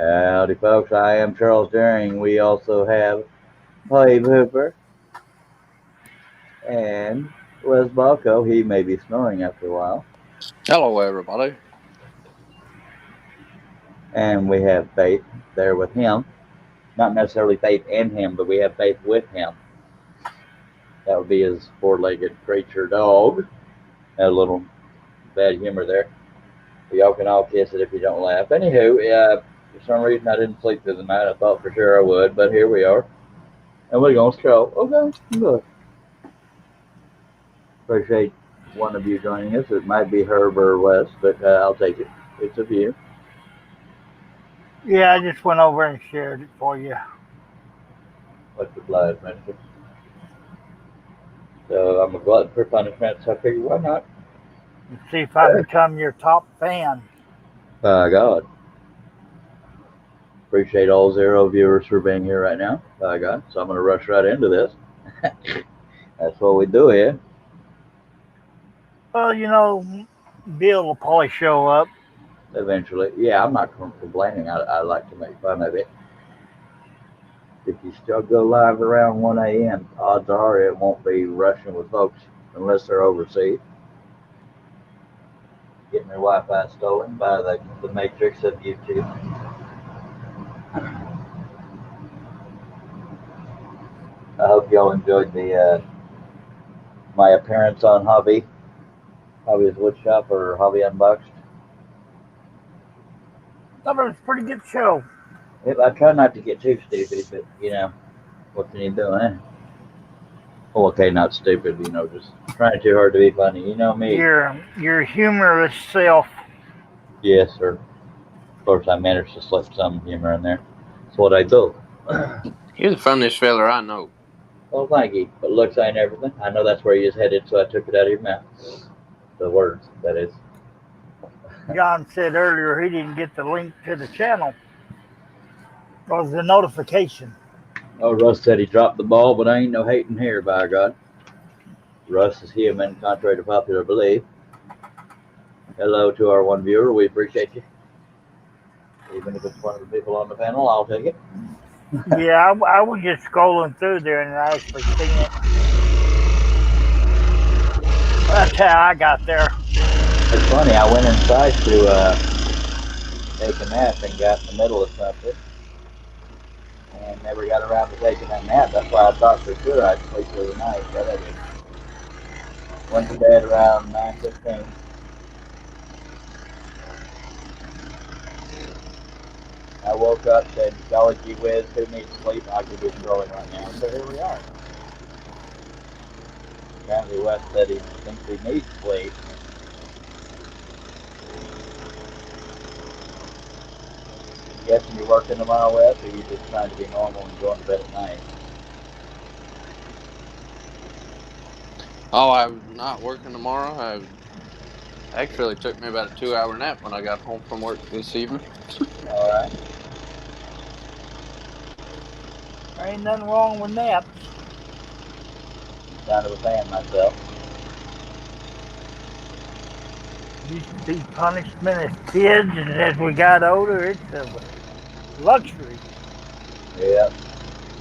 Howdy, folks. I am Charles Daring. We also have Dave Hooper and Les Balco. He may be snoring after a while. Hello, everybody. And we have Faith there with him. Not necessarily Faith and him, but we have Faith with him. That would be his four-legged creature dog. Had a little bad humor there. Y'all can all kiss it if you don't laugh. Anywho, for some reason I didn't sleep through the night. I thought for sure I would, but here we are. And we're going to scroll. Okay, good. Appreciate one of you joining us. It might be Herb or Wes, but I'll take it. It's a view. Yeah, I just went over and shared it for you. What's the live minister? So I'm a glutton for punishment, so I figured why not? And see if I become your top fan. By God. Appreciate all 0 viewers for being here right now. By God. So I'm going to rush right into this. That's what we do here. Well, Bill will probably show up. Eventually. Yeah, I'm not complaining. I like to make fun of it. If you still go live around 1 a.m., odds are it won't be rushing with folks unless they're overseas. Getting their Wi-Fi stolen by the matrix of YouTube. I hope y'all enjoyed my appearance on Hobby's Woodshop or Hobby Unboxed. Thought it was a pretty good show. I try not to get too stupid, but what can you do, eh? Well, okay, not stupid, just trying too hard to be funny. You know me. Your humorous self. Yes, sir. Of course, I managed to slip some humor in there. That's what I do. You're the funniest fella I know. Well, thank you. But looks ain't everything. I know that's where you was headed, so I took it out of your mouth. The words, that is. John said earlier he didn't get the link to the channel. It was the notification. Oh, Russ said he dropped the ball, but I ain't no hating here, by God. Russ is human, contrary to popular belief. Hello to our one viewer. We appreciate you. Even if it's one of the people on the panel, I'll take it. Yeah, I was just scrolling through there and I actually seen it. That's how I got there. It's funny. I went inside to take a nap and got in the middle of something. And never got around to taking that nap. That's why I thought for sure I'd sleep through the night. But I didn't. Went to bed around 9:15. I woke up, said, golly gee whiz, who needs sleep? I could be scrolling right now. So here we are. Apparently Wes said he thinks he needs sleep. I'm guessing you're working tomorrow, Wes, or you just trying to be normal and going to bed at night? Oh, I'm not working tomorrow. Actually took me about a 2-hour nap when I got home from work this evening. All right. There ain't nothing wrong with naps. Kind of a fan myself. Used to be punishment as kids, and as we got older, it's a luxury. Yeah.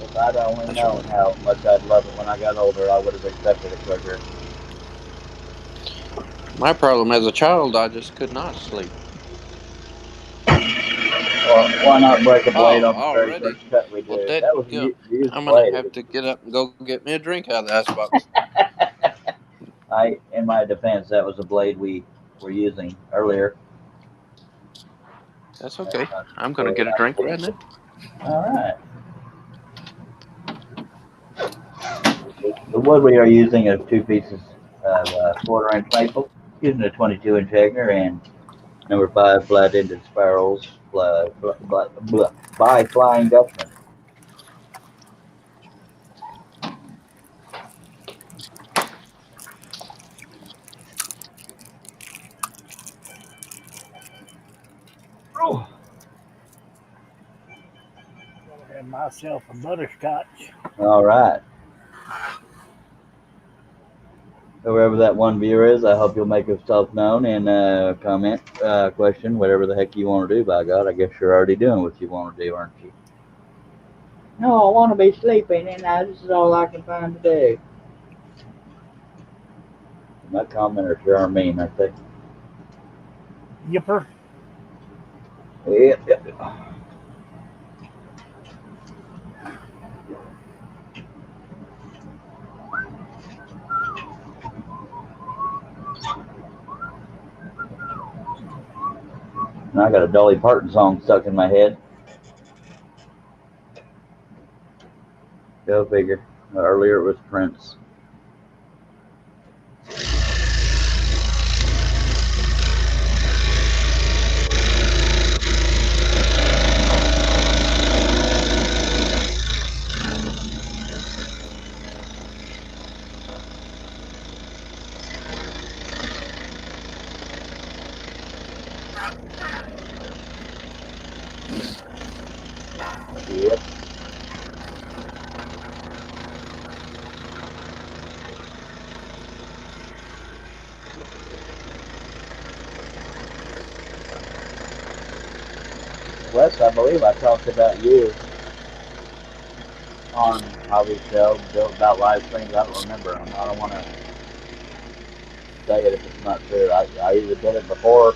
If I'd only known how much I'd love it when I got older, I would have accepted it quicker. My problem as a child, I just could not sleep. Well, why not break a blade on the very already? first cut we did? Well, That was a used I'm blade. gonna have to get up and go get me a drink out of the icebox. In my defense, that was a blade we were using earlier. That's okay. I'm gonna get a drink right now. All right. The wood we are using is 2 pieces of 1/4-inch maple, using a 22-inch Hagner and number 5 flat-ended spirals by Flying Dutchman. Oh. I'll have myself a butterscotch. All right. whoever that one viewer is, I hope you'll make yourself known and comment, question, whatever the heck you want to do. By God, I guess you're already doing what you want to do, aren't you? No, I want to be sleeping, and this is all I can find to do. My commenters sure are mean, aren't they? Yipper. Yep. And I got a Dolly Parton song stuck in my head. Go figure. Earlier it was Prince. Yep. Wes, I believe I talked about you on Hobby Show about live streams. I don't remember. I don't want to say it if it's not true. I either did it before.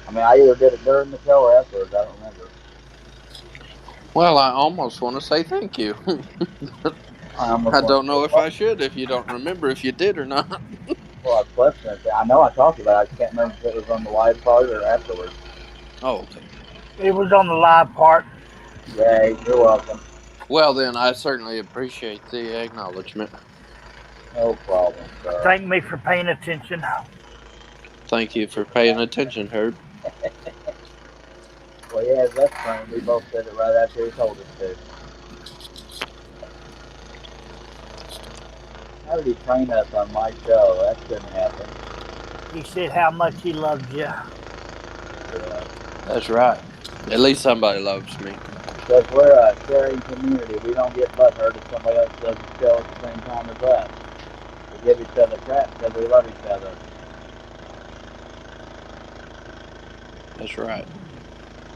I either did it during the show or afterwards. I don't remember. Well, I almost want to say thank you. I don't know if I should, if you don't remember if you did or not. Well, I question it. I know I talked about it. I can't remember if it was on the live part or afterwards. Oh, okay. It was on the live part. Yay, you're welcome. Well, then, I certainly appreciate the acknowledgement. No problem, sir. Thank me for paying attention. Thank you for paying attention, Herb. Well, yeah, that's fine. We both said it right after he told us to. How did he train us on my show? That shouldn't happen. He said how much he loved you. Yeah. That's right. At least somebody loves me. Because we're a sharing community. We don't get butthurt if somebody else does a show at the same time as us. We give each other crap because we love each other. That's right.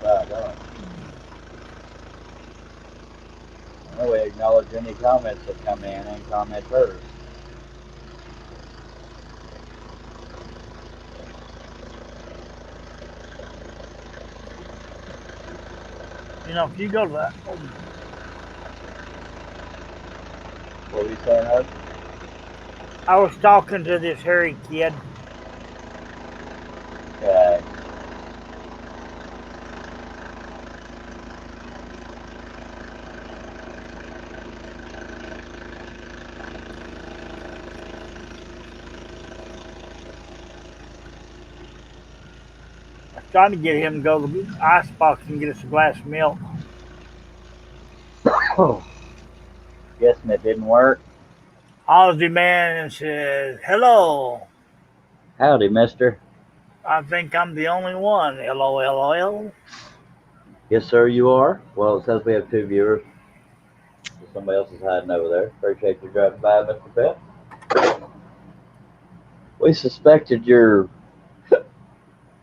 God. And we acknowledge any comments that come in and comment first. You know, if you go to that. What were you saying, Hud? I was talking to this hairy kid. Okay. I was trying to get him to go to the icebox and get us a glass of milk. Guessing it didn't work. Ozzy man says, hello. Howdy, mister. I think I'm the only one. LOL. Yes, sir, you are. Well, it says we have 2 viewers. Somebody else is hiding over there. Appreciate you dropping by, Mr. Pet. We suspected you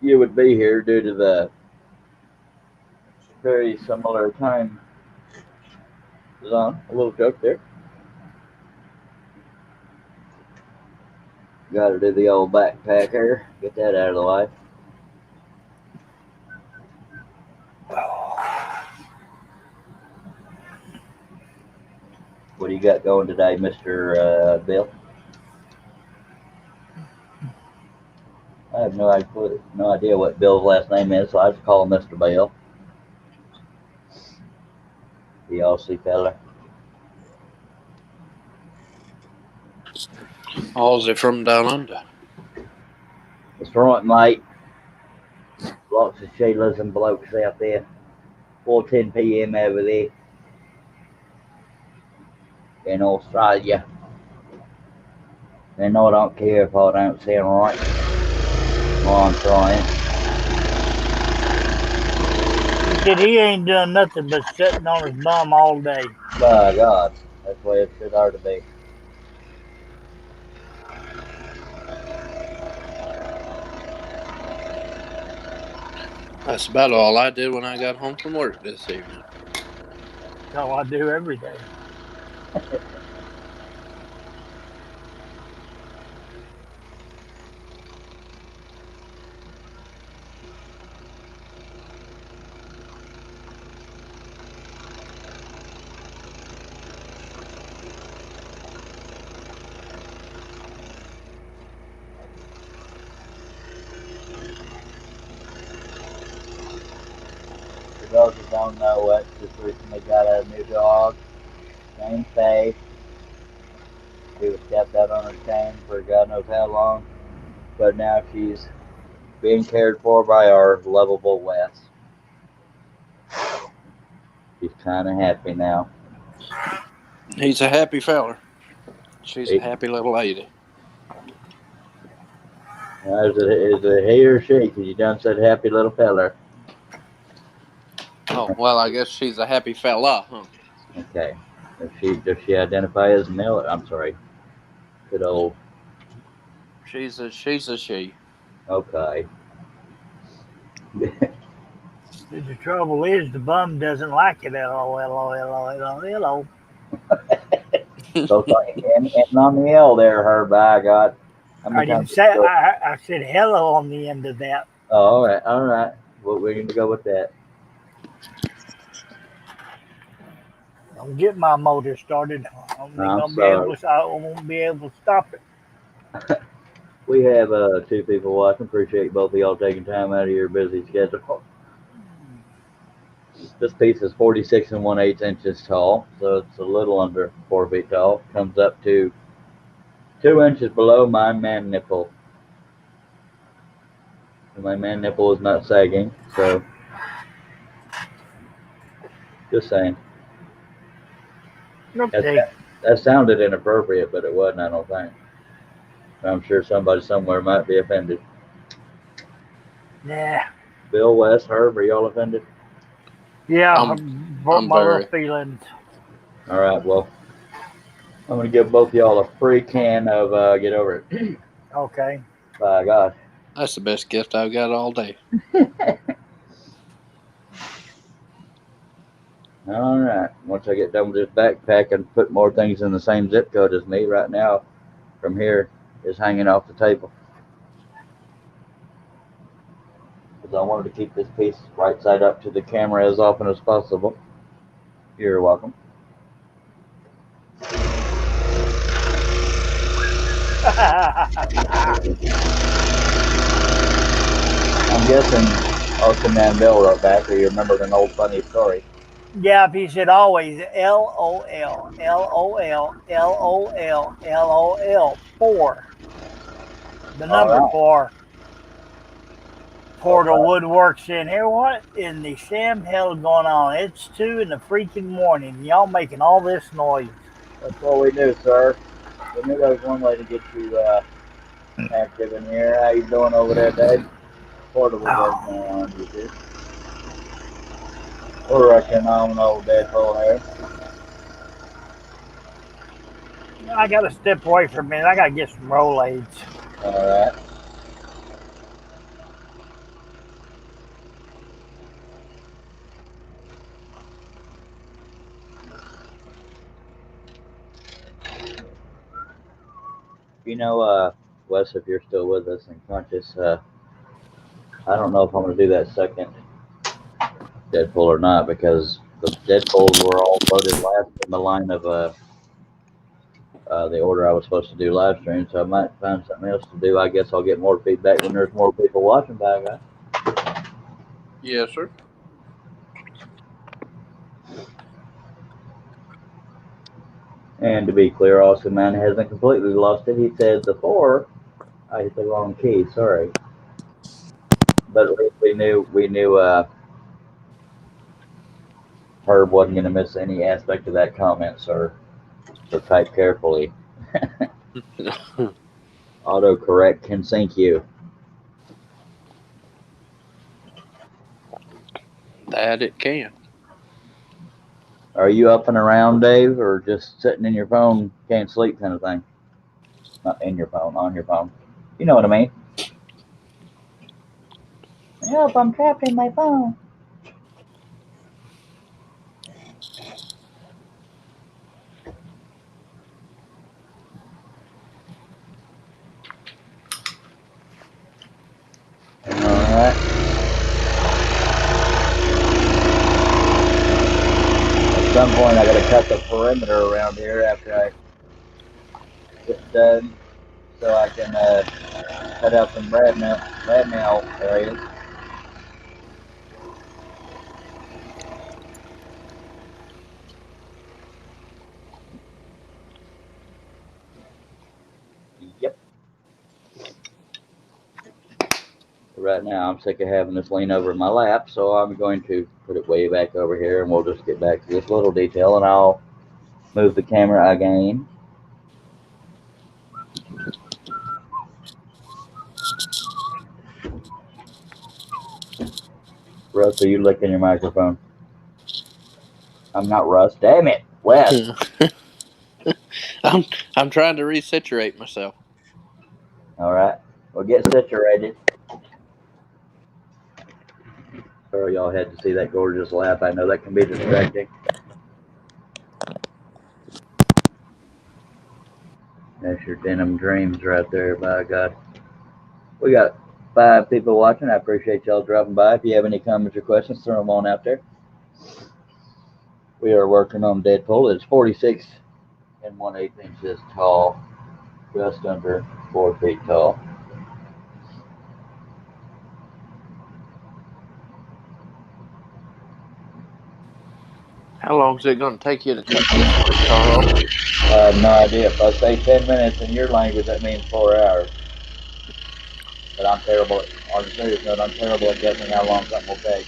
would be here due to the very similar time zone. A little joke there. Got to do the old backpacker. Get that out of the way. What do you got going today, Mr. Bill? I have no idea what Bill's last name is, so I just call him Mr. Bill. The Aussie fella. Aussie from down under. That's right, mate. Lots of Sheilas and blokes out there. 4:10 p.m. over there in Australia. And I don't care if I don't sound right. Well, I'm trying. He said he ain't done nothing but sitting on his bum all day. By God, that's the way it should ought to be. That's about all I did when I got home from work this evening. That's all I do every day. For those who don't know, Wes just recently got a new dog named Faye. She was kept out on her chain for God knows how long, but now she's being cared for by our lovable Wes. She's kind of happy now. He's a happy feller. She's a happy little lady. Is it he or she? Because you done said happy little feller. Oh, well, I guess she's a happy fella, huh? Okay. Does she identify as male? I'm sorry. Good old. She's a she. Okay. The trouble is, the bum doesn't like it. Hello. So, and on the L there, her, by God. I didn't say, I said hello on the end of that. Oh, all right, all right. Well, we're going to go with that. Don't get my motor started. I won't be able to stop it. We have 2 people watching. Appreciate both of y'all taking time out of your busy schedule. This piece is 46 1/8 inches tall, so it's a little under 4 feet tall. Comes up to 2 inches below my man nipple. And my man nipple is not sagging, so just saying. Okay. That sounded inappropriate, but it wasn't, I don't think. I'm sure somebody somewhere might be offended. Nah. Bill, Wes, Herb, are y'all offended? Yeah, I'm my little feelings. All right, well, I'm going to give both of y'all a free can of Get Over It. Okay. By God. That's the best gift I've got all day. All right. Once I get done with this backpack and put more things in the same zip code as me, right now, from here is hanging off the table. Because I wanted to keep this piece right side up to the camera as often as possible. You're welcome. I'm guessing Austin and Bill wrote back, or you remembered an old funny story. Yeah, he said always LOL, LOL, LOL, LOL, 4. The number 4. Portal Woodworks in here. What in the Sam hell going on? It's 2 in the freaking morning. Y'all making all this noise. That's what we knew, sir. We knew there was one way to get you active in here. How you doing over there, Dave? Portable working on you, dude. We're working on old Deadpool here. I gotta step away for a minute. I gotta get some Rolaids. All right. You know, Wes, if you're still with us and conscious, I don't know if I'm going to do that second Deadpool or not, because the Deadpools were all voted last in the line of the order I was supposed to do live stream, so I might find something else to do. I guess I'll get more feedback when there's more people watching, by guys. Yes, sir. And to be clear, Austin Man hasn't completely lost it. He said the 4. I hit the wrong key. Sorry, but at least we knew Herb wasn't going to miss any aspect of that comment, sir. So type carefully. Autocorrect can sink you. That it can. Are you up and around, Dave, or just sitting in your phone, can't sleep kind of thing? Not in your phone, on your phone. You know what I mean? Help, I'm trapped in my phone. Alright. At some point I gotta cut the perimeter around here after I get done so I can cut out some red nail areas. Yep. Right now I'm sick of having this lean over my lap, so I'm going to put it way back over here and we'll just get back to this little detail and I'll move the camera again. Russ, are you licking your microphone? I'm not Russ. Damn it, Wes. I'm trying to resaturate myself. All right, well get situated. Sorry y'all had to see that gorgeous laugh. I know that can be distracting. That's your denim dreams right there, by God. We got 5 people watching. I appreciate y'all dropping by. If you have any comments or questions, throw them on out there. We are working on Deadpool. It's 46 and 1/8 inches tall, just under 4 feet tall. How long is it going to take you to cut this one, Carl? I have no idea. If I say 10 minutes in your language, that means 4 hours. But I'm terrible at, on a serious note, I'm terrible at guessing how long something will take.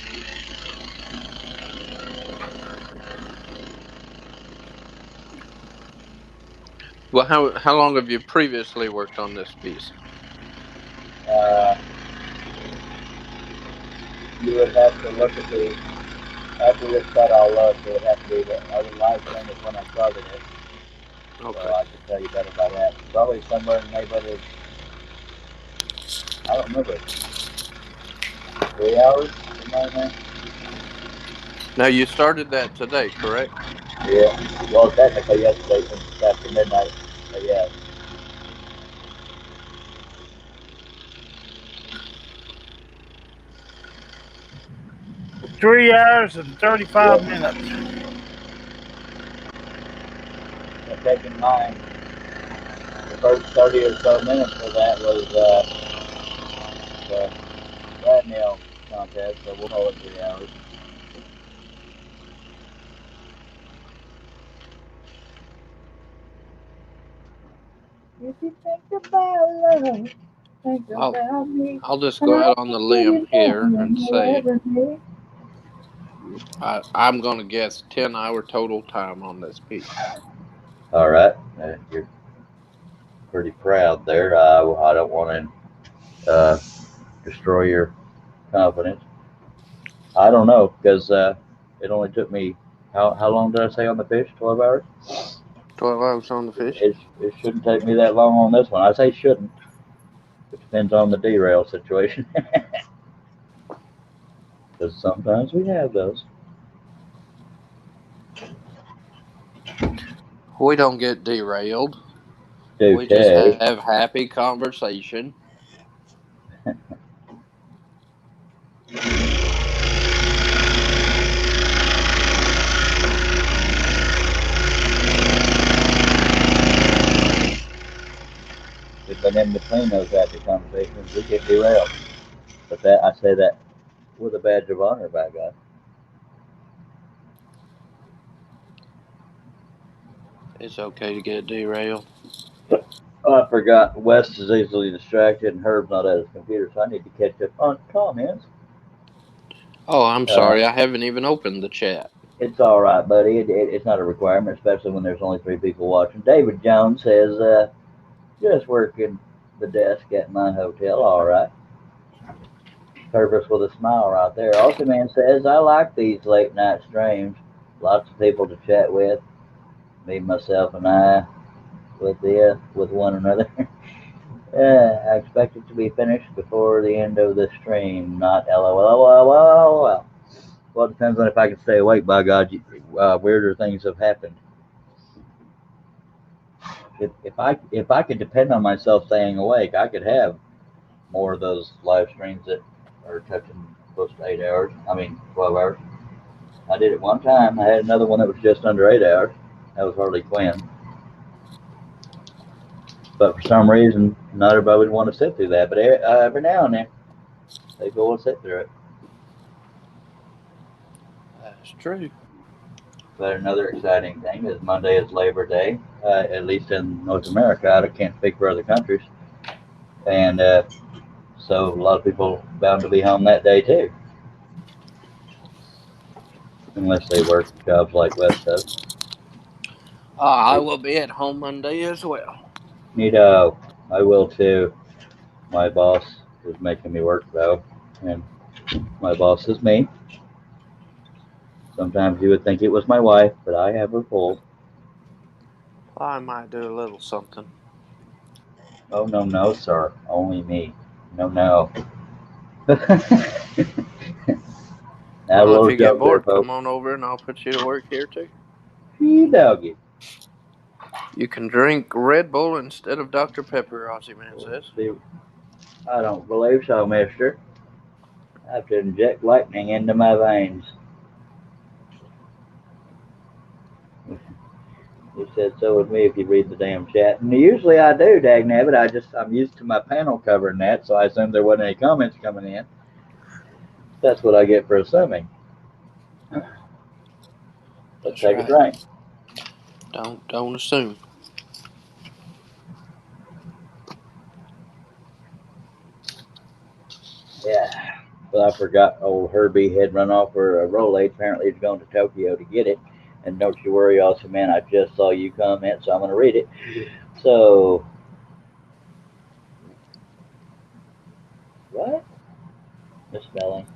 Well, how long have you previously worked on this piece? You would have to look at the, after this cut all look, it would have to be the other live stream is when I started it. Okay. So I can tell you better about that. Probably somewhere in the neighborhood of, I don't remember, 3 hours, something like that. Now, you started that today, correct? Yeah. Well, technically yesterday since it's after midnight. But yeah. Three hours and 35 minutes. And taking mine, the first 30 or so minutes of that was the red nail contest, so we'll call it 3 hours. If you think about love, think about me. I'll just go out on the limb here and say I'm going to guess 10-hour total time on this piece. All right. You're pretty proud there. I don't want to destroy your confidence. I don't know, because it only took me, how long did I say on the fish? 12 hours? 12 hours on the fish? It shouldn't take me that long on this one. I say shouldn't. It depends on the derail situation. Because sometimes we have those. We don't get derailed. Okay. We just have happy conversation. But in between those happy conversations, we get derailed. But that I say that with a badge of honor, by God. It's okay to get derailed. Oh, I forgot. Wes is easily distracted, and Herb's not at his computer, so I need to catch up on comments. Oh, I'm sorry. I haven't even opened the chat. It's all right, buddy. It's not a requirement, especially when there's only 3 people watching. David Jones says, just working the desk at my hotel. All right. Purpose with a smile right there. Also, man says, I like these late night streams. Lots of people to chat with. Me, myself, and I with one another. Yeah, I expect it to be finished before the end of the stream. Not LOL. Well, it depends on if I can stay awake. By God, weirder things have happened. If I could depend on myself staying awake, I could have more of those live streams that are touching close to 8 hours. I mean, 12 hours. I did it one time. I had another one that was just under 8 hours. That was Harley Quinn. But for some reason, not everybody would want to sit through that. But every now and then, they go and sit through it. That's true. But another exciting thing is Monday is Labor Day, at least in North America. I can't speak for other countries. And so a lot of people bound to be home that day too. Unless they work jobs like Wes does. I will be at home Monday as well. Neato. I will too. My boss is making me work though. And my boss is me. Sometimes you would think it was my wife, but I have her pulled. I might do a little something. Oh, no, sir. Only me. No. Now, a Well, if little you get joke there, bored, folks. come on over and I'll put you to work here too. You doggy. You can drink Red Bull instead of Dr. Pepper, Aussie Man says. See, I don't believe so, mister. I have to inject lightning into my veins. He said so with me if you read the damn chat. And usually I do, dagnabbit. I'm used to my panel covering that, so I assumed there wasn't any comments coming in. That's what I get for assuming. Let's take a drink. Don't assume. Yeah. But I forgot old Herbie had run off for a Rolade. Apparently he's going to Tokyo to get it. And don't you worry, also, man, I just saw you comment, so I'm going to read it. So, what? Misspelling.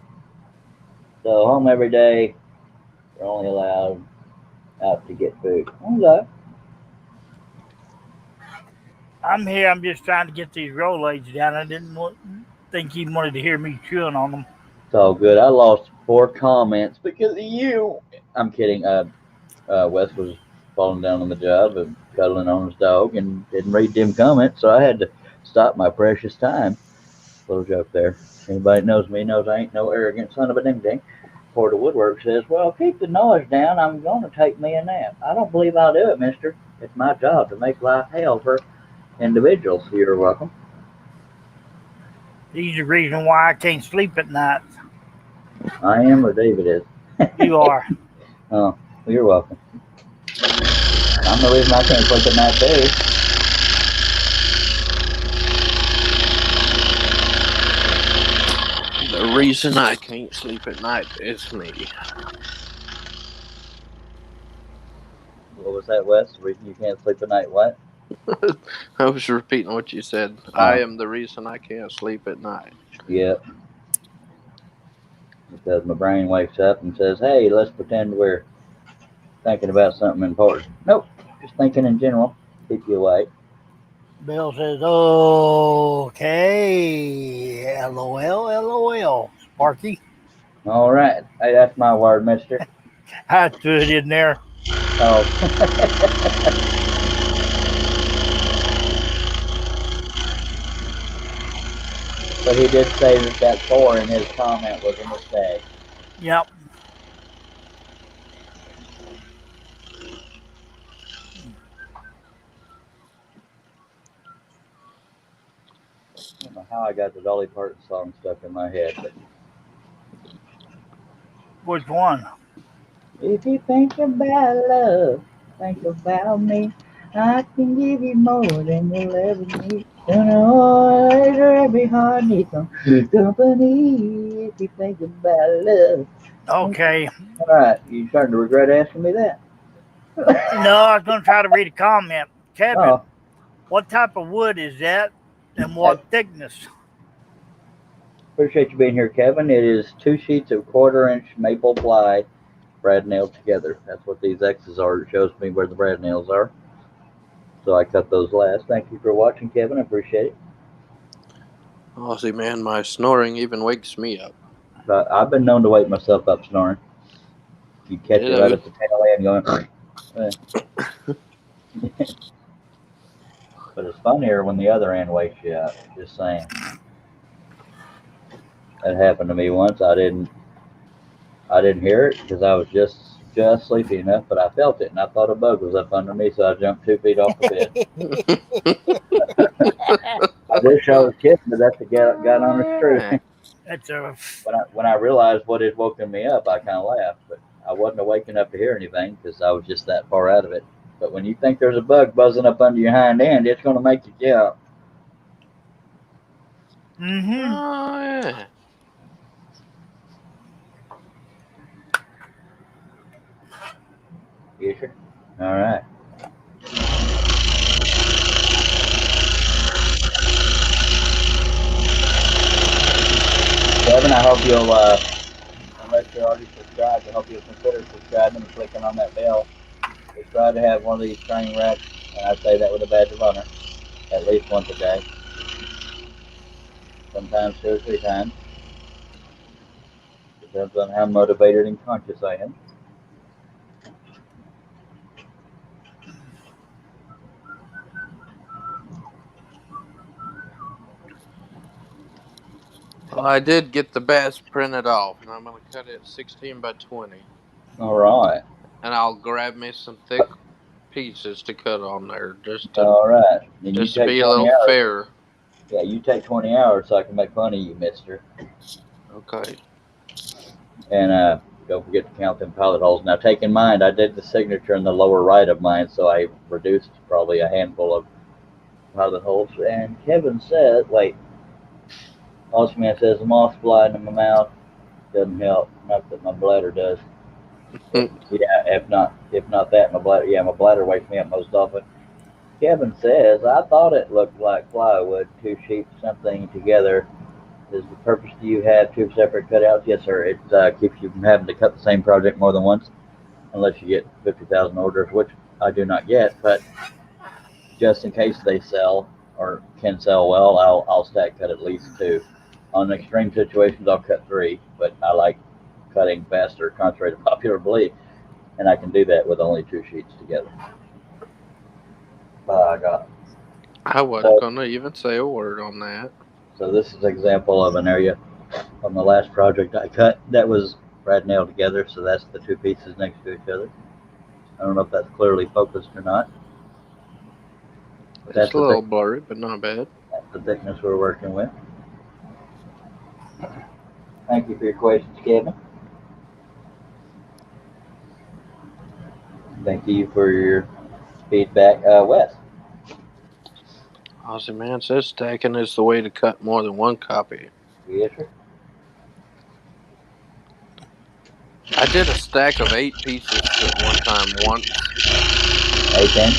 So, home every day. We're only allowed out to get food. Okay. I'm here. I'm just trying to get these Rolades down. I didn't think you wanted to hear me chewing on them. It's all good. I lost 4 comments because of you. I'm kidding. Wes was falling down on the job and cuddling on his dog and didn't read them comments, so I had to stop my precious time. Little joke there. Anybody knows me knows I ain't no arrogant son of a ding-ding. Porter Woodwork says, well, keep the noise down. I'm going to take me a nap. I don't believe I'll do it, mister. It's my job to make life hell for individuals. You're welcome. He's the reason why I can't sleep at night. I am, or David is. You are. Oh, well, you're welcome. I'm the reason I can't sleep at night, too. The reason I can't sleep at night is me. What was that, Wes? The reason you can't sleep at night, what? I was repeating what you said. I am the reason I can't sleep at night. Yep. Because my brain wakes up and says, hey, let's pretend we're thinking about something important. Nope. Just thinking in general. Keep you awake. Bill says, okay. LOL. Sparky. All right. Hey, that's my word, mister. I threw it in there. Oh. But he did say that 4 in his comment was a mistake. Yep. I don't know how I got the Dolly Parton song stuck in my head. But Which one? if you think about love, think about me. I can give you more than you'll ever need. Later every heart needs some company. If you think about love. Okay. All right, you starting to regret asking me that? No, I was going to try to read a comment. Kevin, what type of wood is that and what thickness? Appreciate you being here, Kevin. It is 2 sheets of 1/4-inch maple ply brad nailed together. That's what these X's are. It shows me where the brad nails are. So I cut those last. Thank you for watching, Kevin. I appreciate it. Oh, see, man, my snoring even wakes me up. But I've been known to wake myself up snoring. You catch it right at the tail end going. But it's funnier when the other end wakes you up. Just saying. That happened to me once. I didn't hear it because I was just sleepy enough, but I felt it and I thought a bug was up under me, so I jumped 2 feet off the bed. I did show I was kidding, but that's the got on the screw. That's a. When I realized what had woken me up, I kind of laughed, but I wasn't awakened up to hear anything because I was just that far out of it. But when you think there's a bug buzzing up under your hind end, it's going to make you jump. Mm-hmm. Oh, yeah. You sure? All right. Kevin, I hope you'll, unless you're already subscribed, I hope you'll consider subscribing and clicking on that bell. We try to have one of these train wrecks, and I say that with a badge of honor, at least once a day. Sometimes 2 or 3 times. Depends on how motivated and conscious I am. Well, I did get the bass printed off, and I'm going to cut it 16 by 20. All right. And I'll grab me some thick pieces to cut on there, just to, All right. And just you to take be a 20 little hours. fair. Yeah, you take 20 hours so I can make fun of you, mister. Okay. And don't forget to count them pilot holes. Now, take in mind, I did the signature in the lower right of mine, so I reduced probably a handful of pilot holes. And Kevin said, wait, Osman says, the moth's flying in my mouth. Doesn't help. Not that my bladder does. Yeah, if not that, my bladder wakes me up most often. Kevin says, I thought it looked like plywood, 2 sheets, something together. Is the purpose do you have 2 separate cutouts? Yes, sir. It keeps you from having to cut the same project more than once, unless you get 50,000 orders, which I do not get. But just in case they sell or can sell well, I'll stack cut at least 2. On extreme situations, I'll cut 3, but I like cutting faster, contrary to popular belief, and I can do that with only 2 sheets together. I wasn't going to even say a word on that. So this is an example of an area on the last project I cut that was right nailed together, so that's the 2 pieces next to each other. I don't know if that's clearly focused or not. But it's a little blurry, but not bad. That's the thickness we're working with. Thank you for your questions, Kevin. Thank you for your feedback, Wes. Aussie Man says stacking is the way to cut more than one copy. Yes, sir. I did a stack of 8 pieces at one time once. 8 inch?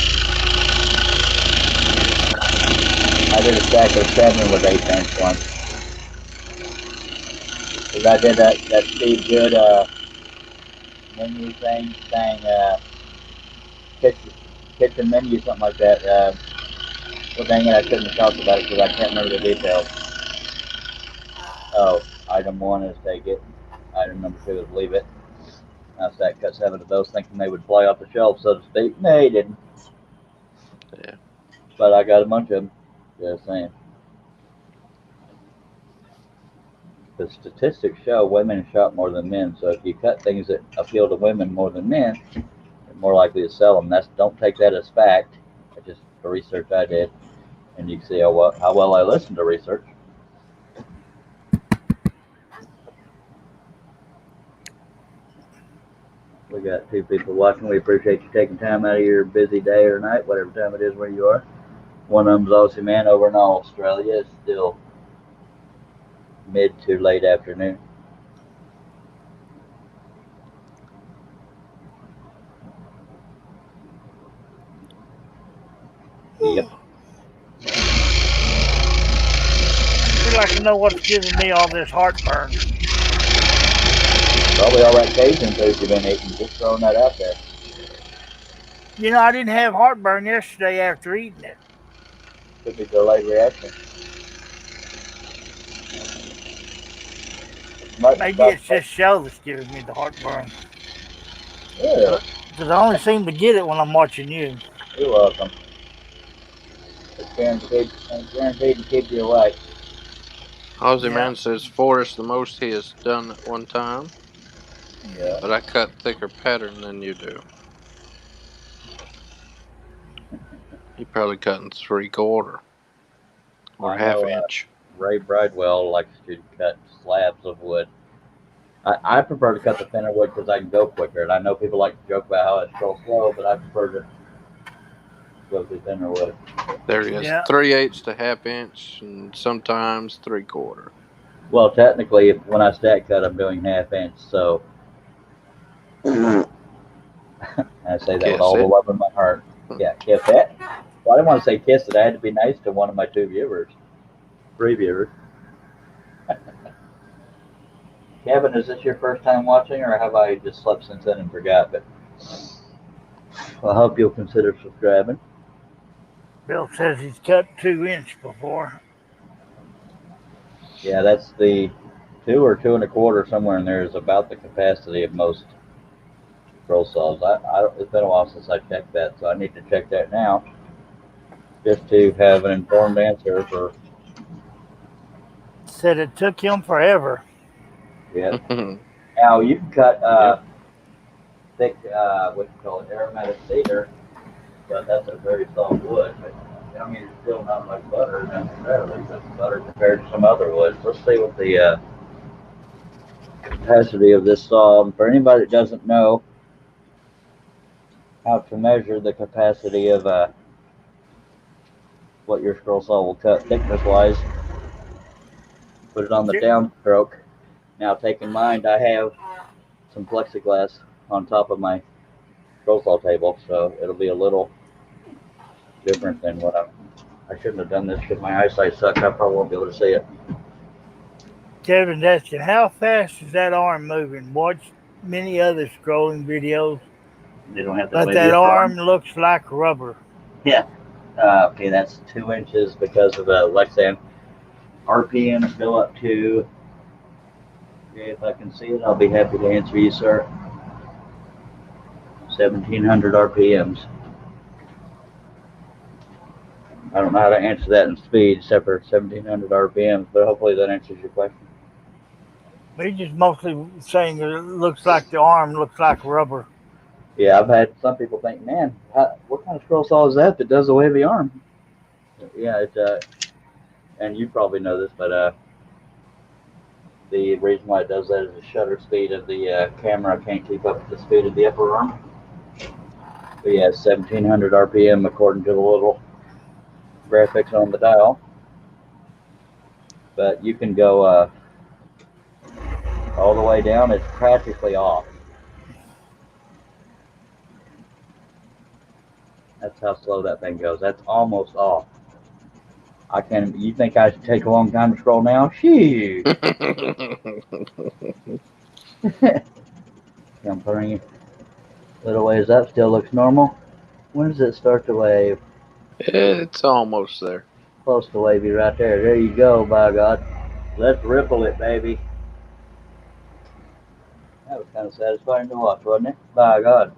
I did a stack of 7 with 8 inch once. Because I did that Steve Good menu thing, saying kitchen menu, something like that. Well, dang it, I shouldn't have talked about it because I can't remember the details. Oh, item 1 is take it. Item number 2 is leave it. I stacked cut 7 of those thinking they would fly off the shelf, so to speak. No, they didn't. Yeah. But I got a bunch of them. Just saying. The statistics show women shop more than men, so if you cut things that appeal to women more than men, you're more likely to sell them. Don't take that as fact. It's just the research I did, and you can see how well I listened to research. We got 2 people watching. We appreciate you taking time out of your busy day or night, whatever time it is where you are. One of them's Aussie Man over in Australia. It's still mid to late afternoon. Yep. I'd like to know what's giving me all this heartburn. Probably all that Cajun food you've been eating. Just throwing that out there. You know, I didn't have heartburn yesterday after eating it. Could be delayed reaction. Maybe it's just show that's giving me the heartburn. Yeah. Because I only seem to get it when I'm watching you. You're welcome. It's guaranteed to keep you awake. Aussie Man says 4 is the most he has done at one time. Yeah. But I cut thicker pattern than you do. You probably cutting 3/4 or half inch. Ray Bridewell likes to cut slabs of wood. I prefer to cut the thinner wood because I can go quicker. And I know people like to joke about how it's so slow, but I prefer to go through thinner wood. There he is. Yeah. 3/8 to half inch and sometimes 3/4. Well, technically, when I stack cut, I'm doing half inch. So I say that with all the love in my heart. Yeah, kiss it. Well, I didn't want to say kiss it. I had to be nice to one of my 2 viewers. 3 viewers. Kevin, is this your first time watching, or have I just slept since then and forgot? But I hope you'll consider subscribing. Bill says he's cut 2-inch before. Yeah, that's the 2 or 2 1/4 somewhere in there is about the capacity of most scroll saws. It's been a while since I checked that, so I need to check that now, just to have an informed answer for. Said it took him forever. Yeah. Now you can cut thick, what you call it, aromatic cedar, but that's a very soft wood. But I mean, it's still not like butter necessarily, but butter compared to some other woods. Let's see what the capacity of this saw. For anybody that doesn't know how to measure the capacity of what your scroll saw will cut thickness-wise, put it on the downstroke. Now, take in mind, I have some plexiglass on top of my scroll saw table, so it'll be a little different than what I shouldn't have done this because my eyesight sucks. I probably won't be able to see it. Kevin's asking, how fast is that arm moving? Watch many other scrolling videos. They don't have to. But that arm looks like rubber. Yeah. Okay, that's 2 inches because of Lexan. RPMs go up to. Okay, if I can see it, I'll be happy to answer you, sir. 1,700 RPMs. I don't know how to answer that in speed, except for 1,700 RPMs, but hopefully that answers your question. He's just mostly saying that it looks like the arm looks like rubber. Yeah, I've had some people think, man, what kind of scroll saw is that does away with the arm? Yeah, and you probably know this, but the reason why it does that is the shutter speed of the camera can't keep up with the speed of the upper arm. But yeah, 1,700 RPM according to the little graphics on the dial. But you can go all the way down. It's practically off. That's how slow that thing goes. That's almost off. You think I should take a long time to scroll now? Shoot. I'm putting a little ways up. Still looks normal. When does it start to wave? It's almost there. Close to wavy right there. There you go, by God. Let's ripple it, baby. That was kind of satisfying to watch, wasn't it? By God.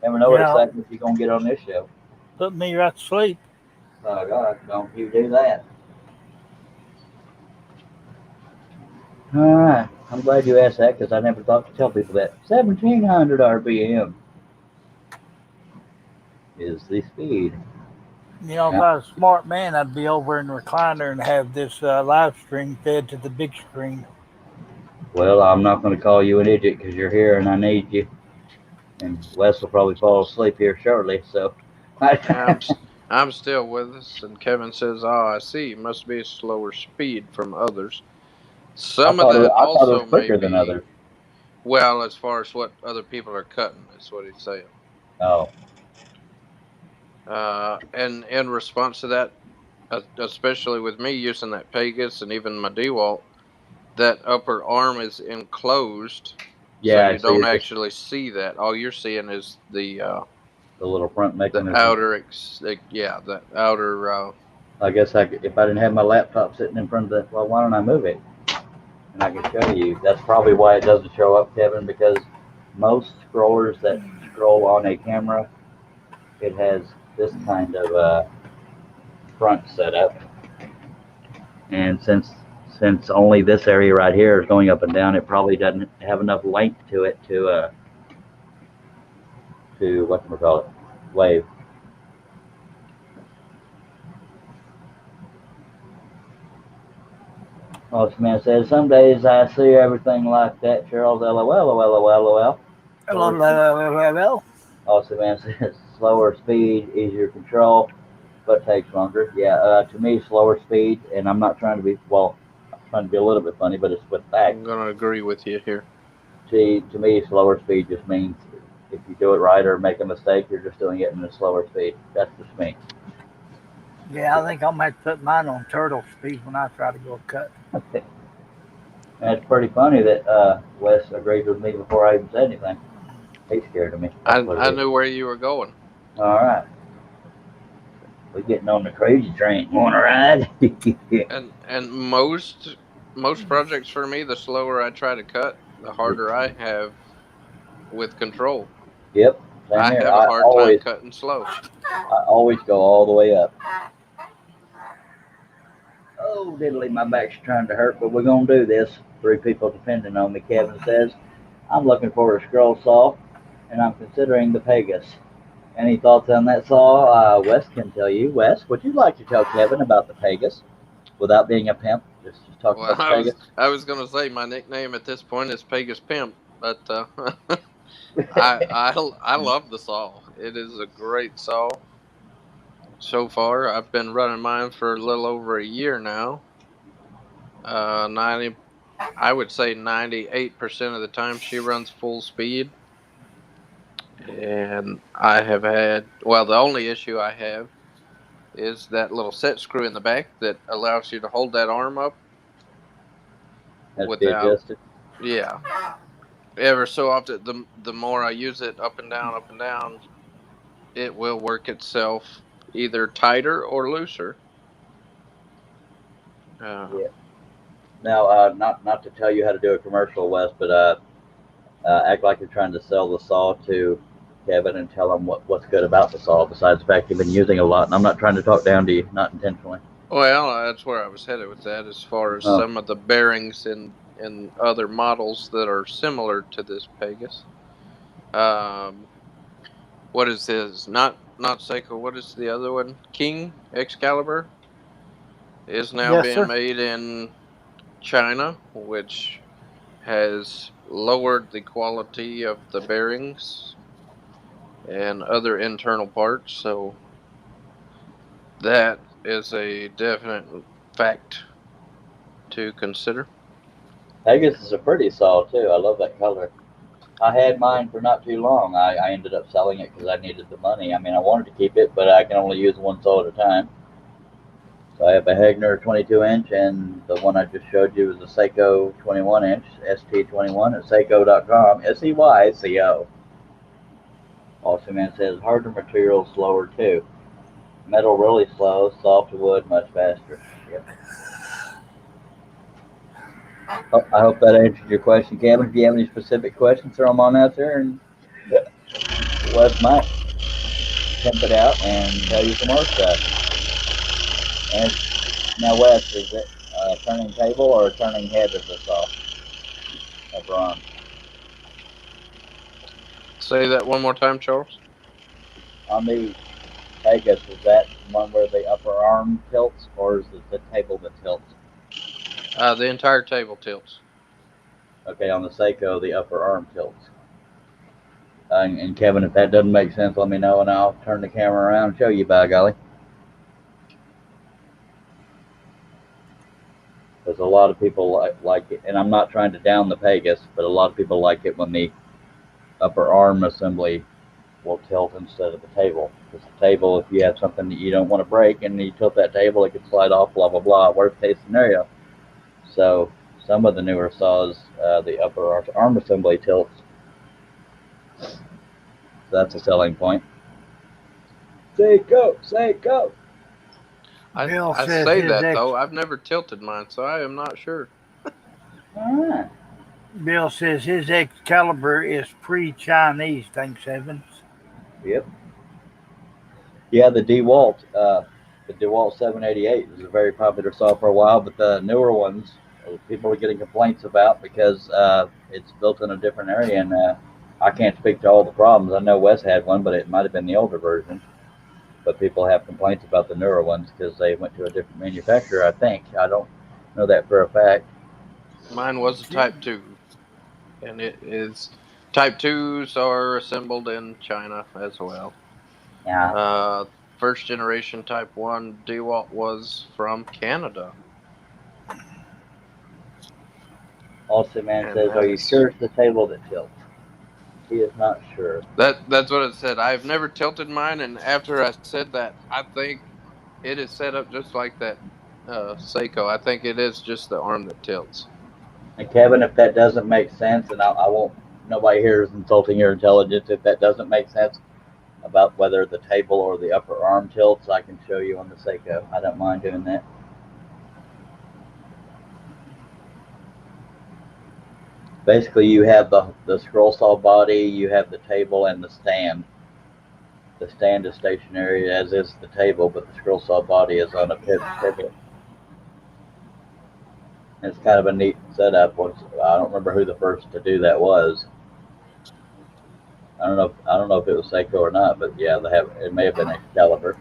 Never know what excitement you're going to get on this show. Put me right to sleep. By God, don't you do that. All right. I'm glad you asked that because I never thought to tell people that. 1,700 RPM is the speed. You know, if I was a smart man, I'd be over in the recliner and have this live stream fed to the big screen. Well, I'm not going to call you an idiot because you're here and I need you. And Wes will probably fall asleep here shortly, so. I'm still with us, and Kevin says, "Oh, I see. Must be a slower speed from others." Some of that also may be than others. Well, as far as what other people are cutting, that's what he's saying. Oh. And in response to that, especially with me using that Pegasus and even my DeWalt, that upper arm is enclosed. Yeah, so you don't actually see that. All you're seeing is the little front mechanism. The outer, the outer. I guess if I didn't have my laptop sitting in front of the, well, why don't I move it? And I can show you. That's probably why it doesn't show up, Kevin, because most scrollers that scroll on a camera, it has this kind of front setup. And since only this area right here is going up and down, it probably doesn't have enough length to it to whatchamacallit, wave. Most man says, some days I see everything like that, Charles. LOL, LOL. Well, Also, man says, slower speed, easier control, but takes longer. Yeah, to me, slower speed, and I'm not trying to be, well, I'm trying to be a little bit funny, but it's with facts. I'm going to agree with you here. To me, slower speed just means if you do it right or make a mistake, you're just doing it in a slower speed. That's just me. yeah, I think I'm going to have to put mine on turtle speed when I try to go cut. And it's pretty funny that Wes agreed with me before I even said anything. He's scared of me. I knew where you were going. All right. We're getting on the crazy train. Want to ride? and most projects for me, the slower I try to cut, the harder I have with control. Yep. Same I here. have a hard time cutting slow. I always go all the way up. Oh, diddly, my back's trying to hurt, but we're going to do this. 3 people depending on me. Kevin says, I'm looking for a scroll saw, and I'm considering the Pegasus. Any thoughts on that saw? Wes can tell you. Wes, would you like to tell Kevin about the Pegasus without being a pimp? Just talk about the Pegasus. I was going to say my nickname at this point is Pegasus Pimp, but I love the saw. It is a great saw. So far, I've been running mine for a little over a year now. 90, I would say 98% of the time she runs full speed. And I have had, well, the only issue I have is that little set screw in the back that allows you to hold that arm up. That's without, adjusted. Yeah. Ever so often, the more I use it up and down, it will work itself either tighter or looser. Yeah. Now, not to tell you how to do a commercial, Wes, but act like you're trying to sell the saw to Kevin and tell him what's good about the saw, besides the fact you've been using it a lot. And I'm not trying to talk down to you, not intentionally. Well, that's where I was headed with that, as far as some of the bearings in other models that are similar to this Pegasus. What is his? Not Seiko. What is the other one? King Excalibur is now being made in China, which has lowered the quality of the bearings and other internal parts. So that is a definite fact to consider. Pegasus is a pretty saw too. I love that color. I had mine for not too long. I ended up selling it because I needed the money. I mean, I wanted to keep it, but I can only use one saw at a time. So I have a Hegner 22-inch, and the one I just showed you is a Seiko 21-inch, ST21 at Seiko.com, SEYCO. Also, man says harder material, slower too. Metal really slow, soft wood much faster. Yep. I hope that answered your question, Kevin. If you have any specific questions, throw them on out there, and Wes might pimp it out and tell you some more stuff. And now, Wes, is it a turning table or a turning head of the saw? Upper arm. Say that one more time, Charles. On the Pegasus, is that one where the upper arm tilts, or is it the table that tilts? The entire table tilts. Okay, on the Seiko, the upper arm tilts. And Kevin, if that doesn't make sense, let me know, and I'll turn the camera around and show you, by golly. Because a lot of people like it, and I'm not trying to down the Pegasus, but a lot of people like it when the upper arm assembly will tilt instead of the table. Because the table, if you have something that you don't want to break and you tilt that table, it can slide off, blah, blah, blah, worst case scenario. So some of the newer saws, the upper arm assembly tilts. So that's a selling point. Seiko. I say that, though. I've never tilted mine, so I am not sure. All right. Bill says his Excalibur is pre-Chinese, thanks heavens. Yep. Yeah, the DeWalt 788 was a very popular saw for a while, but the newer ones, people are getting complaints about because it's built in a different area, and I can't speak to all the problems. I know Wes had one, but it might have been the older version. But people have complaints about the newer ones because they went to a different manufacturer. I think I don't know that for a fact. Mine was a Type 2, and it is. Type 2s are assembled in China as well. Yeah. Uh, First generation Type 1 DeWalt was from Canada. Also, man And says, "Are you that's sure it's the table that tilts?" He is not sure. that's what it said. I've never tilted mine, and after I said that, I think it is set up just like that Seiko. I think it is just the arm that tilts. And Kevin, if that doesn't make sense, and I won't, nobody here is insulting your intelligence. If that doesn't make sense about whether the table or the upper arm tilts, I can show you on the Seiko. I don't mind doing that. Basically, you have the scroll saw body, you have the table, and the stand. The stand is stationary, as is the table, but the scroll saw body is on a pivot. It's kind of a neat setup. I don't remember who the first to do that was. I don't know if it was Seiko or not, but yeah, they have. It may have been Excalibur.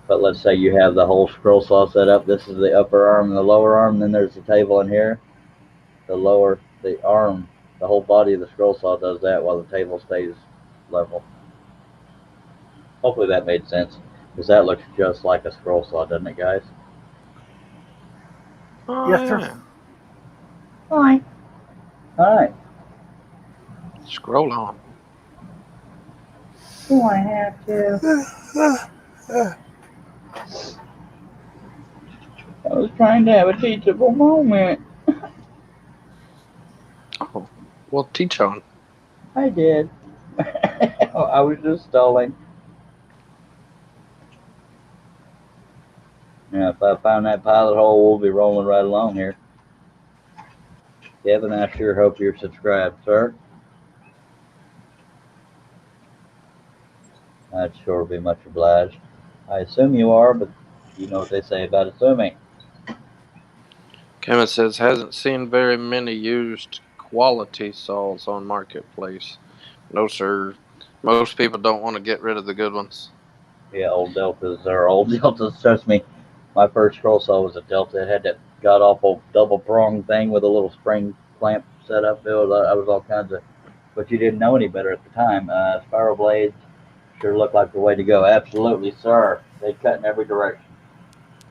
But let's say you have the whole scroll saw set up. This is the upper arm and the lower arm. Then there's the table in here. The arm, the whole body of the scroll saw does that while the table stays level. Hopefully that made sense, because that looks just like a scroll saw, doesn't it, guys? Oh, Yes, sir. yeah. Fine. All right. Scroll on. Do I have to? I was trying to have a teachable moment. Oh, well, teach on. I did. I was just stalling. Yeah, if I find that pilot hole, we'll be rolling right along here. Kevin, I sure hope you're subscribed, sir. I'd sure be much obliged. I assume you are, but you know what they say about assuming. Kevin says hasn't seen very many used quality saws on marketplace. No, sir. Most people don't want to get rid of the good ones. Yeah, old Deltas are old Deltas. Trust me, my first scroll saw was a Delta. It had that god awful double prong thing with a little spring clamp set up. I was all kinds of, but you didn't know any better at the time. Spiral blades sure look like the way to go. Absolutely, sir. They cut in every direction.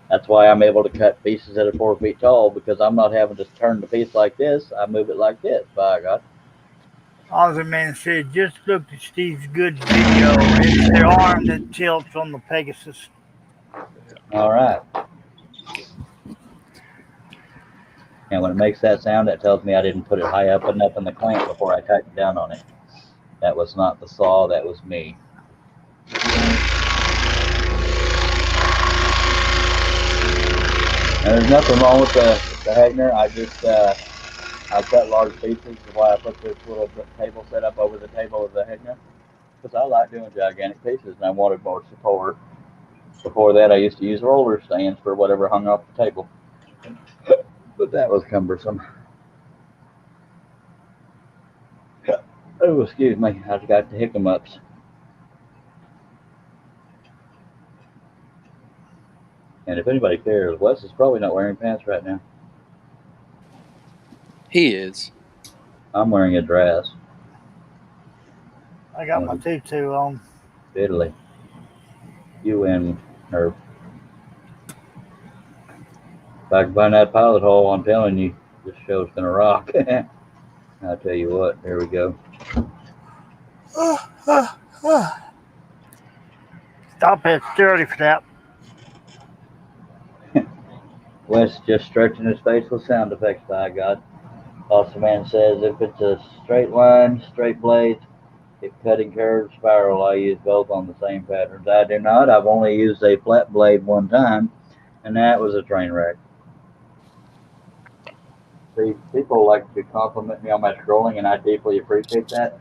That's why I'm able to cut pieces that are 4 feet tall, because I'm not having to turn the piece like this. I move it like this. By God. Aussie Man said, just looked at Steve's good video. It's the arm that tilts on the Pegasus. All right. And when it makes that sound, that tells me I didn't put it high up enough in the clamp before I tightened down on it. That was not the saw, that was me. And there's nothing wrong with the Hegner. I cut large pieces. That's why I put this little table set up over the table of the Hegner. Because I like doing gigantic pieces and I wanted more support. Before that, I used to use roller stands for whatever hung off the table. But that was cumbersome. Oh, excuse me. I've got the hiccups. And if anybody cares, Wes is probably not wearing pants right now. He is. I'm wearing a dress. I got my tutu on. Italy. You win, Herb. If I can find that pilot hole, I'm telling you, this show's gonna rock. I'll tell you what. Here we go. Stop it. Dirty for that. Wes just stretching his face with sound effects, by God. Awesome Man says if it's a straight line, straight blades, if cutting curves, spiral, I use both on the same patterns. I do not. I've only used a flat blade one time, and that was a train wreck. See, people like to compliment me on my scrolling, and I deeply appreciate that.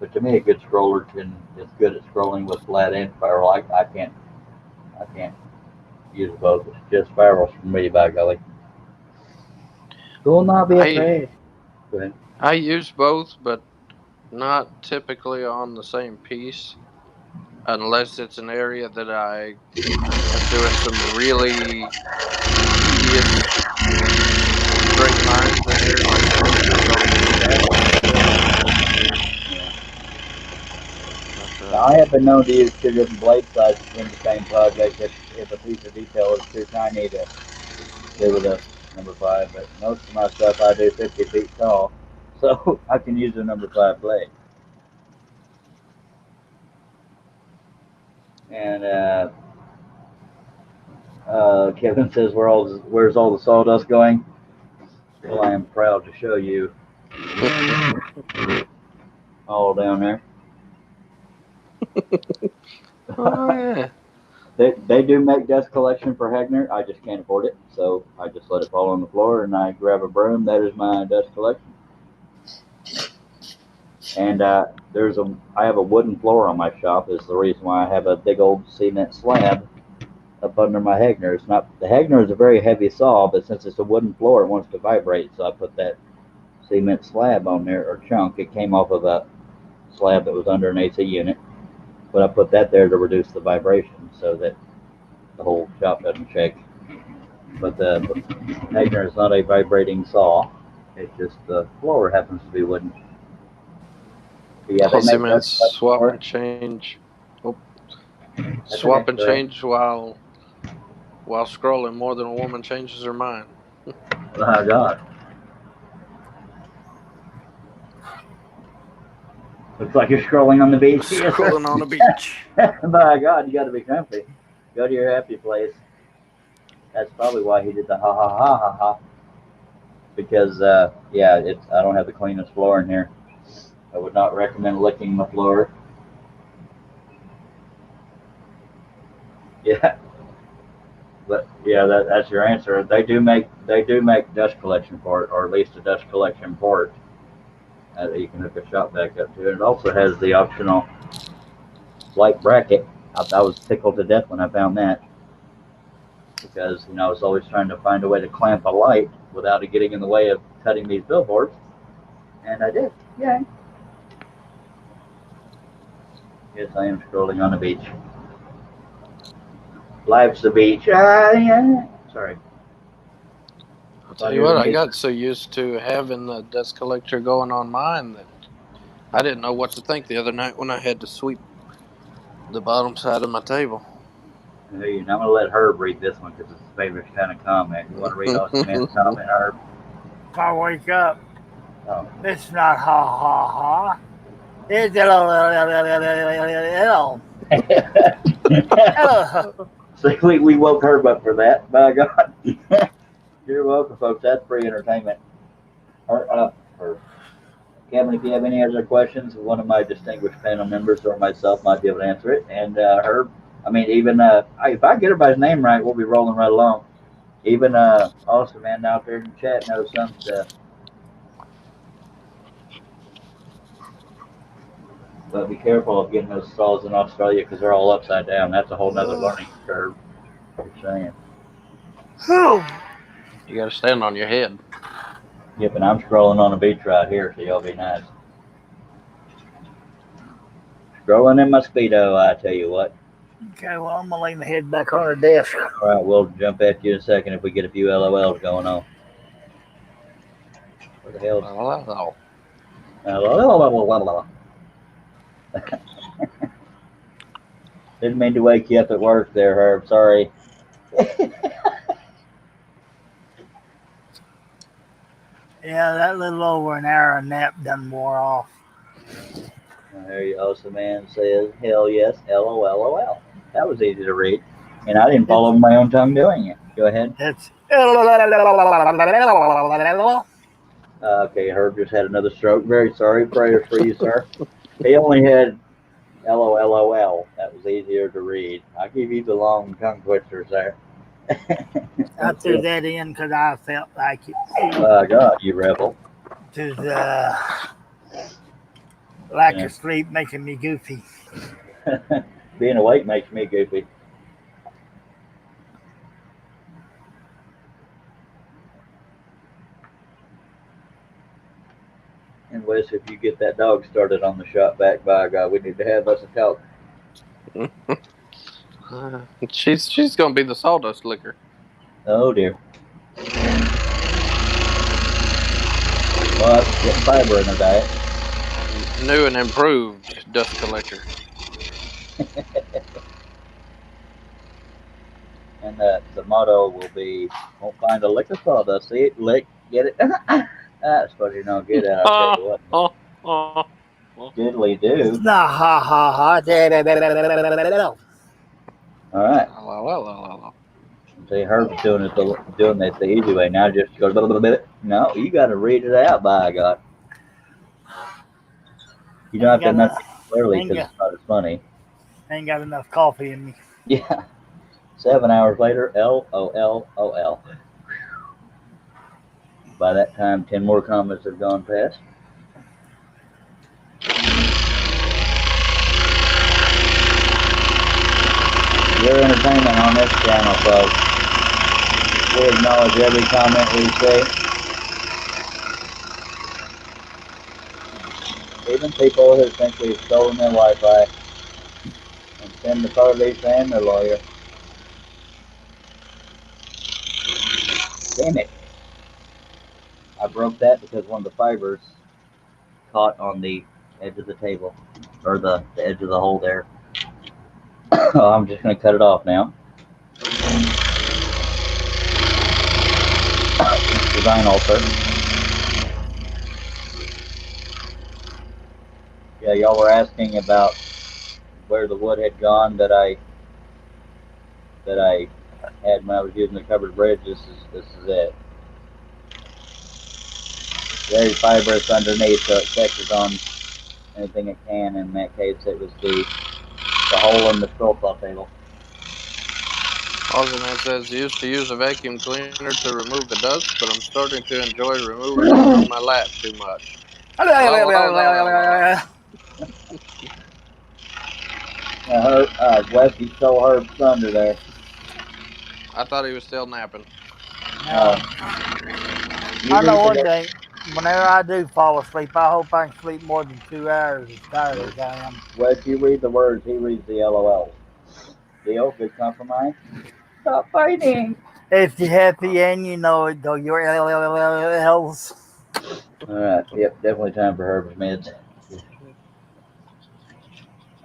But to me, a good scroller is good at scrolling with flat and spiral. I can't use both. It's just spirals for me, by golly. Do not be I afraid. Go ahead. I use both, but not typically on the same piece, unless it's an area that I am doing some really tedious straight lines in areas like textures. I'll use that. But Now, I have been known to use two different blade sizes in the same project if a piece of detail is too tiny to do with a number five. But most of my stuff I do 50 feet tall, so I can use a number five blade. And Kevin says, where's all the sawdust going? Well, I am proud to show you all down there. oh yeah, They do make dust collection for Hegner. I just can't afford it, so I just let it fall on the floor and I grab a broom. That is my dust collection. And I have a wooden floor on my shop. Is the reason why I have a big old cement slab up under my Hegner. It's not the Hegner is a very heavy saw, but since it's a wooden floor, it wants to vibrate. So I put that cement slab on there or chunk. It came off of a slab that was under an AC unit, but I put that there to reduce the vibration so that the whole shop doesn't shake. But the Hegner is not a vibrating saw. It's just the floor happens to be wooden. But yeah, they make man, that swap for and change. Oh, That's swap okay. and change while scrolling more than a woman changes her mind. My God. Looks like you're scrolling on the beach. Scrolling on the beach. My God, you got to be comfy. Go to your happy place. That's probably why he did the ha ha ha ha ha. Because yeah, I don't have the cleanest floor in here. I would not recommend licking my floor. Yeah, but yeah, that's your answer. They do make dust collection port, or at least a dust collection port that you can hook a shop back up to. And it also has the optional light bracket. I was tickled to death when I found that because I was always trying to find a way to clamp a light without it getting in the way of cutting these billboards, and I did. Yay! Yes, I am scrolling on the beach. Life's the beach. Yeah. Sorry. I'll tell you what, I got so used to having the dust collector going on mine that I didn't know what to think the other night when I had to sweep the bottom side of my table. Hey, now I'm going to let Herb read this one because it's his favorite kind of comment. You want to read Austin's comment, Herb? If I wake up, Oh. it's not ha ha ha. It's L. So we woke Herb up for that. By God. You're welcome, folks. That's free entertainment. Herb. Kevin, if you have any other questions, one of my distinguished panel members or myself might be able to answer it. And Herb, I mean, even if I get everybody's name right, we'll be rolling right along. Even Austin man out there in the chat knows some stuff. But be careful of getting those saws in Australia because they're all upside down. That's a whole nother learning curve. Just saying. You got to stand on your head. Yep, and I'm scrolling on a beach right here, so y'all be nice. Scrolling in my Speedo, I tell you what. Okay, well, I'm going to lay my head back on the desk. All right, we'll jump at you in a second if we get a few LOLs going on. What the hell? Didn't mean to wake you up at work there, Herb. Sorry. Yeah, that little over an hour nap done wore off. There you also man says, hell yes, LOLOL. That was easy to read. And I didn't follow my own tongue doing it. Go ahead. It's okay, Herb just had another stroke. Very sorry. Prayers for you, sir. He only had LOLOL. That was easier to read. I'll give you the long tongue twisters there. I threw that in because I felt like it. By God, you rebel. Just lack Yeah. of sleep making me goofy. Being awake makes me goofy. And Wes, if you get that dog started on the shot back, by God, we need to have us a talk. She's gonna be the sawdust licker. Oh dear. Well, get fiber in her diet. New and improved dust collector. And the motto will be, "Won't find a lick of sawdust. See it, lick, get it." That's what you know. Get out. I'll tell you what. Diddly do. Nah, ha ha ha. All right. La, la, la, la, la. See, Herb's doing it the easy way. Now just go a little bit. No, you got to read it out. By God, you don't have to enunciate clearly because it's not as funny. Ain't got enough coffee in me. Yeah. 7 hours later, LOL. By that time, 10 more comments have gone past. Your entertainment on this channel, folks. We acknowledge every comment we say. Even people who think we've stolen their Wi-Fi and send the police and their lawyer. Damn it. I broke that because one of the fibers caught on the edge of the table, or the edge of the hole there. I'm just going to cut it off now. Design alter. Yeah, y'all were asking about where the wood had gone that I had when I was using the covered bridge. This is it. Very fibrous underneath, so it catches on anything it can. In that case, it was the hole in the profile table. Alternate says used to use a vacuum cleaner to remove the dust, but I'm starting to enjoy removing it from my lap too much. Wes, you stole Herb's thunder there. I thought he was still napping. I know one thing. Whenever I do fall asleep, I hope I can sleep more than 2 hours as tired as I am. Wes, you read the words, he reads the LOLs. Deal? Good compromise? Stop fighting! If you're happy and you know it, though, your LLLs. Alright, yep, definitely time for Herb's meds.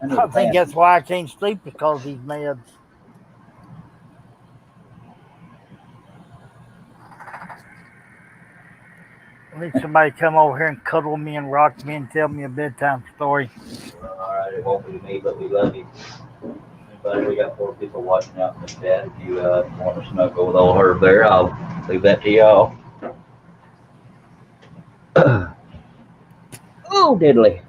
I think that's why I can't sleep, because of these meds. I need somebody to come over here and cuddle me and rock me and tell me a bedtime story. Well, alright, it won't be me, but we love you. But we got 4 people watching out in the chat. If you want to snuggle with old Herb there, I'll leave that to y'all. Oh, diddly.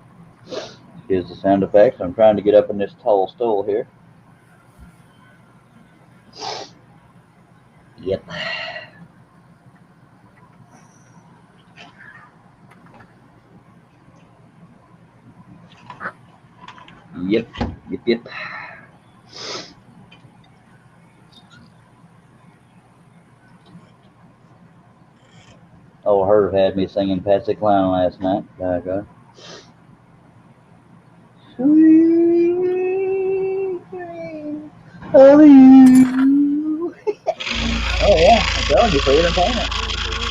Here's the sound effects. I'm trying to get up in this tall stool here. Yep. Yep. Oh, Herb had me singing Patsy Clown last night. Sweet dreams of you. Oh yeah, I'm telling you, for entertainment.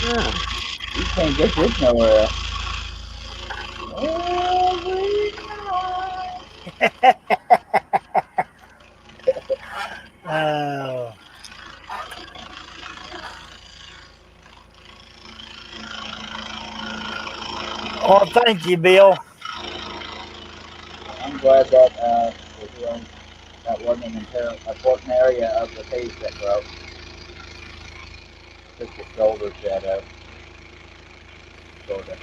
Yeah. You can't get this nowhere else. Oh. Well, thank you, Bill. I'm glad that that wasn't an important area of the face that broke. Just the shoulder shadow. Sort of.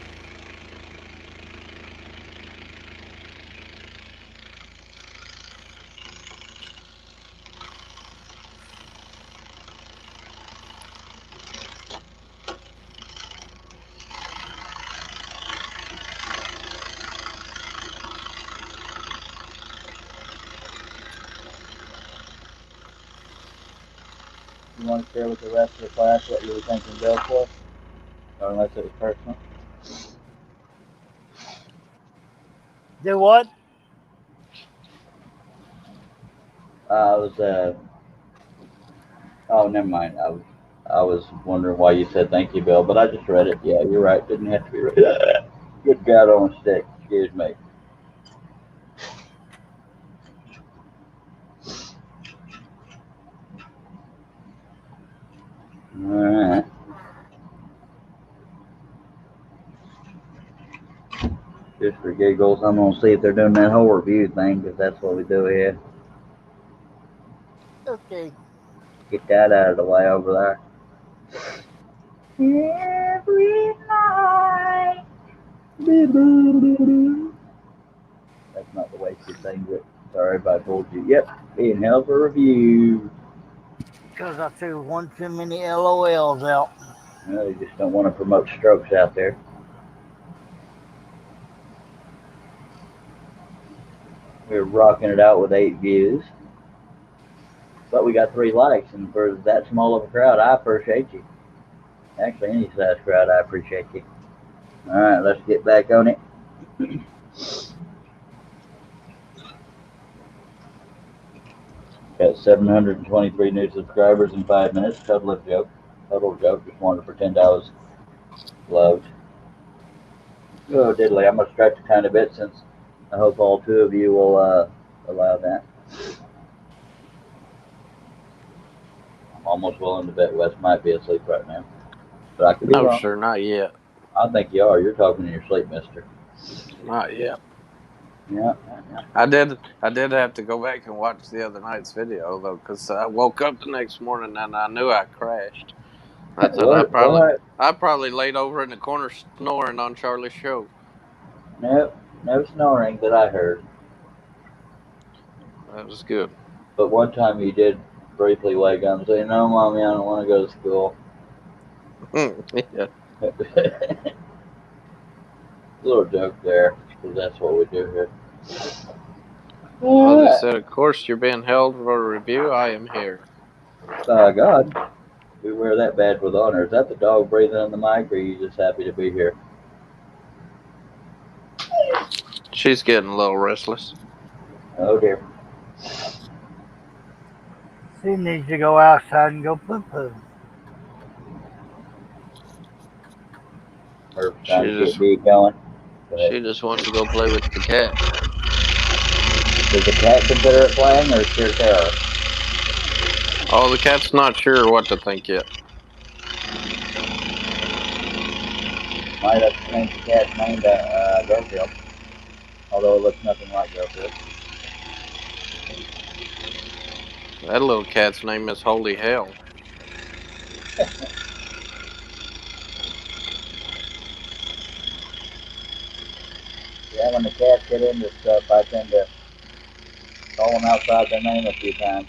You want to share with the rest of the class what you were thanking Bill for? Or unless it was personal? Do what? I was, oh, never mind. I was wondering why you said thank you, Bill, but I just read it. Yeah, you're right. Didn't have to be read. Good God on a stick. Excuse me. Alright. Just for giggles, I'm going to see if they're doing that whole review thing, because that's what we do here. Okay. Get that out of the way over there. Every night. That's not the way she sings it. Sorry if I told you. Yep, being hell for review. Because I threw one too many LOLs out. Well, you just don't want to promote strokes out there. We're rocking it out with 8 views. But we got 3 likes, and for that small of a crowd, I appreciate you. Actually, any size crowd, I appreciate you. Alright, let's get back on it. Got 723 new subscribers in 5 minutes. Total joke. Just wanted to pretend I was loved. Oh, diddly. I'm going to stretch a tiny bit since I hope all 2 of you will allow that. I'm almost willing to bet Wes might be asleep right now. But I could be No, wrong. sir, not yet. I think you are. You're talking in your sleep, mister. Not yet. Yeah. I did have to go back and watch the other night's video though, because I woke up the next morning and I knew I crashed. I thought I probably laid over in the corner snoring on Charlie's show. Nope, no snoring that I heard. That was good. But one time you did briefly wake up and say, "No, Mommy, I don't want to go to school." Yeah. Little joke there, because that's what we do here. Well, they said, of course, you're being held for a review. I am here. God, we wear that badge with honor. Is that the dog breathing on the mic, or are you just happy to be here? She's getting a little restless. Oh, dear. She needs to go outside and go poo-poo. Her trying to get me going. She just wants to go play with the cat. Does the cat consider it playing, or sheer terror? Oh, the cat's not sure what to think yet. Might have to change the cat's name to Garfield. Although it looks nothing like Garfield. That little cat's name is Holy Hell. Yeah, when the cats get into stuff, I tend to call them outside their name a few times.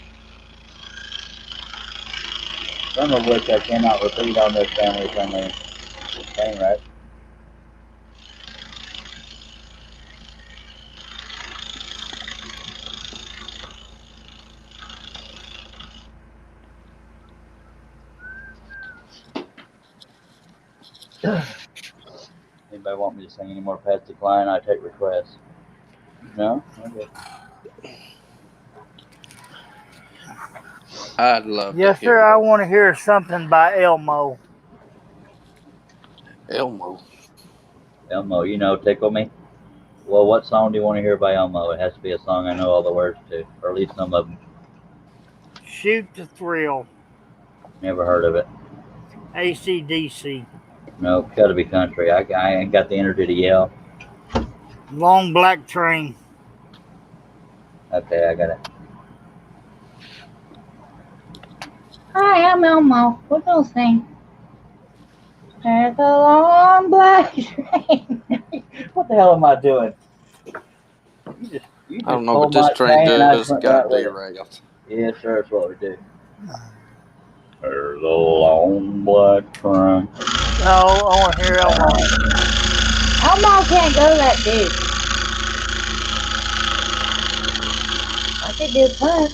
Some of which I cannot repeat on this family-friendly thing, right? Anybody want me to sing any more Patsy Cline? I take requests. No? Okay. I'd love Yes, to hear sir. I that. want to hear something by Elmo. Elmo. Elmo, you know, Tickle Me? Well, what song do you want to hear by Elmo? It has to be a song I know all the words to, or at least some of them. Shoot to Thrill. Never heard of it. AC/DC. No, it's got to be country. I ain't got the energy to yell. Long Black Train. Okay, I got it. Hi, I'm Elmo. We're gonna sing. There's a long black train. What the hell am I doing? You just I don't know, but this train just got derailed. Yes, sir, that's what we do. There's a long black train. No, I want to hear Elmo. Elmo can't go that deep. I could do fun.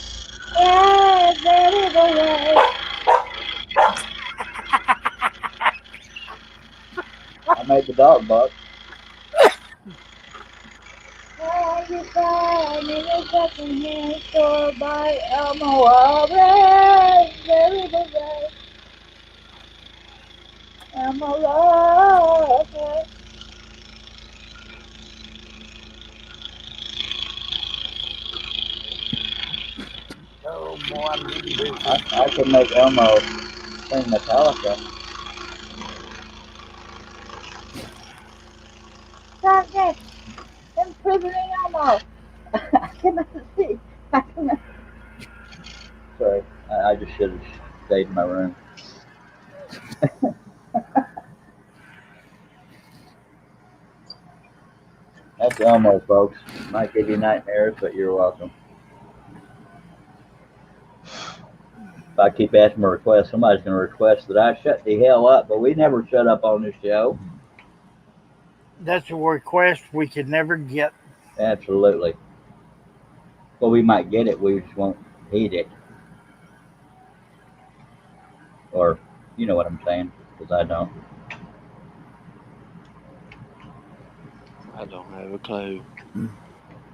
Yes, there is a way. made the dog bark. You find in a second-hand store by Elmo Albright, very good. Elmo loves it. Oh boy, I'm getting busy. I can make Elmo sing Metallica. Stop this. Imprisoning Elmo. I cannot see. I cannot. Sorry, I just should have stayed in my room. That's Elmo, folks. Might give you nightmares, but you're welcome. If I keep asking for requests, somebody's going to request that I shut the hell up, but we never shut up on this show. That's a request we could never get. Absolutely. Well, we might get it, we just won't heed it. Or, you know what I'm saying, because I don't. I don't have a clue.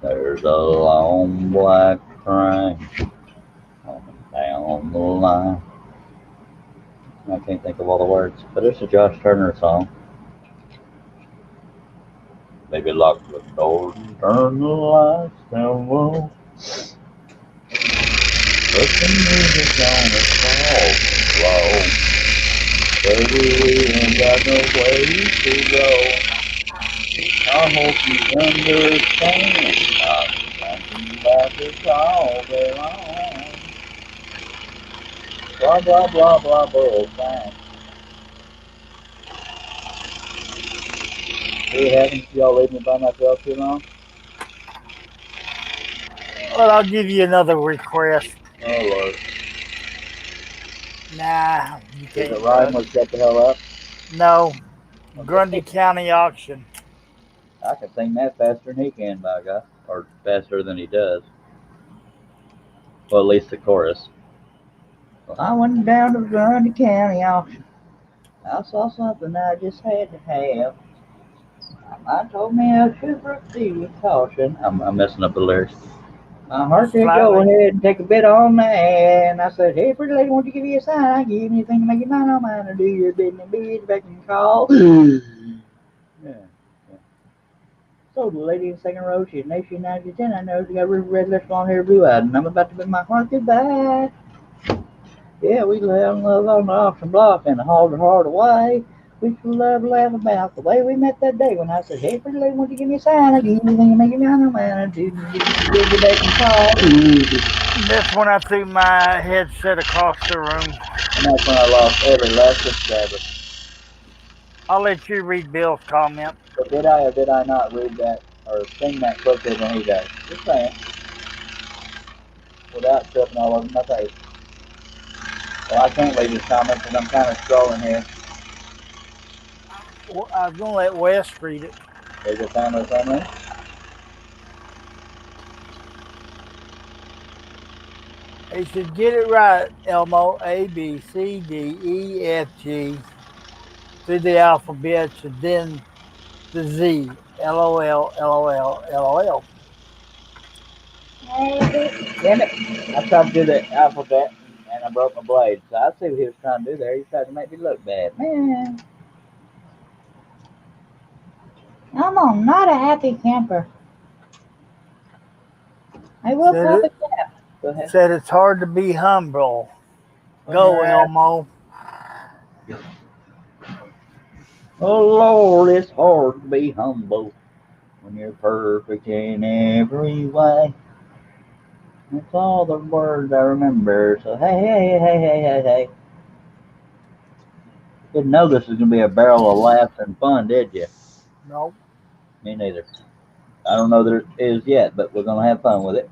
There's a long black train coming down the line. I can't think of all the words, but it's a Josh Turner song. Maybe lock the door and turn the lights down low. Put the music on the slow. Baby, we ain't got no way to go. I hope you understand. I'm thinking about this all day long. Blah, blah, blah, blah, blah, bang. Hey, haven't y'all leave me by myself too long? Well, I'll give you another request. Oh, Lord. Nah, you Does can't. it rhyme with shut the hell up? No. Grundy County Auction. I can sing that faster than he can, by God. Or faster than he does. Well, at least the chorus. Well, I went down to Grundy County Auction. I saw something I just had to have. My mind told me I should proceed with caution. I'm messing up the lyrics. My heart said, go ahead and take a bid on that. And I said, hey, pretty lady, won't you give me a sign? I give you anything to make it mine, on mine, or do your bidding and bid back and call. Yeah. So the lady in the second row, she's nation 9010. I know she got red lips, long hair, blue eyed, and I'm about to bid my heart goodbye. Yeah, we love on the auction block and hauled her heart away. We should laugh about the way we met that day when I said, hey, pretty lady, won't you give me a sign? I give you anything to make it mine, on mine, or do your bidding back and call. That's when I threw my headset across the room. And that's when I lost every last subscriber. I'll let you read Bill's comment. But did I or did I not read that or sing that quicker than he does? Just saying. Without tripping all over my face. Well, I can't read his comments because I'm kind of scrolling here. Well, I was going to let Wes read it. There's your family summary. He said, get it right, Elmo. A, B, C, D, E, F, G. Through the alphabets and then the Z. LOL, LOL, LOL. Damn it. I tried to do the alphabet and I broke my blade. So I see what he was trying to do there. He tried to make me look bad. Man. I'm not a happy camper. I will pop a cap. Go ahead. Said it's hard to be humble. Go, Elmo. Oh, Lord, it's hard to be humble when you're perfect in every way. That's all the words I remember. So, hey. Didn't know this was going to be a barrel of laughs and fun, did you? Nope. Me neither. I don't know that it is yet, but we're going to have fun with it.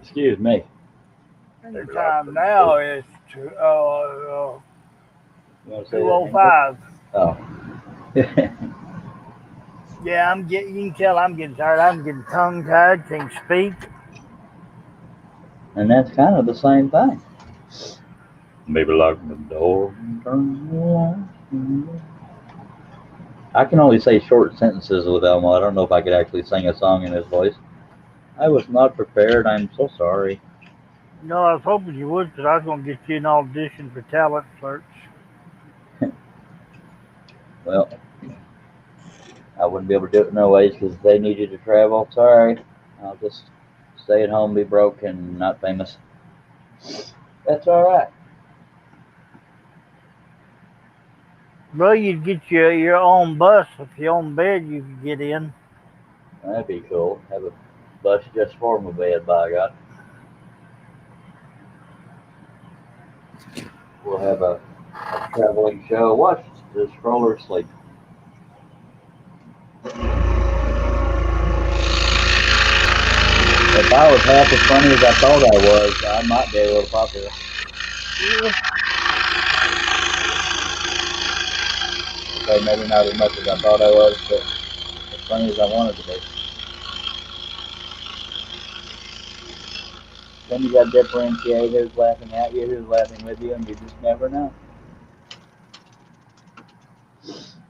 Excuse me. The time now is 2:05. Oh. Yeah, you can tell I'm getting tired. I'm getting tongue tied, can't speak. And that's kind of the same thing. Maybe lock the door and turn the lights. I can only say short sentences with Elmo. I don't know if I could actually sing a song in his voice. I was not prepared. I'm so sorry. No, I was hoping you would, because I was going to get you an audition for Talent Search. Well, I wouldn't be able to do it no ways because they need you to travel. Sorry. I'll just stay at home, be broke, and not famous. That's all right. Well, you'd get your own bus. If your own bed, you could get in. That'd be cool. Have a bus just for my bed, by God. We'll have a traveling show. Watch the stroller sleep. If I was half as funny as I thought I was, I might be a little popular. Okay, maybe not as much as I thought I was, but as funny as I wanted to be. Then you got to differentiate who's laughing at you, who's laughing with you, and you just never know.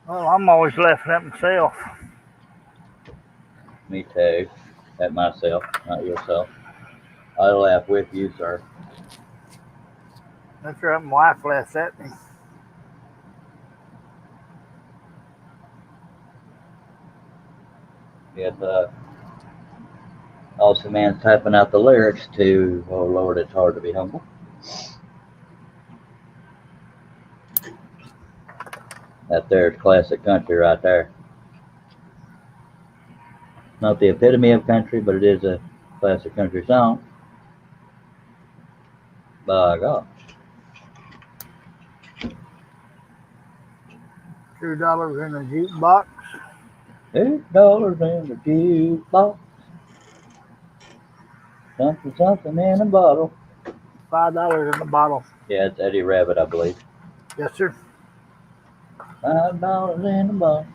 Well, I'm always laughing at myself. Me too. At myself, not yourself. I laugh with you, sir. That's right, my wife laughs at me. If also man's typing out the lyrics to "Oh Lord, It's Hard to Be Humble." That there's classic country right there. Not the epitome of country, but it is a classic country song. By God. $2 in a jukebox. $8 in the jukebox. Something in a bottle. $5 in a bottle. Yeah, it's Eddie Rabbit, I believe. Yes, sir. $5 in a bottle.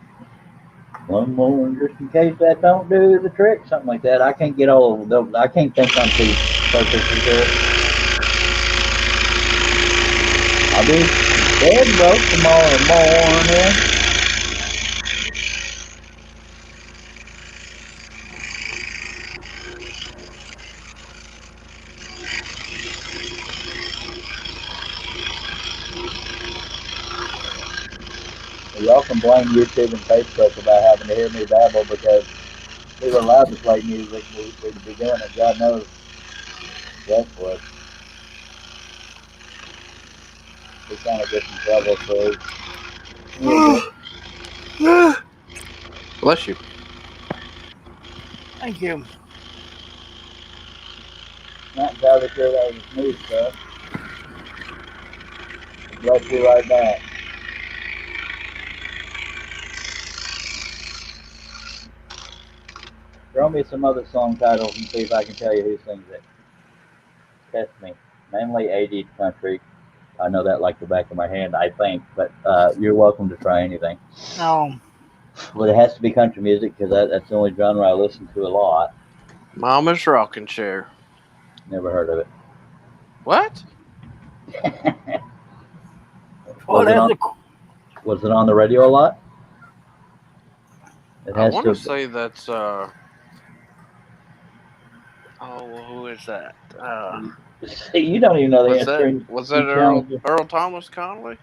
One more just in case that don't do the trick. Something like that. I can't get all of them. I can't think on two purposes here. I'll be dead broke tomorrow morning. Y'all can blame YouTube and Facebook about having to hear me babble because we were allowed to play music. We'd be doing it. God knows that's what. We kind of get in trouble for. Bless you. Thank you. Not entirely sure that was smooth stuff. Bless you right back. Throw me some other song titles and see if I can tell you who sings it. Test me. Mainly 80s country. I know that like the back of my hand, I think, but you're welcome to try anything. Well, it has to be country music because that's the only genre I listen to a lot. Mama's Rocking Chair. Never heard of it. What? Was it on the radio a lot? I want to say that's who is that? You don't even know the answer. Was that Earl Thomas Conley?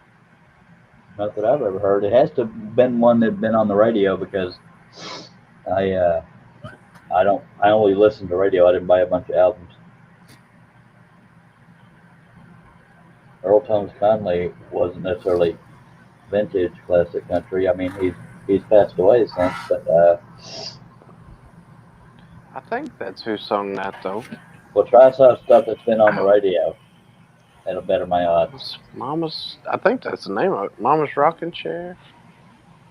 Not that I've ever heard. It has to have been one that'd been on the radio because I only listen to radio. I didn't buy a bunch of albums. Earl Thomas Conley wasn't necessarily vintage classic country. I mean, he's passed away since, but I think that's who sung that though. Well, try some stuff that's been on the radio. That'll better my odds. I think that's the name of it. Mama's Rocking Chair.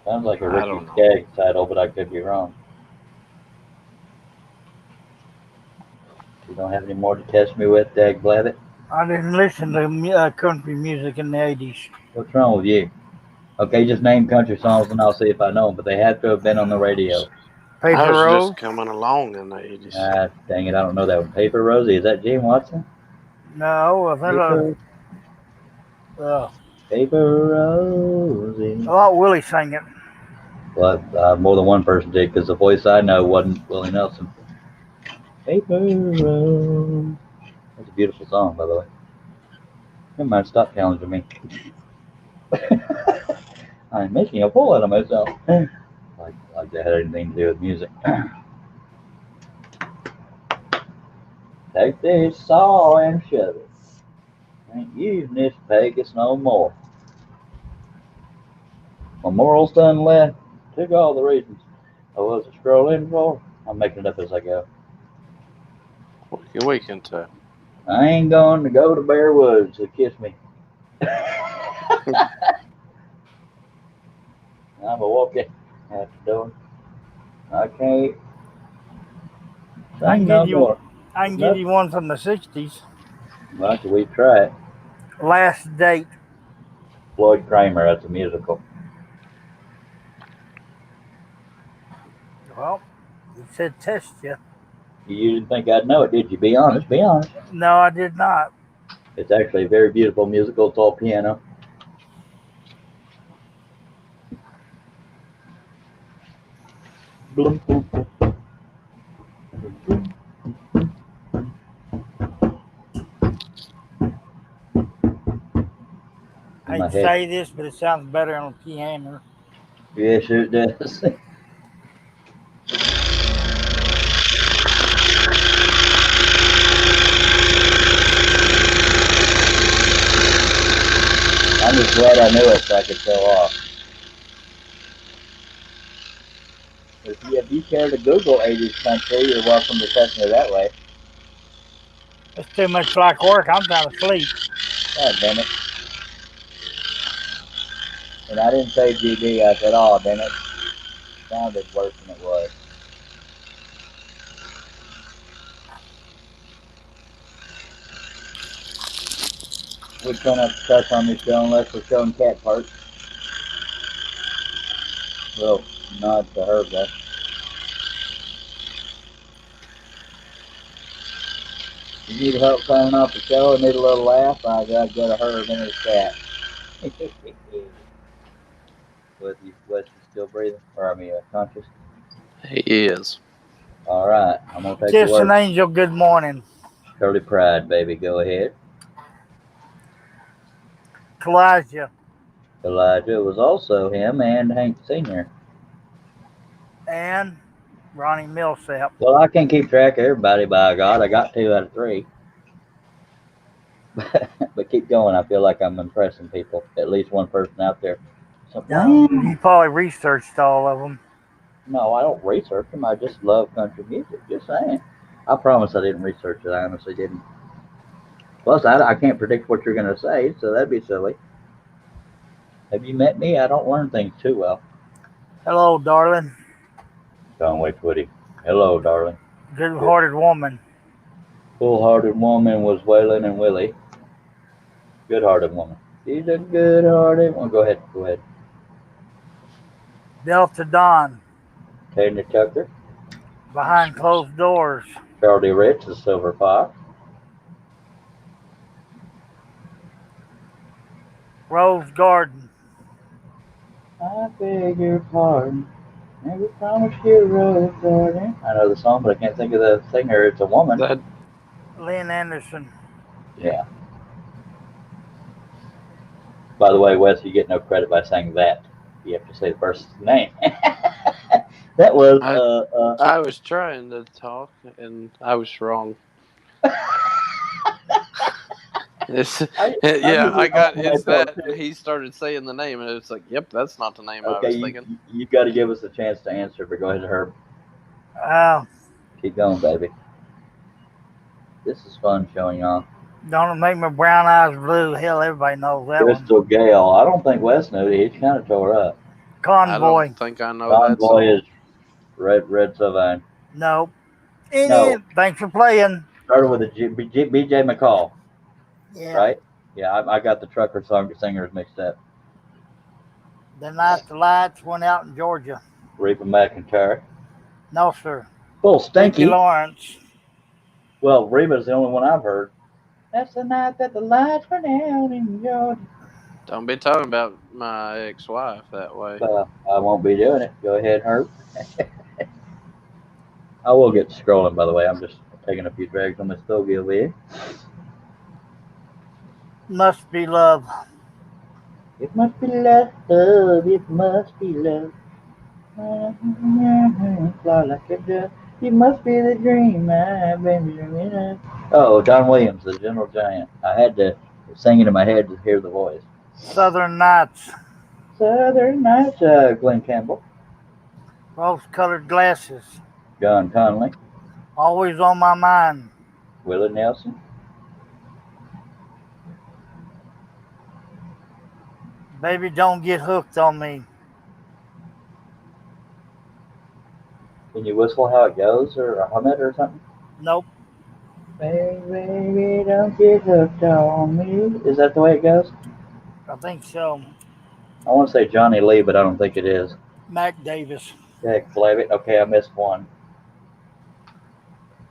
Sounds like a Ricky Skaggs title, but I could be wrong. You don't have any more to test me with, Dag Blabbit? I didn't listen to country music in the 80s. What's wrong with you? Okay, just name country songs and I'll see if I know them, but they had to have been on the radio. I Paper was Rose. just coming along in the 80s. Ah, dang it, I don't know that one. Paper Rosie, is that Gene Watson? No, I think Paper Rosie. I thought Willie sang it. Well, more than one person did because the voice I know wasn't Willie Nelson. Paper Rose. That's a beautiful song, by the way. Never mind, stop challenging me. I'm making a fool out of myself. Like that had anything to do with music. Take this saw and shove it. Ain't using this Pegasus no more. My morals done left. Took all the reasons I was scrolling for. I'm making it up as I go. What are you waking to? I ain't going to go to Bear Woods to kiss me. I'm a walking out the door. I can't sing no more. I can give you one from the 60s. Why should we try it? Last Date. Floyd Kramer, that's a musical. Well, he said test you. You didn't think I'd know it, did you? Be honest, be honest. No, I did not. It's actually a very beautiful musical. It's all piano. I hate to say this, but it sounds better on a piano. Yes, it does. I'm just glad I knew it so I could show off. If you care to Google 80s country, you're welcome to test me that way. It's too much like work. I'm trying to sleep. God damn it. And I didn't say GD, I said, oh, damn it. Sounded worse than it was. We try not to touch on this show unless we're showing cat parts. Well, nod to her, though. You need help signing off the show and need a little laugh? I gotta go to her and then his cat. Was you still breathing? Or, conscious? He is. All right, I'm gonna take Just the word. an angel, good morning. Curly Pride, baby, go ahead. Elijah. Elijah was also him and Hank Sr. And Ronnie Millsap. Well, I can't keep track of everybody, by God. I got 2 out of 3. But keep going. I feel like I'm impressing people. At least one person out there. So, You probably researched all of them. No, I don't research them. I just love country music. Just saying. I promise I didn't research it. I honestly didn't. Plus, I can't predict what you're going to say, so that'd be silly. Have you met me? I don't learn things too well. Hello, darling. Conway Twitty. Hello, darling. Good-hearted woman. Full-hearted woman was Waylon and Willie. Good-hearted woman. She's a good-hearted one. Go ahead. Delta Dawn. Tina Tucker. Behind Closed Doors. Charlie Rich, the Silver Fox. Rose Garden. I beg your pardon. Never promised you a rose garden. I know the song, but I can't think of the singer. It's a woman. Lynn Anderson. Yeah. By the way, Wes, you get no credit by saying that. You have to say the person's name. That was. I was trying to talk, and I was wrong. I got it's that he started saying the name, and it's like, yep, that's not the name I was thinking. You've got to give us a chance to answer, but go ahead, Herb. Keep going, baby. This is fun showing off. Don't make my brown eyes blue. Hell, everybody knows that Crystal one. Gale. I don't think Wes knew it. He's kind of tore up. Convoy. I don't think I know that song. Convoy is Red Sylvain. Nope. Thanks for playing. Started with a B.J. McCall. Yeah. Right? Yeah, I got the trucker singers mixed up. The night the lights went out in Georgia. Reba McEntire. No, sir. Full Vicki Stinky. Lawrence. Well, Reba's the only one I've heard. That's the night that the lights went out in Georgia. Don't be talking about my ex-wife that way. Well, I won't be doing it. Go ahead, Herb. I will get scrolling, by the way. I'm just taking a few drags on my stogie over here. Must be love. It must be love. It must be love. Fly like a dove. It must be the dream I've been dreaming of. Oh, John Williams, the Gentle Giant. I had to sing it in my head to hear the voice. Southern Nights. Southern Nights, Glenn Campbell. Rose-colored glasses. John Conley. Always on my mind. Willie Nelson. Baby, don't get hooked on me. Can you whistle how it goes or hum it or something? Nope. Baby, don't get hooked on me. Is that the way it goes? I think so. I want to say Johnny Lee, but I don't think it is. Mac Davis. Heck, Flavit. Okay, I missed one.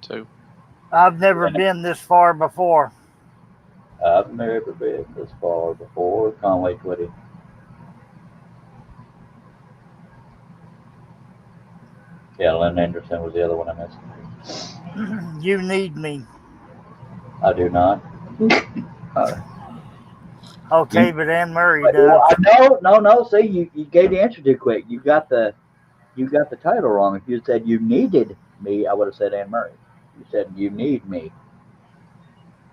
2. I've never been this far before. I've never been this far before. Conway Twitty. Yeah, Lynn Anderson was the other one I missed. You need me. I do not. Okay, but Anne Murray does. No. See, you gave the answer too quick. You got the title wrong. If you said you needed me, I would have said Anne Murray. You said you need me.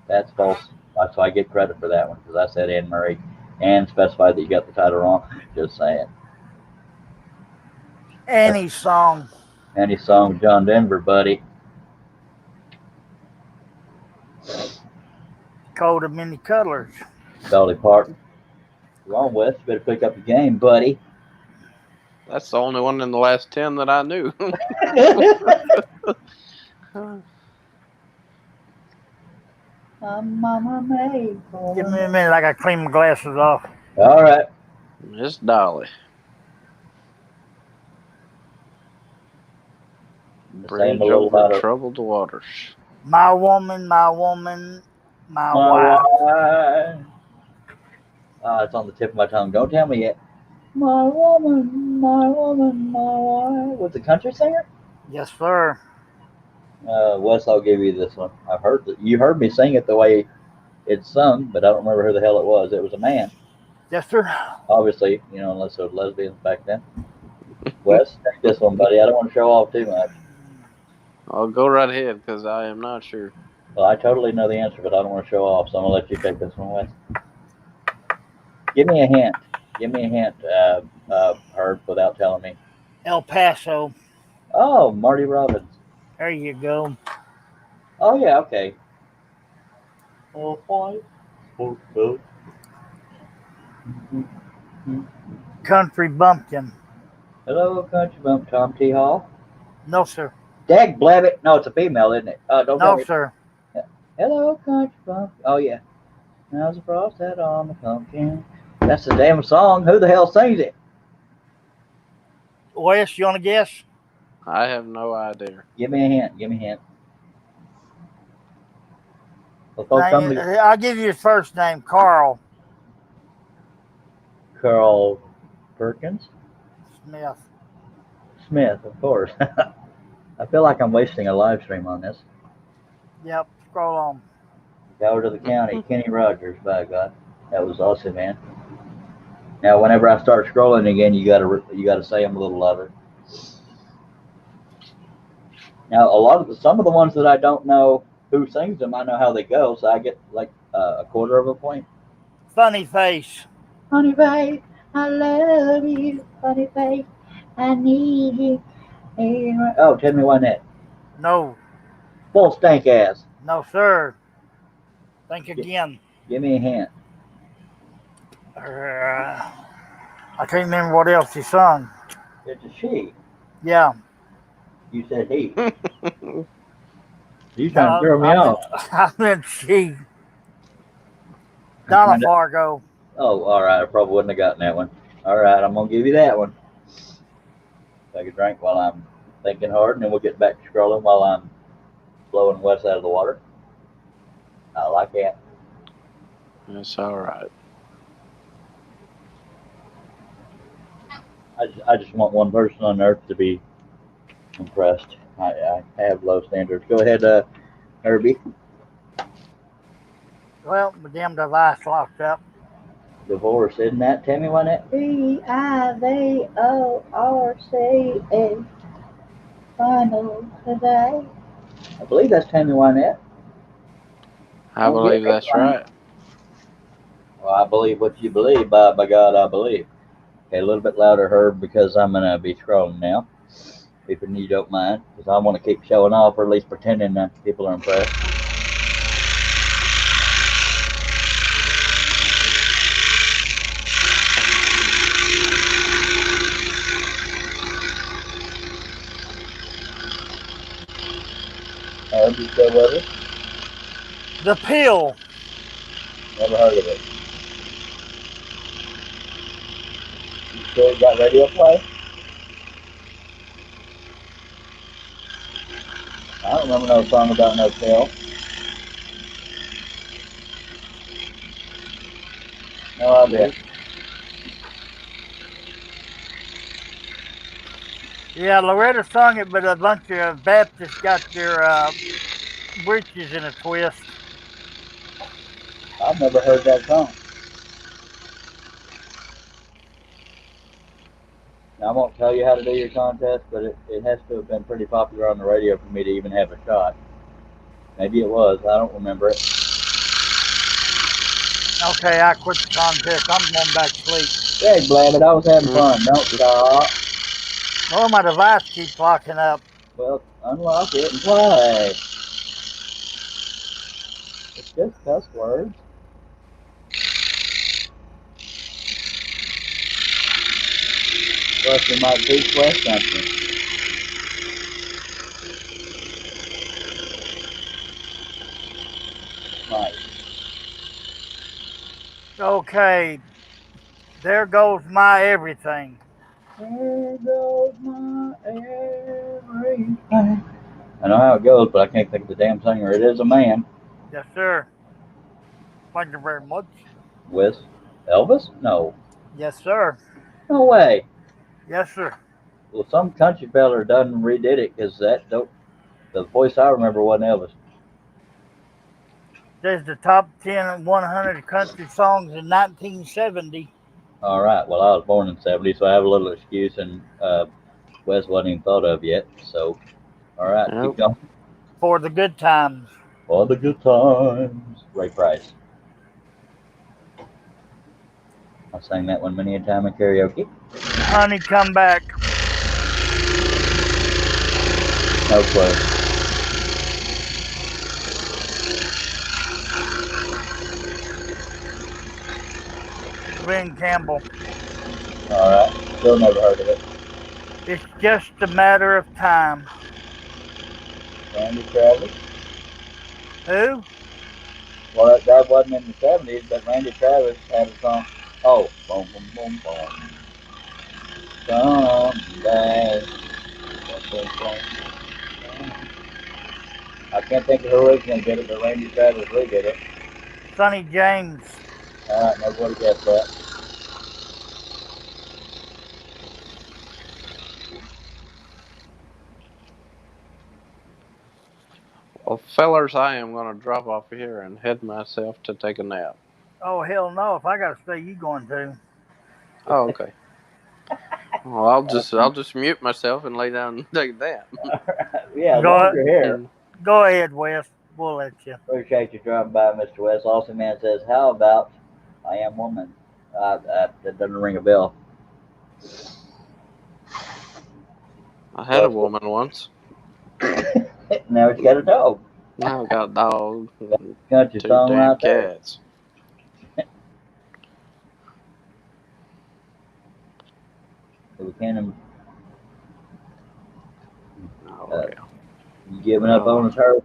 That's false. So I get credit for that one because I said Anne Murray and specified that you got the title wrong. Just saying. Annie's song. Annie's song, John Denver, buddy. Coat of many colors. Dolly Parton. Wrong, Wes. Better pick up the game, buddy. That's the only one in the last 10 that I knew. Mama made. Give me a minute. I got to clean my glasses off. All right. Miss Dolly. Bridge over troubled waters. My woman, my woman, my wife. It's on the tip of my tongue. Don't tell me yet. My woman, my woman, my wife. Was the country singer? Yes, sir. Wes, I'll give you this one. I've heard that you heard me sing it the way it's sung, but I don't remember who the hell it was. It was a man. Yes, sir. Obviously, unless there were lesbians back then. Wes, take this one, buddy. I don't want to show off too much. I'll go right ahead because I am not sure. Well, I totally know the answer, but I don't want to show off, so I'm going to let you take this one, Wes. Give me a hint. Herb, without telling me. El Paso. Oh, Marty Robbins. There you go. Oh, yeah, okay. Oh, boy. Country Bumpkin. Hello, Country Bump, Tom T. Hall. No, sir. Dag Blabbit. No, it's a female, isn't it? Don't tell No, me. sir. Hello, Country Bump. Oh, yeah. Now's the frost head on the pumpkin. That's the damn song. Who the hell sings it? Wes, you want to guess? I have no idea. Give me a hint. I'll give you his first name, Carl Perkins? Smith. Of course. I feel like I'm wasting a live stream on this. Yep, scroll on. Go to the county, Kenny Rogers, by God. That was awesome, man. Now, whenever I start scrolling again, you gotta say them a little louder. Now, some of the ones that I don't know who sings them, I know how they go, so I get like a quarter of a point. Funny Face. Honey face, I love you. Honey face, I need you. Oh, Tell Me Wynette. No. Full Stank Ass. No, sir. Think again. Give me a hint. I can't remember what else he sung. It's a she. Yeah. You said he. You trying to throw me off. I meant she. Donna Fargo. Oh, all right. I probably wouldn't have gotten that one. All right, I'm gonna give you that one. Take a drink while I'm thinking hard, and then we'll get back to scrolling while I'm blowing Wes out of the water. I like that. That's all right. I just want one person on earth to be impressed. I have low standards. Go ahead, Herbie. Well, my damn device locked up. Divorce, isn't that Tammy Wynette? Divorce. Final today. I believe that's Tammy Wynette. I Don't get believe me that's wrong. right. Well, I believe what you believe. By God, I believe. Okay, a little bit louder, Herb, because I'm gonna be scrolling now. If you don't mind, because I want to keep showing off, or at least pretending that people are impressed. Herb, you still with us? The pill. Never heard of it. You still got radio play? I don't remember no song about no pill. No idea. Yeah, Loretta sung it, but a bunch of Baptists got their britches in a twist. I've never heard that song. Now, I won't tell you how to do your contest, but it has to have been pretty popular on the radio for me to even have a shot. Maybe it was. I don't remember it. Okay, I quit the contest. I'm going back to sleep. Hey, Blabbit, I was having fun. Don't stop. Oh, my device keeps locking up. Well, unlock it and play. It's just cuss words. Plus, we might teach West something. Right. Okay, there goes my everything. There goes my everything. I know how it goes, but I can't think of the damn singer. It is a man. Yes, sir. Thank you very much. With Elvis? No. Yes, sir. No way. Yes, sir. Well, some country feller done redid it because the voice I remember wasn't Elvis. There's the top 10 and 100 country songs in 1970. All right. Well, I was born in '70, so I have a little excuse, and Wes wasn't even thought of yet. So, all right, Nope. keep going. For the good times. For the good times. Ray Price. I sang that one many a time in karaoke. Honey, come back. No clue. Glenn Campbell. All right. Still never heard of it. It's just a matter of time. Randy Travis. Who? Well, that wasn't in the '70s, but Randy Travis had a song. Oh, boom, boom, boom, boom. Someday. I can't think of who originally did it, but Randy Travis redid it. Sonny James. All right, nobody guessed that. Well, fellers, I am going to drop off here and head myself to take a nap. Oh, hell no. If I got to stay, you going to. Oh, okay. Well, I'll just mute myself and lay down and take a nap. Yeah, as long as you're here. Go ahead, Wes. We'll let you. Appreciate you dropping by, Mr. West. Austin Man says, how about I Am Woman? That doesn't ring a bell. I had a woman once. Now she's got a dog. Now I got a dog. And Country two song damn right there. cats. So we can't. Oh, yeah. You giving up on us, Herb?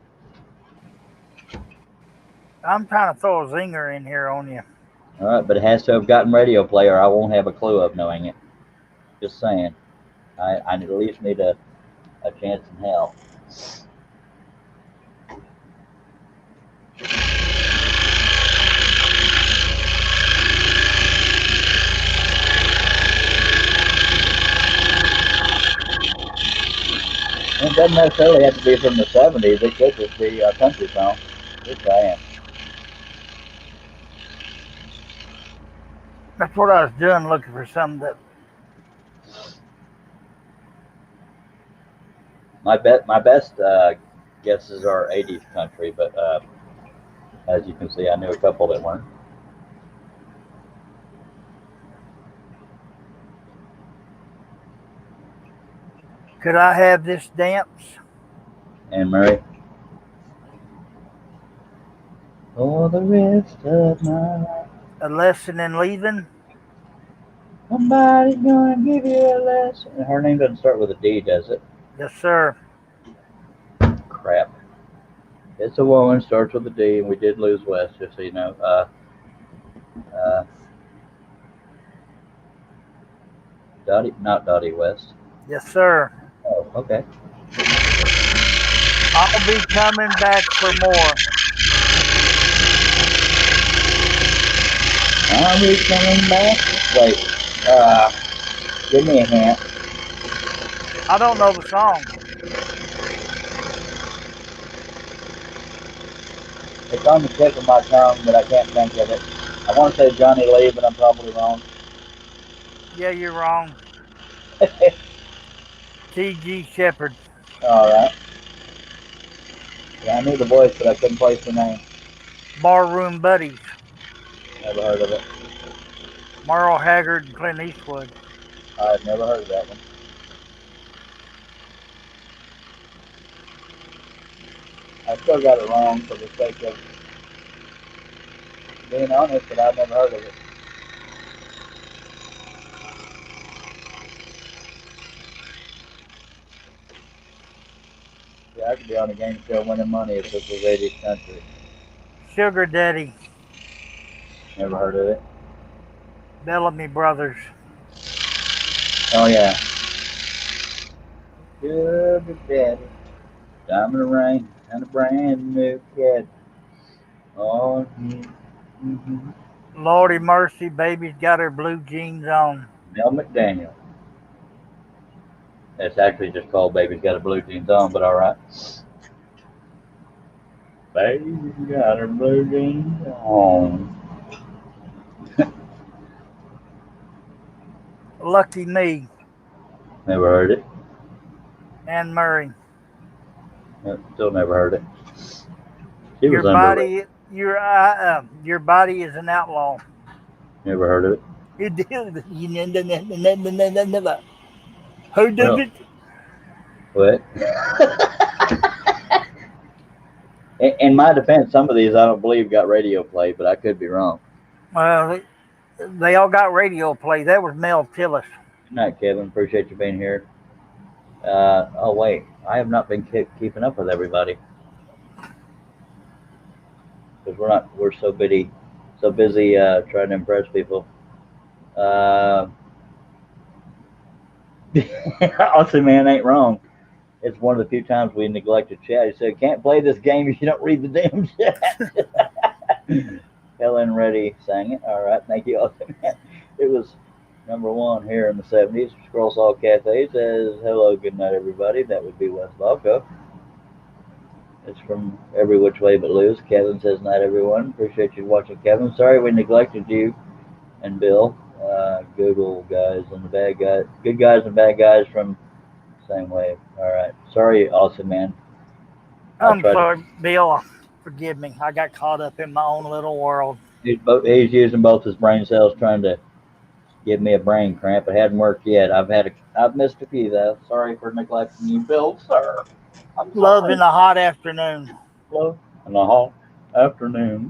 I'm trying to throw a zinger in here on you. All right, but it has to have gotten radio play, or I won't have a clue of knowing it. Just saying. I at least need a chance in hell. It doesn't necessarily have to be from the 70s. It could just be a country song. Just saying. That's what I was doing, looking for something that. My best guesses are 80s country, but as you can see, I knew a couple that weren't. Could I have this dance? Anne Murray. For the rest of my life. A lesson in leaving? Somebody's gonna give you a lesson. Her name doesn't start with a D, does it? Yes, sir. Crap. It's a woman, starts with a D, and we did lose West, just so you know. Dottie, not Dottie West. Yes, sir. Oh, okay. I'll be coming back for more. I'll be coming back. Wait, give me a hint. I don't know the song. It's on the tip of my tongue, but I can't think of it. I want to say Johnny Lee, but I'm probably wrong. Yeah, you're wrong. T.G. Shepherd. All right. Yeah, I knew the voice, but I couldn't place the name. Barroom Buddies. Never heard of it. Merle Haggard and Clint Eastwood. I've never heard of that one. I still got it wrong for the sake of being honest, but I've never heard of it. Yeah, I could be on a game show winning money if this was 80s country. Sugar Daddy. Never heard of it. Bellamy Brothers. Oh, yeah. Sugar Daddy. Diamond Rain and a brand new kid. Oh, mm-hmm. Lordy mercy, baby's got her blue jeans on. Mel McDaniel. It's actually just called Baby's Got a Blue Jeans On, but all right. Baby's got her blue jeans on. Lucky Me. Never heard it. Anne Murray. Still never heard it. She Your was body, your body is an outlaw. Never heard of it. Who did it? What? In my defense, some of these I don't believe got radio play, but I could be wrong. Well, they all got radio play. That was Mel Tillis. Good night, Kevin. Appreciate you being here. Oh wait, I have not been keeping up with everybody because we're so busy trying to impress people. Austin man ain't wrong. It's one of the few times we neglect to chat. He said, "Can't play this game if you don't read the damn chat." Helen Reddy sang it. All right, thank you, Austin man. It was #1 here in the 70s. Scroll Saw Cafe says, "Hello, good night, everybody." That would be Wes Balco. It's from Every Which Way But Loose. Kevin says, "Night, everyone." Appreciate you watching, Kevin. Sorry we neglected you and Bill. Google guys and the bad guys. Good guys and bad guys from same wave. All right. Sorry, Austin man. I'm sorry, Bill. Forgive me. I got caught up in my own little world. He's using both his brain cells trying to give me a brain cramp. It hadn't worked yet. I've missed a few though. Sorry for neglecting you, Bill, sir. Love in a hot afternoon. Love in a hot afternoon.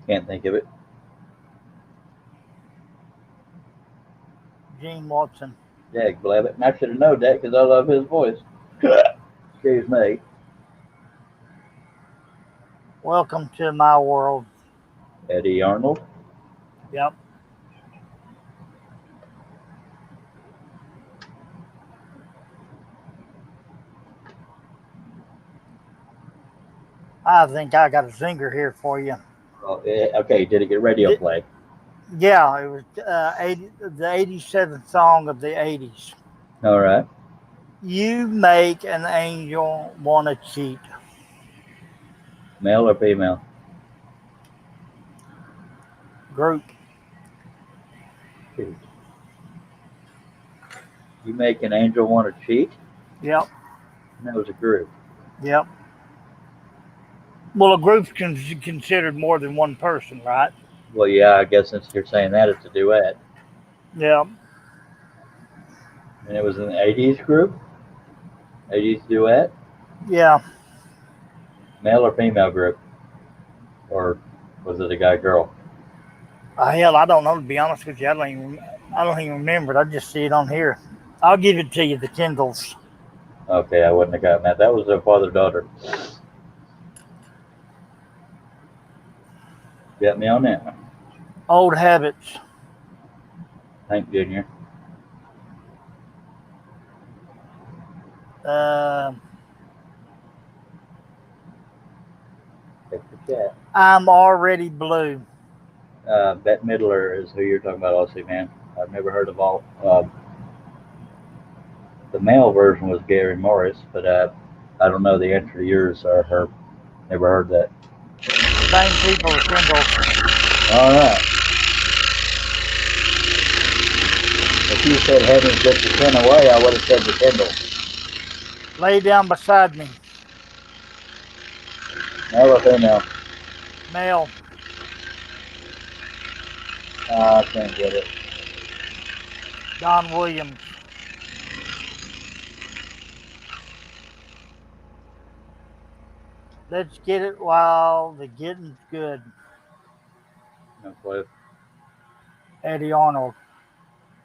Can't think of it. Gene Watson. Yeah, Blabbit. And I should have known that because I love his voice. Excuse me. Welcome to my world. Eddie Arnold. Yep. I think I got a zinger here for you. Oh, okay, did it get radio play? Yeah, it was the 87th song of the 80s. All right. You make an angel want to cheat. Male or female? Group. Shoot. You make an angel want to cheat? Yep. And that was a group. Yep. Well, a group's considered more than one person, right? Well, yeah, I guess since you're saying that, it's a duet. Yeah. And it was an 80s group? 80s duet? Yeah. Male or female group? Or was it a guy-girl? Hell, I don't know, to be honest with you. I don't even remember it. I just see it on here. I'll give it to you, the Kindles. Okay, I wouldn't have gotten that. That was a father-daughter. Got me on that one. Old Habits. Hank Jr. Check the chat. I'm Already Blue. Bette Midler is who you're talking about, also, man. I've never heard of all. The male version was Gary Morris, but I don't know the answer to yours or her. Never heard that. Same people as Kindles. All right. If you said Heaven's Just a Sin Away, I would have said the Kindle. Lay Down Beside Me. Male or female? Male. I can't get it. Don Williams. Let's Get It While the Getting's Good. No clue. Eddie Arnold.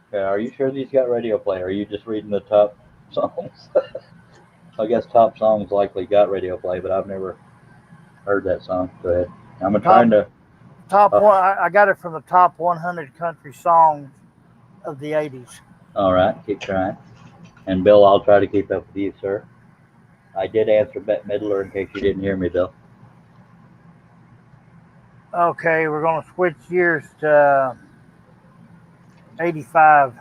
Okay, are you sure these got radio play? Or are you just reading the top songs? I guess top songs likely got radio play, but I've never heard that song. Go ahead. I'm trying to. Top one. I got it from the top 100 country songs of the 80s. All right, keep trying. And Bill, I'll try to keep up with you, sir. I did answer Bette Midler in case you didn't hear me, Bill. Okay, we're going to switch gears to 85.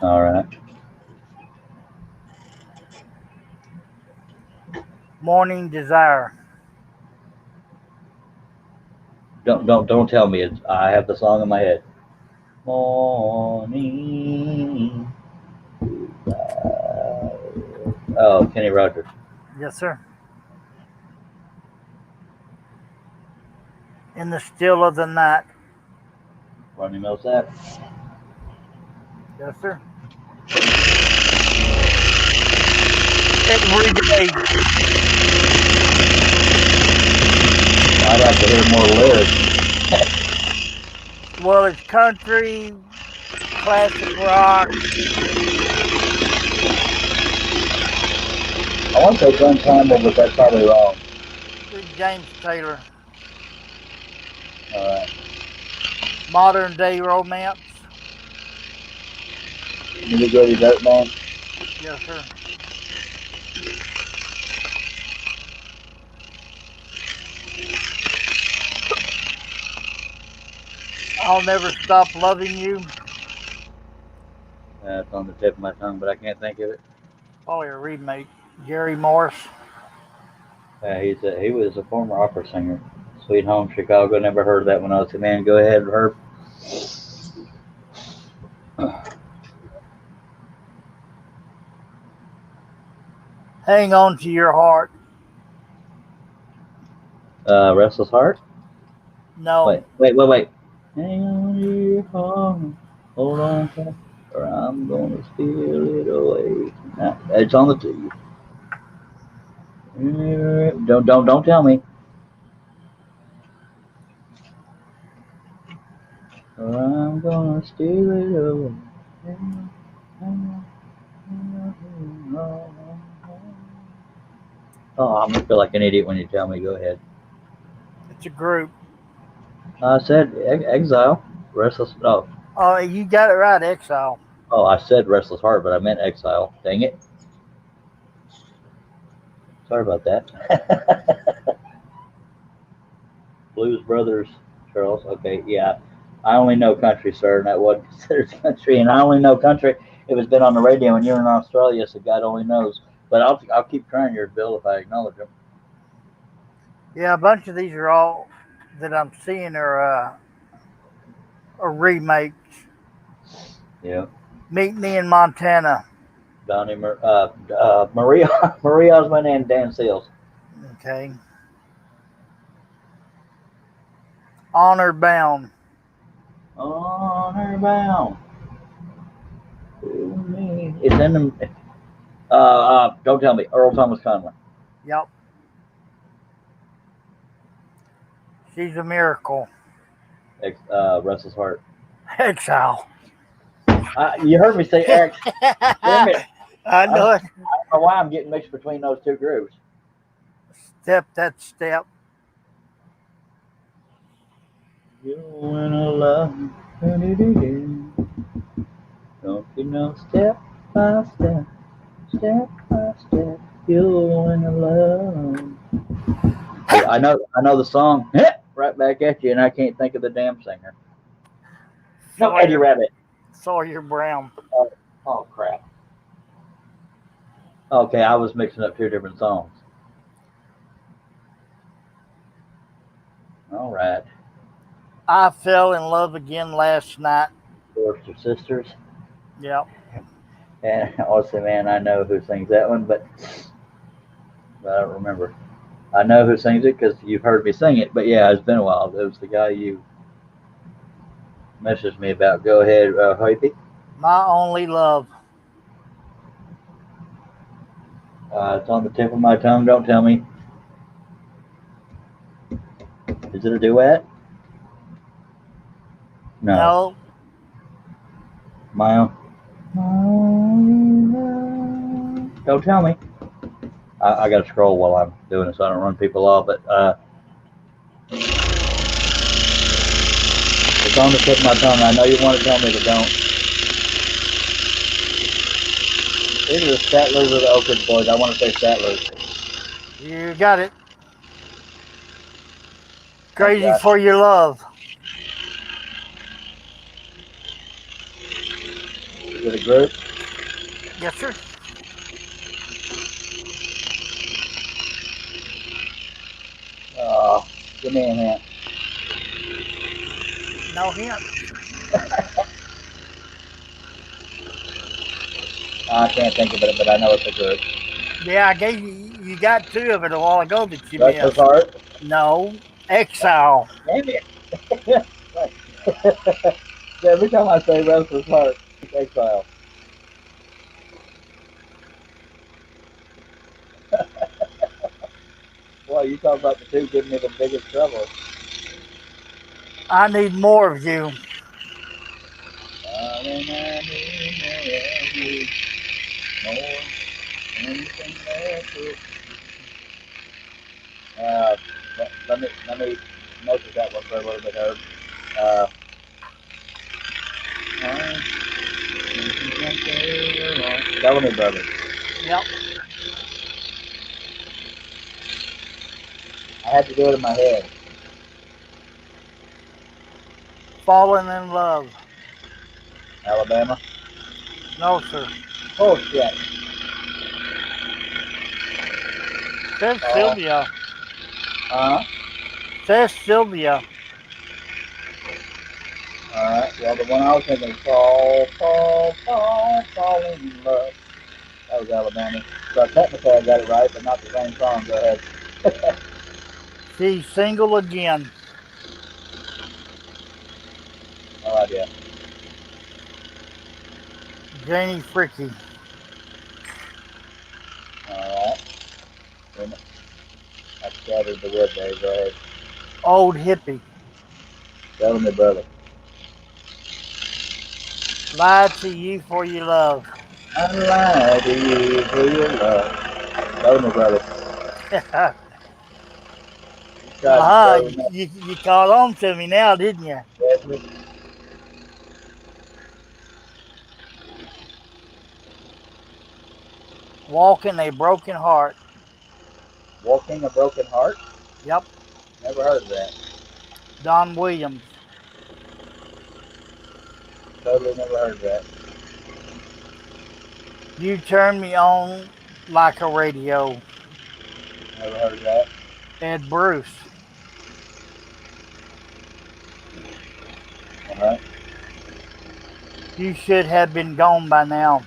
All right. Morning Desire. Don't tell me it's. I have the song in my head. Morning. Oh, Kenny Rogers. Yes, sir. In the Still of the Night. Ronnie Millsap. Yes, sir. Every Day. I'd like to hear more lyrics. Well, it's country, classic rock. I want to say Glenn Campbell, but that's probably wrong. James Taylor. All right. Modern Day Romance. Nitty Gritty Dirt Man. Yes, sir. I'll Never Stop Loving You. It's on the tip of my tongue, but I can't think of it. Probably a remake. Gary Morris. He was a former opera singer. Sweet Home Chicago. Never heard of that one. I said, man, go ahead, Herb. Hang On to Your Heart. Restless Heart. No. Wait. Hang on to your heart. Hold on tight, or I'm gonna steal it away. Nah, it's on the tube. Don't tell me. Or I'm gonna steal it away. Oh, I'm gonna feel like an idiot when you tell me. Go ahead. It's a group. I said Exile. Restless. Oh, Oh, you got it right, Exile. oh, I said Restless Heart, but I meant Exile. Dang it. Sorry about that. Blues Brothers, Charles. Okay, yeah. I only know country, sir, and that wasn't considered country. And I only know country if it's been on the radio and you're in Australia, so God only knows. But I'll keep trying yours, Bill, if I acknowledge them. Yeah, a bunch of these are all that I'm seeing are remakes. Yeah. Meet Me in Montana. Maria Maria Osmond and Dan Seals. Okay. Honor Bound. Honor bound to me. It's in the. Don't tell me. Earl Thomas Conley. Yep. She's a Miracle. Restless Heart. Exile. You heard me say X. Damn it. I know it. I don't know why I'm getting mixed between those two groups. Step that step. You wanna love. Don't you know? Step by step, step by step, you'll win a love. I know the song. Right back at you, and I can't think of the damn singer. No, Eddie Rabbit. Sawyer Brown. Oh crap. Okay, I was mixing up two different songs. All right. I Fell in Love Again Last Night. Forster Sisters. Yep. And also, man, I know who sings that one, but I don't remember. I know who sings it because you've heard me sing it, but yeah, it's been a while. It was the guy you messaged me about. Go ahead, Hoypie. My Only Love. It's on the tip of my tongue. Don't tell me. Is it a duet? No. My own. Don't tell me. I got to scroll while I'm doing it so I don't run people off. But it's on the tip of my tongue. I know you want to tell me, but don't. Either the Statler's or the Oak Ridge Boys. I want to say Statler's. You got it. Crazy for Your Love. Is it a group? Yes, sir. Give me a hint. No hint. I can't think of it, but I know it's a group. Yeah, I gave you got two of it a while ago that you Restless missed. Heart? No. Exile. Damn it. Every time I say Restless Heart, it's Exile. Boy, you talk about the two giving me the biggest trouble. I Need More of You. Let me notice that one for a little bit, Herb. Bellamy Brothers. Yep. I had to do it in my head. Falling in Love. Alabama. No, sir. Oh shit. Says Sylvia. Says Sylvia. Alright, well the one I was thinking was Falling in Love. That was Alabama. So technically I got it right, but not the same song. Go ahead. She's Single Again. No idea. Janie Fricky. Alright. I scattered the wood there. Go ahead. Old Hippie. Bellamy Brother. Lie to You for Your Love. I lie to you for your love. Bellamy Brother. Aha, you caught on to me now, didn't you? Walking a Broken Heart. Walking a Broken Heart? Yep. Never heard of that. Don Williams. Totally never heard of that. You Turn Me On Like a Radio. Never heard of that. Ed Bruce. Alright. You Should Have Been Gone by Now.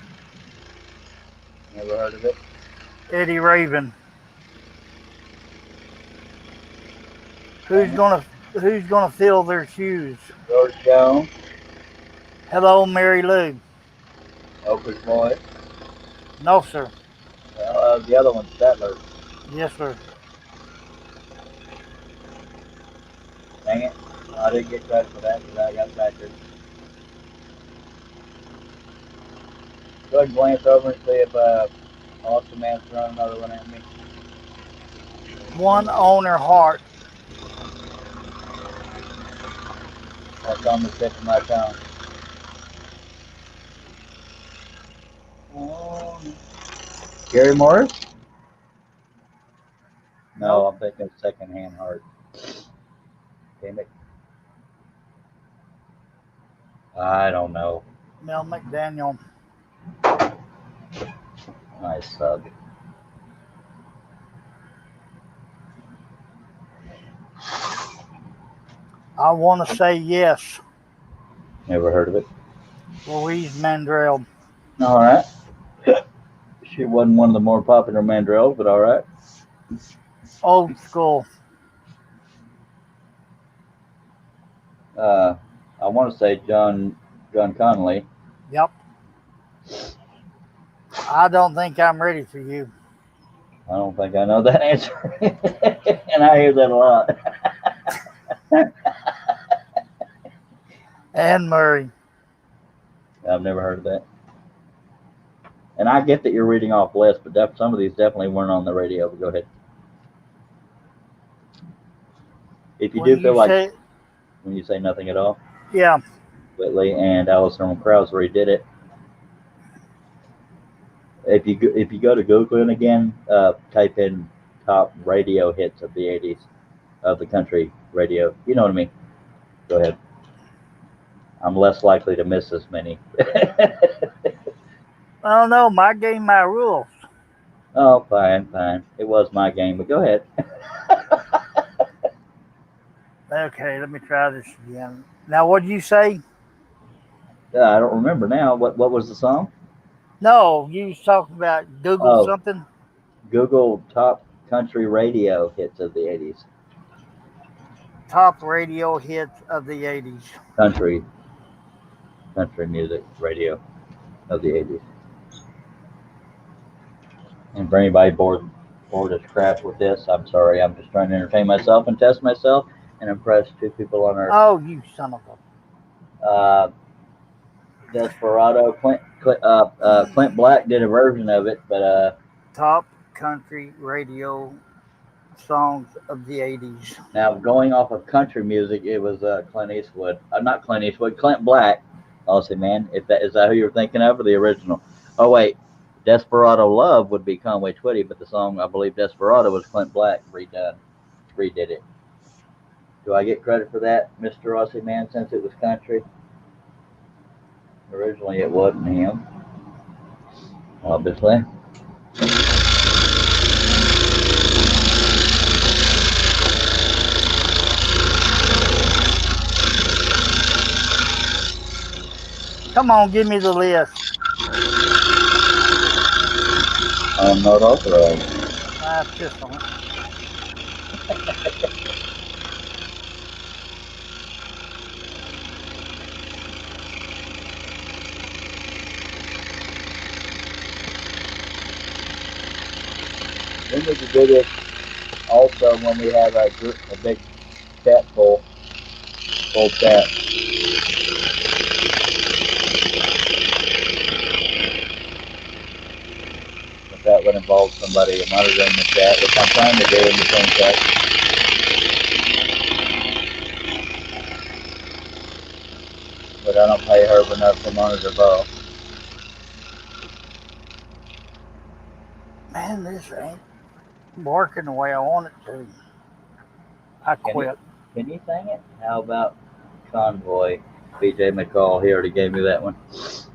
Never heard of it. Eddie Raven. Who's gonna fill their shoes? George Jones. Hello, Mary Lou. Oprah's Boy. No, sir. The other one's Settlers. Yes, sir. Dang it. I didn't get credit for that because I got factored. Go ahead and glance over and see if Austin Man's throwing another one at me. One on Her Heart. That's on the tip of my tongue. Gary Morris? No, Nope. I'm thinking Secondhand Heart. Damn it. I don't know. Mel McDaniel. Nice sub. I Want to Say Yes. Never heard of it. Louise Mandrell. All right. She wasn't one of the more popular Mandrells, but all right. Old School. I want to say John Connolly. Yep. I Don't Think I'm Ready for You. I don't think I know that answer, and I hear that a lot. Anne Murray. I've never heard of that. And I get that you're reading off lists, but some of these definitely weren't on the radio. But go ahead. If you do feel like when you say nothing at all, yeah, Whitley and Alison Krauss redid it. If you go to Google and again, type in top radio hits of the 80s of the country radio. You know what I mean? Go ahead. I'm less likely to miss as many. I don't know. My game, my rules. Oh, fine. It was my game, but go ahead. Okay, let me try this again. Now, what did you say? I don't remember now. What was the song? No, you was talking about Google something? Google top country radio hits of the 80s. Top radio hits of the 80s. Country music radio of the 80s. And for anybody bored as crap with this, I'm sorry. I'm just trying to entertain myself and test myself and impress two people on Earth. Oh, you son of a... Desperado. Clint Black did a version of it, but top country radio songs of the 80s. Now, going off of country music, it was Clint Eastwood. Not Clint Eastwood, Clint Black. Honestly, man, is that who you're thinking of, or the original? Oh wait, Desperado Love would be Conway Twitty, but the song I believe Desperado was Clint Black redid it. Do I get credit for that, Mr. Rossi, man, since it was country? Originally, it wasn't him, obviously. Come on, give me the list. I'm not authorized. I pissed on it. We need to do this also when we have a big chat full chat. If that would involve somebody monitoring the chat, which I'm trying to do in the same chat. Herb enough to monitor both. Man, this ain't working the way I want it to. I quit. Can you sing it? How about Convoy? BJ McCall. He already gave me that one.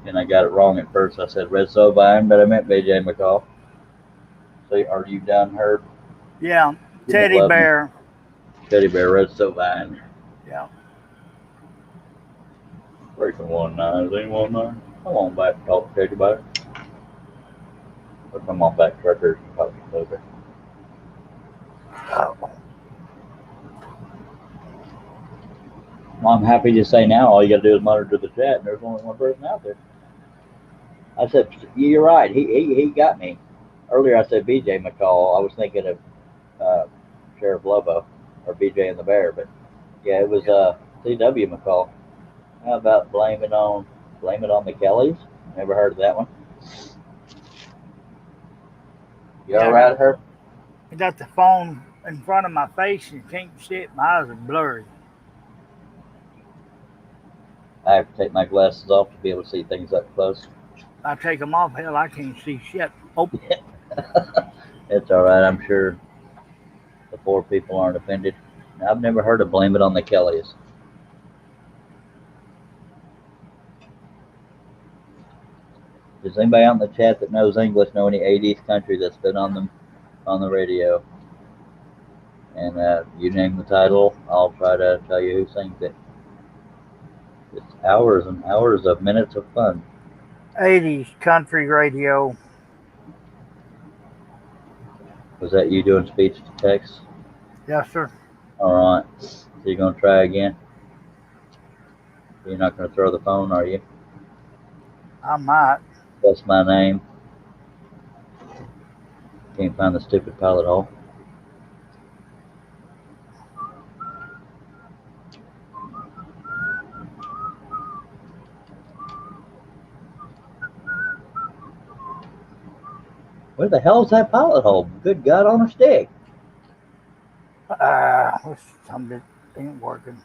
And I got it wrong at first. I said Red Sovine, but I meant BJ McCall. So are you done, Herb? Yeah, You Teddy love me. Bear. Teddy Bear, Red Sovine. Yeah. Breaking 1919. Come on back and talk to Teddy Bear. Or come on back, truckers, and talk to Teddy Bear. Oh. Well, I'm happy to say now all you got to do is monitor the chat, and there's only one person out there. I said, you're right. He got me. Earlier I said BJ McCall. I was thinking of Sheriff Lobo or BJ and the Bear, but yeah, it was C.W. McCall. How about blame it on the Kellys? Never heard of that one. You all right, Herb? I got the phone in front of my face and can't see it. My eyes are blurry. I have to take my glasses off to be able to see things up close. I take them off, hell, I can't see shit. Oh. It's all right. I'm sure the poor people aren't offended. I've never heard of blame it on the Kellys. Does anybody out in the chat that knows English know any 80s country that's been on the radio? And you name the title, I'll try to tell you who sings it. It's hours and hours of minutes of fun. 80s country radio. Was that you doing speech to text? Yes, sir. All right. So you're going to try again? You're not going to throw the phone, are you? I might. That's my name. Can't find the stupid pilot hole. Where the hell's that pilot hole? Good God, on a stick. Something ain't working.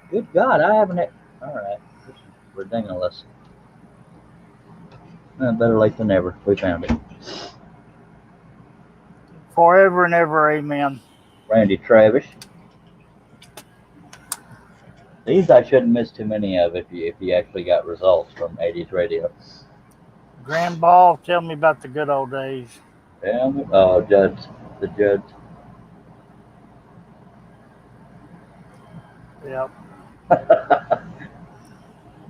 Good God, I haven't. All right, this is ridiculous. Better late than never. We found it. Forever and ever, amen. Randy Travis. These I shouldn't miss too many of if you actually got results from 80s radio. Grand Ball, tell me about the good old days. Oh, the judge. Yep.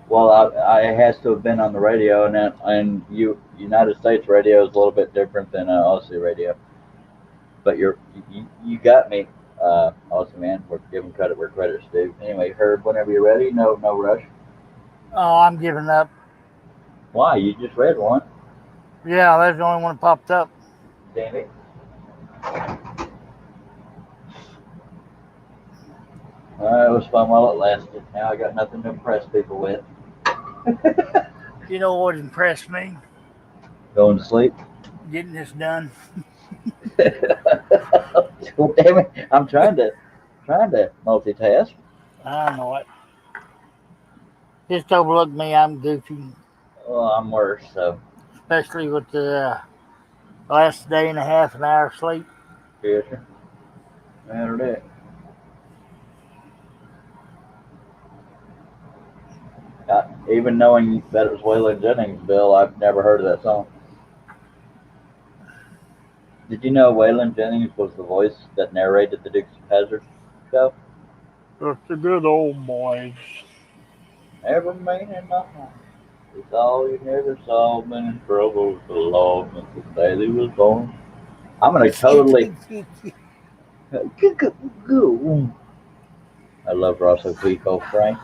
Well, I has to have been on the radio, and United States radio is a little bit different than Aussie radio. But you got me, Aussie man. We're giving credit where credit's due. Anyway, Herb, whenever you're ready, no rush. Oh, I'm giving up. Why? You just read one. Yeah, that's the only one that popped up. Damn it. It was fun while it lasted. Now I got nothing to impress people with. You know what impressed me? Going to sleep. Getting this done. Well, damn it! I'm trying to multitask. I know it. Just overlook me. I'm goofy. Well, I'm worse. So. Especially with the last day and a half, an hour sleep. Yes, sir. Matter that. Even knowing that it was Waylon Jennings, Bill, I've never heard of that song. Did you know Waylon Jennings was the voice that narrated the Dukes of Hazzard show? It's the good old boys. Never meaning nothing. It's all you never saw, been in trouble with the law since the day he was born. I'm gonna totally. I love Rosso Pico Frank.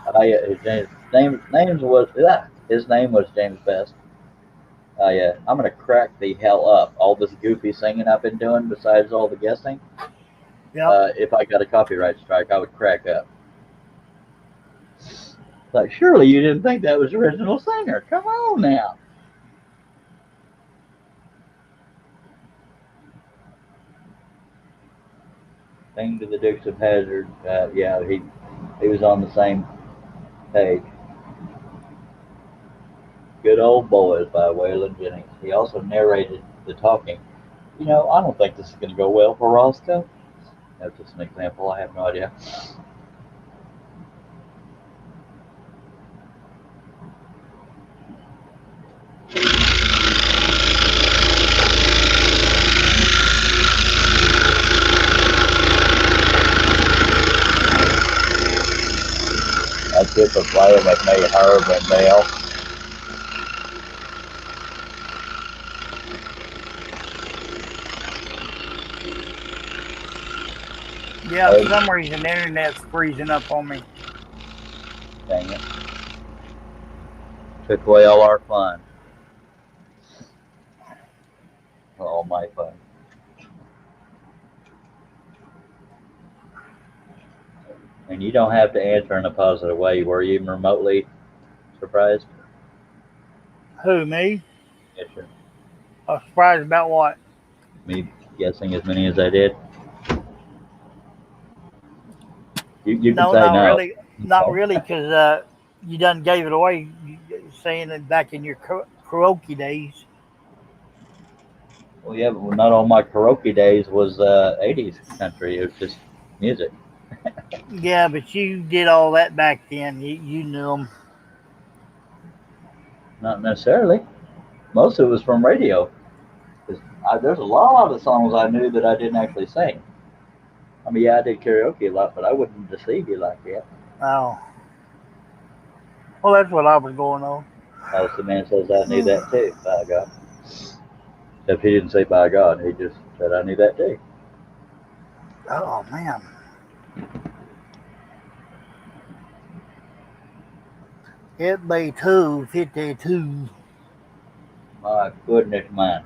His name was James Best. I'm gonna crack the hell up. All this goofy singing I've been doing, besides all the guessing. Yep. If I got a copyright strike, I would crack up. Like, surely you didn't think that was the original singer? Come on now. Thing to the Dukes of Hazzard. He was on the same page. Good Old Boys by Waylon Jennings. He also narrated the talking. You know, I don't think this is going to go well for Roscoe. That's just an example. I have no idea. I tip a player that may Herb and Bell. Yeah, for some reason the internet's freezing up on me. Dang it. Took away all our fun. All my fun. And you don't have to answer in a positive way. Were you even remotely surprised? Who, me? Yes, sir. I was surprised about what? Me guessing as many as I did. You can No, say not no. really. Not really, because you done gave it away, saying it back in your karaoke days. Well, yeah, but not all my karaoke days was 80s country. It was just music. Yeah, but you did all that back then. You knew them. Not necessarily. Most of it was from radio. There's a lot of songs I knew that I didn't actually sing. I mean, yeah, I did karaoke a lot, but I wouldn't deceive you like that. Oh. Well, that's what I was going on. The man says I knew that too, by God. Except he didn't say by God, he just said I knew that too. Oh, man. It be 2:52. My goodness, man.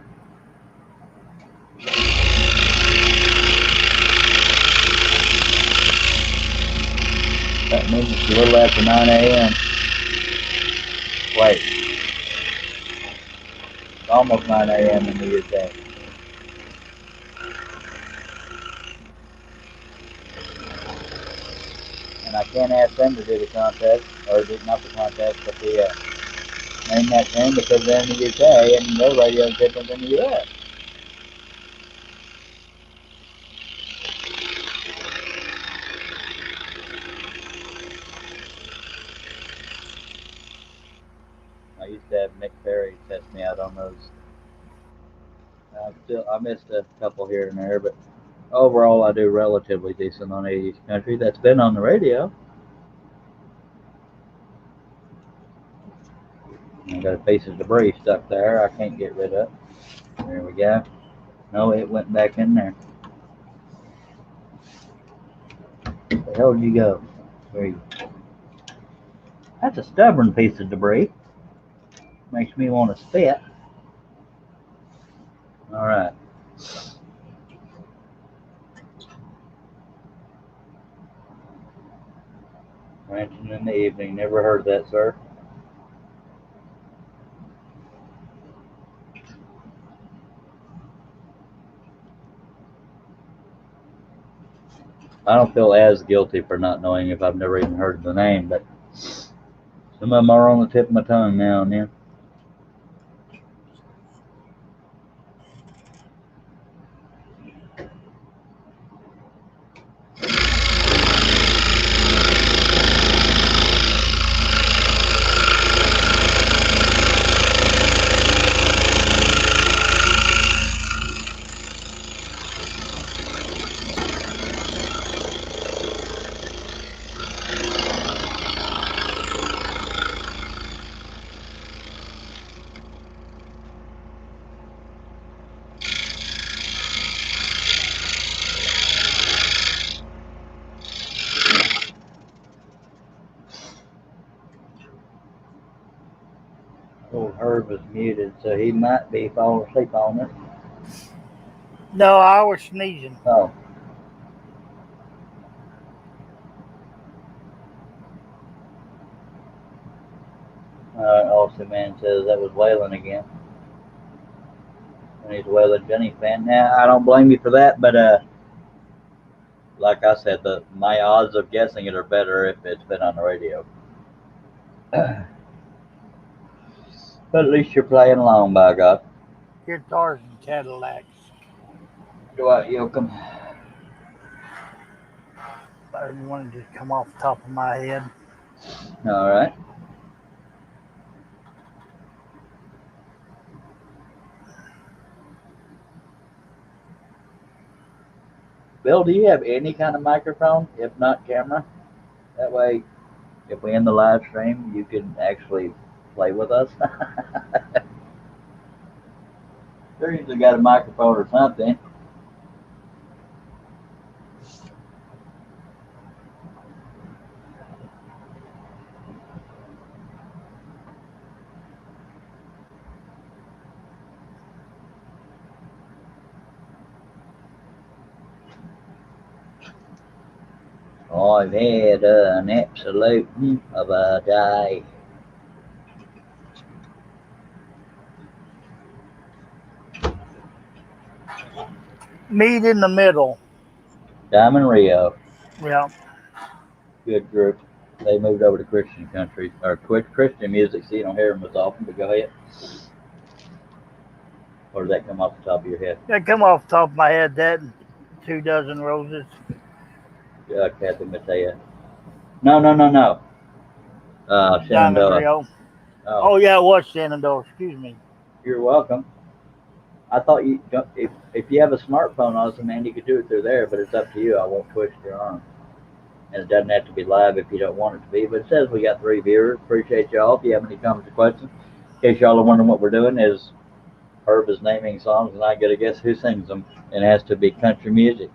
That means it's a little after 9 a.m. Wait. It's almost 9 a.m. in the UK. And I can't ask them to do the contest, or not the contest, but the name that tune because they're in the UK and their radio is different than the US. I used to have Mick Perry test me out on those. I missed a couple here and there, but overall I do relatively decent on 80s country. That's been on the radio. I got a piece of debris stuck there I can't get rid of. There we go. No, it went back in there. Where the hell did you go? There you go. That's a stubborn piece of debris. Makes me want to spit. All right. Ranching in the evening. Never heard that, sir. I don't feel as guilty for not knowing if I've never even heard the name, but some of them are on the tip of my tongue now and then. Old Herb is muted, so he might be falling asleep on us. No, I was sneezing. Oh. Austin Man says that was Waylon again. And he's a Waylon Jennings fan. Now, I don't blame you for that, but like I said, my odds of guessing it are better if it's been on the radio. But at least you're playing along, by God. Guitars and Cadillacs. Dwight Yoakam. I didn't want to just come off the top of my head. All right. Bill, do you have any kind of microphone, if not camera? That way, if we end the live stream, you can actually play with us. They're usually got a microphone or something. I've had an absolute of a day. Meet in the middle. Diamond Rio. Yeah. Good group. They moved over to Christian country, or Christian music, so you don't hear them as often, but go ahead. Or does that come off the top of your head? That come off the top of my head, that and 2 Dozen Roses. Yeah, Kathy Mattea. No. Diamond Shenandoah. Rio. Oh, Oh, yeah, it was Shenandoah. Excuse me. you're welcome. I thought if you have a smartphone, Austin, man, you could do it through there, but it's up to you. I won't twist your arm. And it doesn't have to be live if you don't want it to be. But it says we got 3 viewers. Appreciate y'all. If you have any comments or questions, in case y'all are wondering what we're doing, is Herb is naming songs, and I get to guess who sings them. And it has to be country music.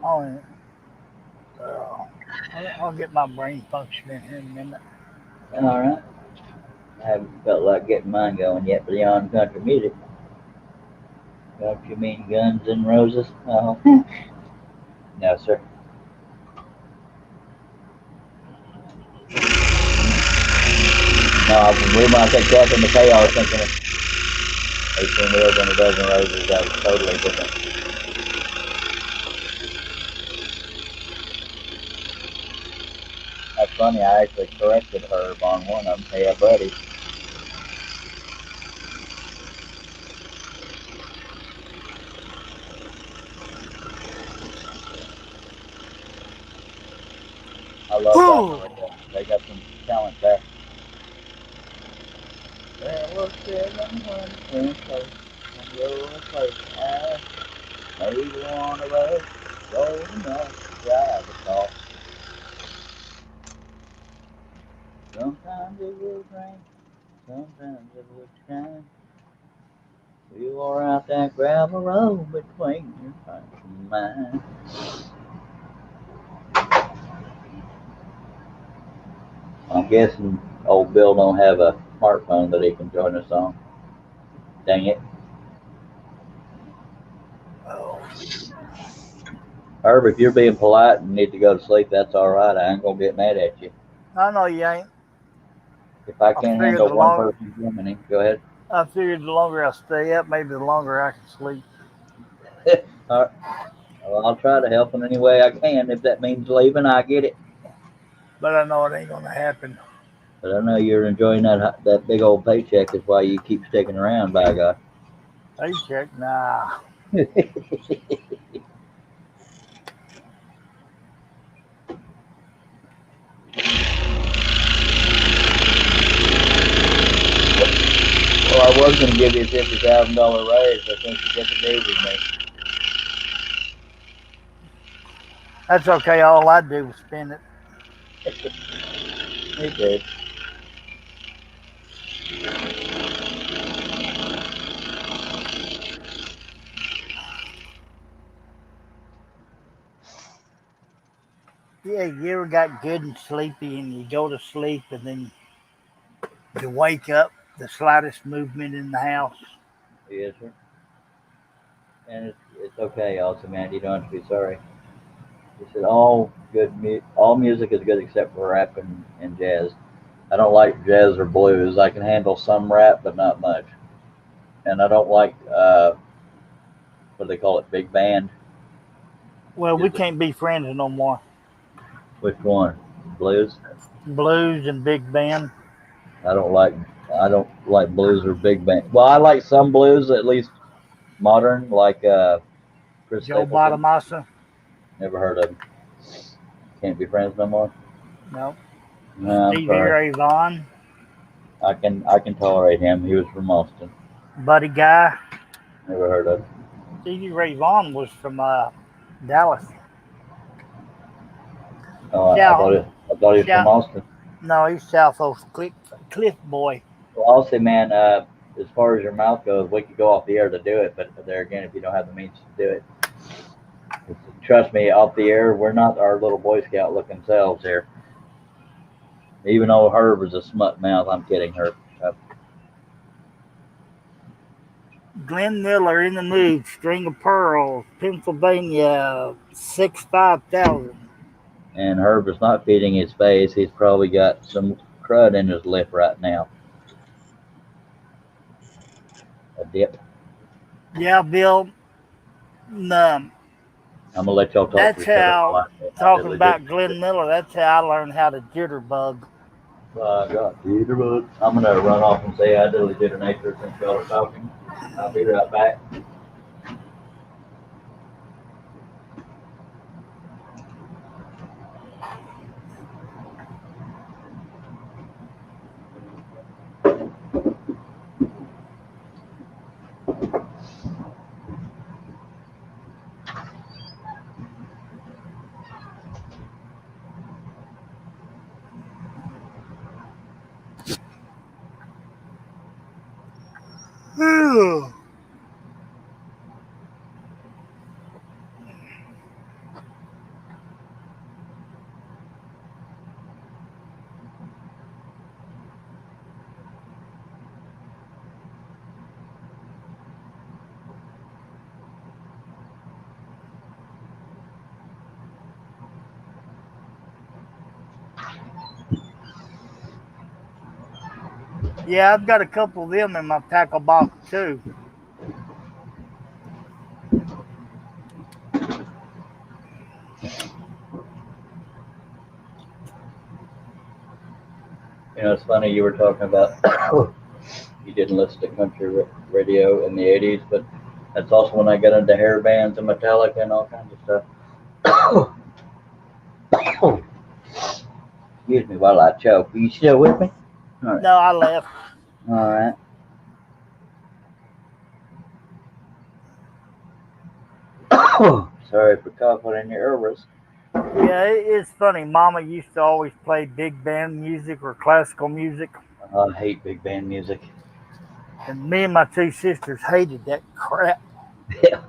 Oh, yeah. I'll get my brain functioning here in a minute. All right. I haven't felt like getting mine going yet beyond country music. Don't you mean Guns N' Roses? No. No, sir. No, when I said Kathy Mattea, I was thinking of 18 Wheels and a Dozen Roses. That was totally different. That's funny, I actually corrected Herb on one of them. Hey, buddy. I love that. They got some talent there. There was 700 places on your place. Maybe one of us old enough to drive a car. Sometimes it will rain, sometimes it will shine. We wore out that gravel road between your heart and mine. I'm guessing old Bill don't have a smartphone that he can join us on. Dang it. Oh. Herb, if you're being polite and need to go to sleep, that's all right. I ain't gonna get mad at you. I know you ain't. If I can't handle one person's Germany, go ahead. I figured the longer I stay up, maybe the longer I can sleep. All right. Well, I'll try to help in any way I can. If that means leaving, I get it. But I know it ain't gonna happen. But I know you're enjoying that big old paycheck. Is why you keep sticking around, by God. Paycheck? Nah. Well, I was going to give you a $50,000 raise, but since you disagreed with me. That's okay. All I do was spend it. Me too. Yeah, you ever got good and sleepy and you go to sleep and then you wake up, the slightest movement in the house? Yes, sir. And it's okay, also, man. You don't have to be sorry. He said all music is good except for rap and jazz. I don't like jazz or blues. I can handle some rap, but not much. and I don't like what do they call it, big band. Well, we can't be friends no more. Which one? Blues? Blues and big band. I don't like blues or big band. Well, I like some blues, at least modern, like Chris Joe Stapleton. Bonamassa. Never heard of him. Can't be friends no more. No. No, I'm Stevie sorry. Ray Vaughan. I can tolerate him. He was from Austin. Buddy Guy. Never heard of him. Stevie Ray Vaughan was from Dallas. Oh, I thought he was from Austin. No, he's South Coast Cliff Boy. Well, I'll say, man, as far as your mouth goes, we could go off the air to do it, but there again, if you don't have the means to do it, trust me, off the air, we're not our little Boy Scout looking selves here. Even though Herb is a smut mouth, I'm kidding, Herb. Glenn Miller in the mood. String of Pearls. Pennsylvania. 65000. And Herb is not feeding his face. He's probably got some crud in his lip right now. A dip. Yeah, Bill. I'm gonna let y'all talk. That's how. Talking about Glenn Miller. That's how I learned how to jitterbug. I got jitterbug. I'm gonna run off and say I diddly jitter nature since y'all are talking. I'll be right back. Yeah, I've got a couple of them in my tackle box too. You know, it's funny you were talking about you didn't listen to country radio in the 80s, but that's also when I got into hair bands and Metallica and all kinds of stuff. Excuse me while I choke. Are you still with me? All right. No, I left. All right. Sorry for coughing in your ears. Yeah, it's funny. Mama used to always play big band music or classical music. I hate big band music. And me and my two sisters hated that crap. Yeah.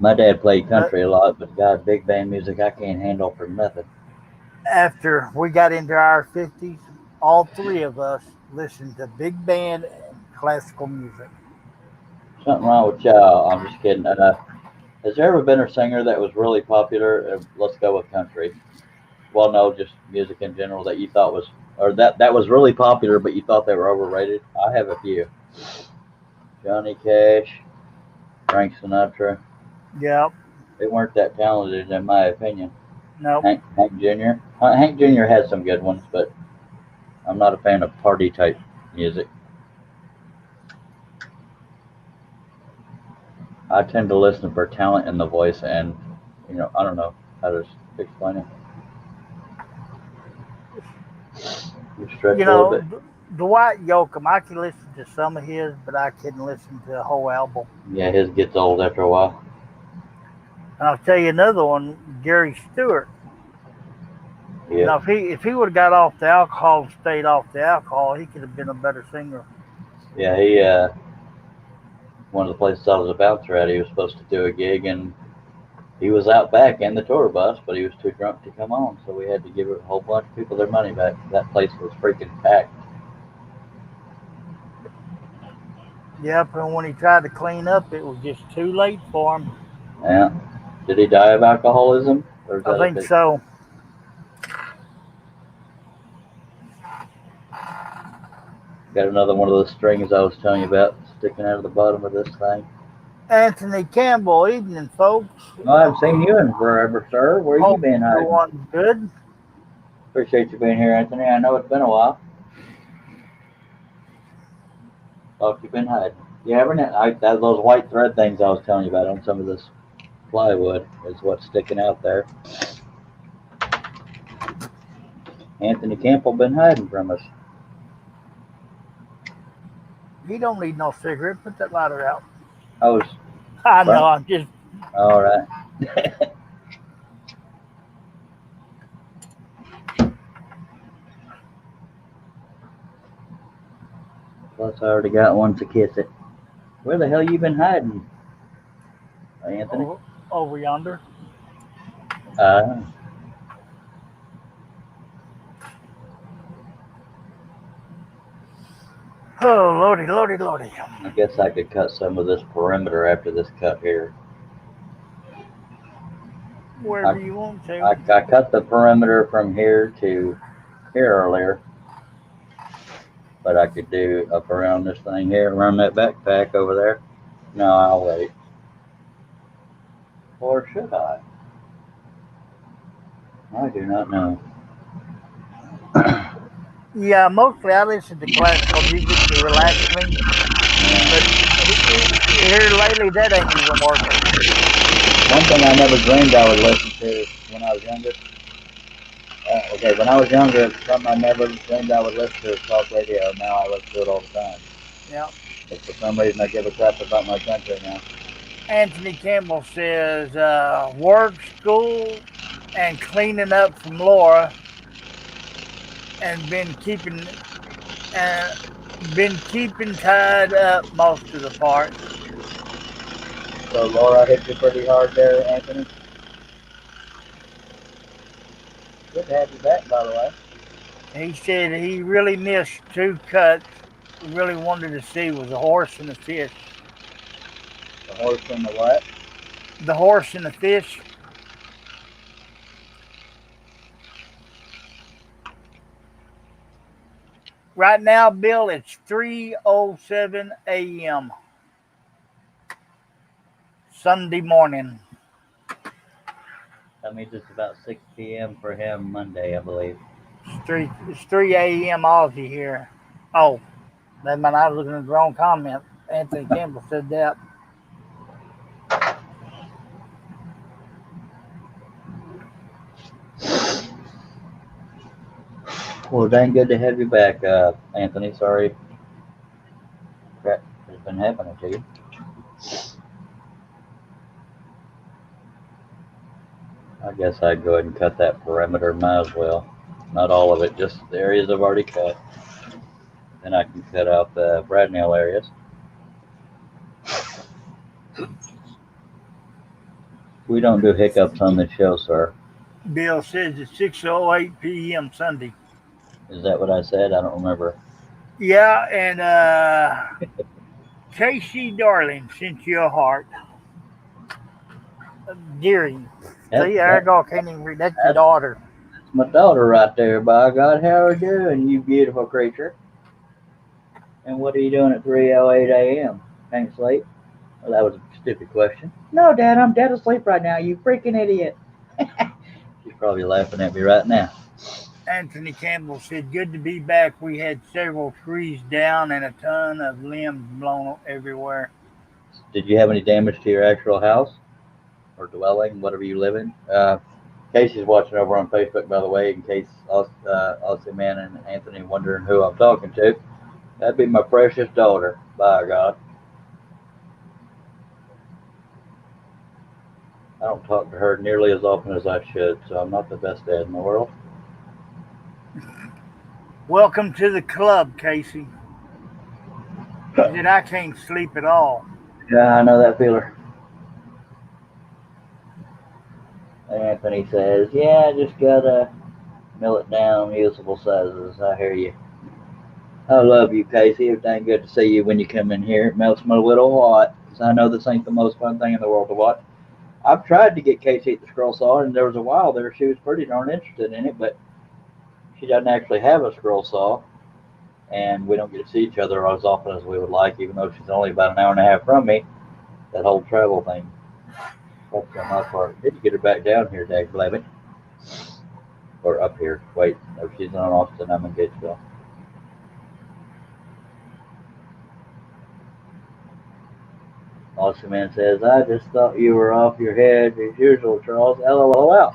My dad played country a lot, but God, big band music I can't handle for nothing. After we got into our 50s, all three of us listened to big band and classical music. Something wrong with y'all. I'm just kidding. Has there ever been a singer that was really popular? Let's go with country. Well, no, just music in general that you thought was, or that was really popular, but you thought they were overrated. I have a few. Johnny Cash, Frank Sinatra. Yep. They weren't that talented, in my opinion. No. Nope. Hank Jr. Hank Jr. had some good ones, but I'm not a fan of party type music. I tend to listen for talent in the voice, and I don't know how to explain it. You stretch a little bit. Dwight Yoakam, I can listen to some of his, but I couldn't listen to the whole album. Yeah, his gets old after a while. And I'll tell you another one, Gary Stewart. Yeah. Now, if he would have got off the alcohol and stayed off the alcohol, he could have been a better singer. Yeah, he one of the places I was a bouncer at, he was supposed to do a gig, and he was out back in the tour bus, but he was too drunk to come on, so we had to give a whole bunch of people their money back. That place was freaking packed. Yep, and when he tried to clean up, it was just too late for him. Yeah. Did he die of alcoholism? I think so. Got another one of those strings I was telling you about. sticking out of the bottom of this thing. Anthony Campbell, evening, folks. Well, I haven't seen you in forever, sir. Where you Hope been hiding? everyone's good. Appreciate you being here, Anthony. I know it's been a while. Thought you've been hiding. You ever those white thread things I was telling you about on some of this plywood is what's sticking out there. Anthony Campbell been hiding from us. He don't need no cigarette. Put that lighter out. Oh, I know. I'm just. all right. Plus, I already got one to kiss it. Where the hell you been hiding, Anthony? Over yonder. Oh, lordy, lordy, lordy. I guess I could cut some of this perimeter after this cut here. Wherever you want to. I cut the perimeter from here to here earlier. But I could do up around this thing here, around that backpack over there. No, I'll wait. Or should I? I do not know. Yeah, mostly I listen to classical music to relax me. But here lately, that ain't even working. One thing I never dreamed I would listen to when I was younger. When I was younger, it's something I never dreamed I would listen to is talk radio. Now I listen to it all the time. Yeah. But for some reason, I give a crap about my country now. Anthony Campbell says, work, school, and cleaning up from Laura, and been keeping tied up most of the part. So Laura hit you pretty hard there, Anthony. Good to have you back, by the way. He said he really missed two cuts. He really wanted to see was a horse and a fish. The horse and the what? The horse and the fish. Right now, Bill, it's 3:07 a.m. Sunday morning. That means it's about 6 p.m. for him Monday, I believe. It's 3 a.m. Aussie here. Oh, that meant I was looking at the wrong comment. Anthony Campbell said that. Well, dang good to have you back, Anthony. Sorry crap has been happening to you. I guess I'd go ahead and cut that perimeter. Might as well. Not all of it, just the areas I've already cut. Then I can cut out the Bradnell areas. We don't do hiccups on this show, sir. Bill says it's 6:08 p.m. Sunday. Is that what I said? I don't remember. Yeah, and Casey Darling sent you a heart. Deary. See, there I go. Can't even read. That's your daughter. That's my daughter right there, by God. How are you doing, you beautiful creature? And what are you doing at 3:08 a.m.? Can't sleep? Well, that was a stupid question. No, Dad, I'm dead asleep right now, you freaking idiot. She's probably laughing at me right now. Anthony Campbell said, good to be back. We had several trees down and a ton of limbs blown everywhere. Did you have any damage to your actual house or dwelling, whatever you live in? Casey's watching over on Facebook, by the way, in case Aussie Man and Anthony wondering who I'm talking to. That'd be my precious daughter, by God. I don't talk to her nearly as often as I should, so I'm not the best dad in the world. Welcome to the club, Casey. He said, I can't sleep at all. Yeah, I know that feeler. Anthony says, yeah, I just gotta mill it down usable sizes. I hear you. I love you, Casey. It's dang good to see you when you come in here. It melts my little heart, because I know this ain't the most fun thing in the world to watch. I've tried to get Casey at the scroll saw, and there was a while there she was pretty darn interested in it, but she doesn't actually have a scroll saw. and we don't get to see each other as often as we would like, even though she's only about an hour and a half from me. That whole travel thing. That's on my part. Did you get her back down here, Dave Levitt? Or up here? Wait, no, she's in Austin. I'm in Gainesville. Austin Man says, I just thought you were off your head as usual, Charles. LOL.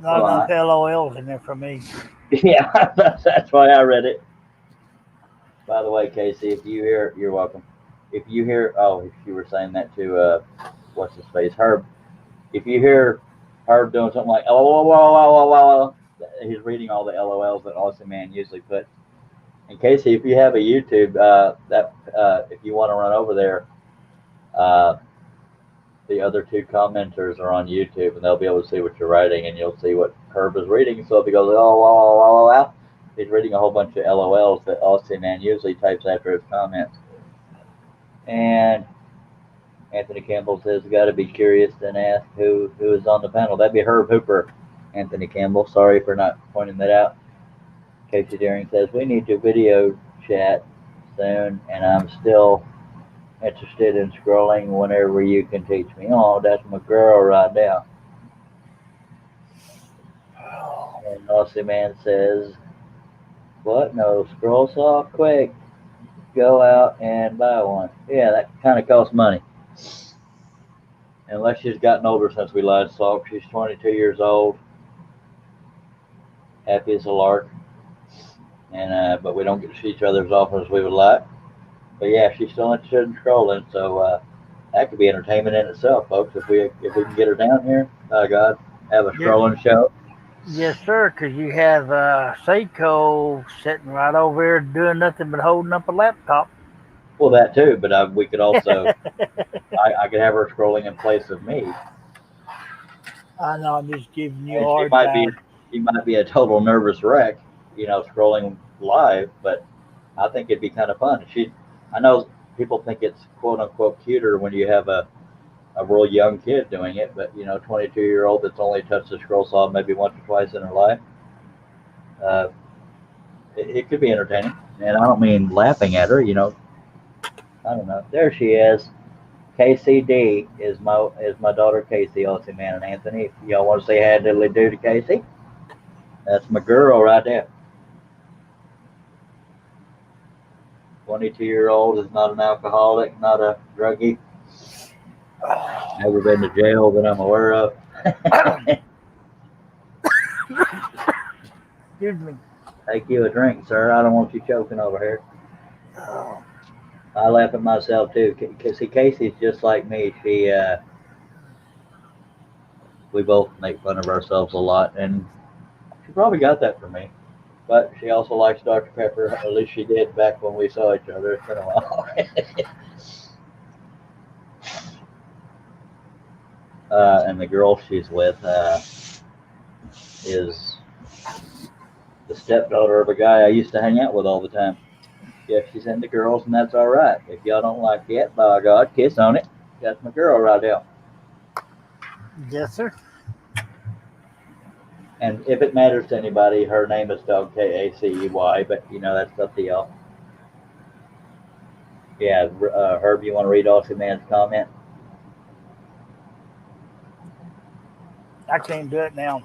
Not enough LOLs in there for me. Yeah, that's why I read it. By the way, Casey, if you hear, you're welcome. If you hear, if you were saying that to, what's his face, Herb. If you hear Herb doing something like, LOL, he's reading all the LOLs that Austin Man usually puts. And Casey, if you have a YouTube, if you want to run over there, the other two commenters are on YouTube, and they'll be able to see what you're writing, and you'll see what Herb is reading. So if he goes, wow, he's reading a whole bunch of LOLs that Austin Man usually types after his comments. And Anthony Campbell says, got to be curious and ask who is on the panel. That'd be Herb Hooper, Anthony Campbell. Sorry for not pointing that out. Casey Deering says, we need to video chat soon, and I'm still interested in scrolling whenever you can teach me. Oh, that's my girl right now. And Aussie Man says, what? No, scroll saw? Quick. Go out and buy one. Yeah, that kind of costs money. Unless she's gotten older since we last saw her. She's 22 years old. Happy as a lark. And but we don't get to see each other as often as we would like. But yeah, she's still interested in scrolling, so that could be entertainment in itself, folks. If we can get her down here, by God, have a scrolling show. Yes, sir, because you have Seiko sitting right over here doing nothing but holding up a laptop. Well, that too, but we could also, I could have her scrolling in place of me. I know, I'm just giving you a And hard time. She might be a total nervous wreck, scrolling live, but I think it'd be kind of fun. I know people think it's quote unquote cuter when you have a real young kid doing it, but 22-year-old that's only touched the scroll saw maybe once or twice in her life. It could be entertaining, and I don't mean laughing at her. I don't know. There she is. KCD is my daughter Casey, Aussie Man and Anthony. If y'all want to say hi diddly do to Casey, that's my girl right there. 22-year-old is not an alcoholic, not a druggie. Never been to jail that I'm aware of. Excuse me. Take you a drink, sir. I don't want you choking over here. I laugh at myself too. See, Casey's just like me. We both make fun of ourselves a lot, and she probably got that from me. But she also likes Dr. Pepper. At least she did back when we saw each other. It's been a while. And the girl she's with is the stepdaughter of a guy I used to hang out with all the time. Yeah, she's into girls, and that's all right. If y'all don't like it, by God, kiss on it. That's my girl right there. Yes, sir. And if it matters to anybody, her name is spelled Kacey, but that's up to y'all. Yeah, Herb, you want to read Aussie Man's comment? I can't do it now.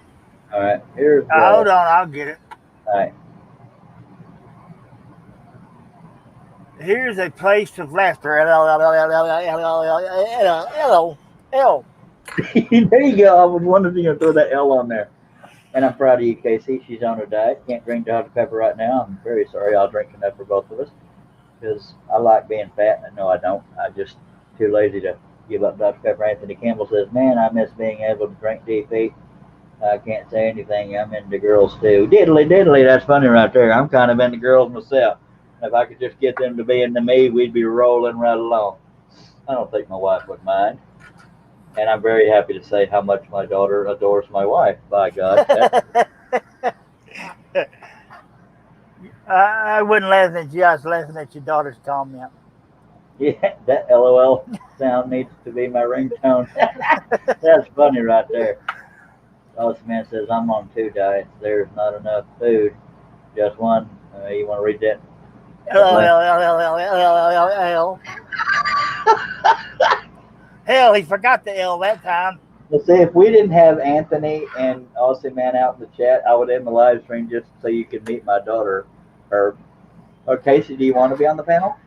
All right, here's. Hold on, I'll get it. All right. Here's a place of laughter. L. There you go. I was wondering if you throw that L on there. And I'm proud of you, Casey. She's on her diet. Can't drink Dr. Pepper right now. I'm very sorry. I'll drink enough for both of us because I like being fat. No, I don't. I'm just too lazy to give up Dr. Pepper. Anthony Campbell says, man, I miss being able to drink DP. I can't say anything. I'm into girls too. Diddly, that's funny right there. I'm kind of into girls myself. If I could just get them to be into me, we'd be rolling right along. I don't think my wife would mind. And I'm very happy to say how much my daughter adores my wife, by God. I wasn't laughing at you. I was laughing at your daughter's comment. Yeah, that LOL sound needs to be my ringtone. That's funny right there. Aussie Man says, I'm on 2 diets. There's not enough food Just one. You want to read that? L. Hell, he forgot the L that time. Well, see, if we didn't have Anthony and Aussie Man out in the chat, I would end the live stream just so you could meet my daughter. Or Casey, do you want to be on the panel?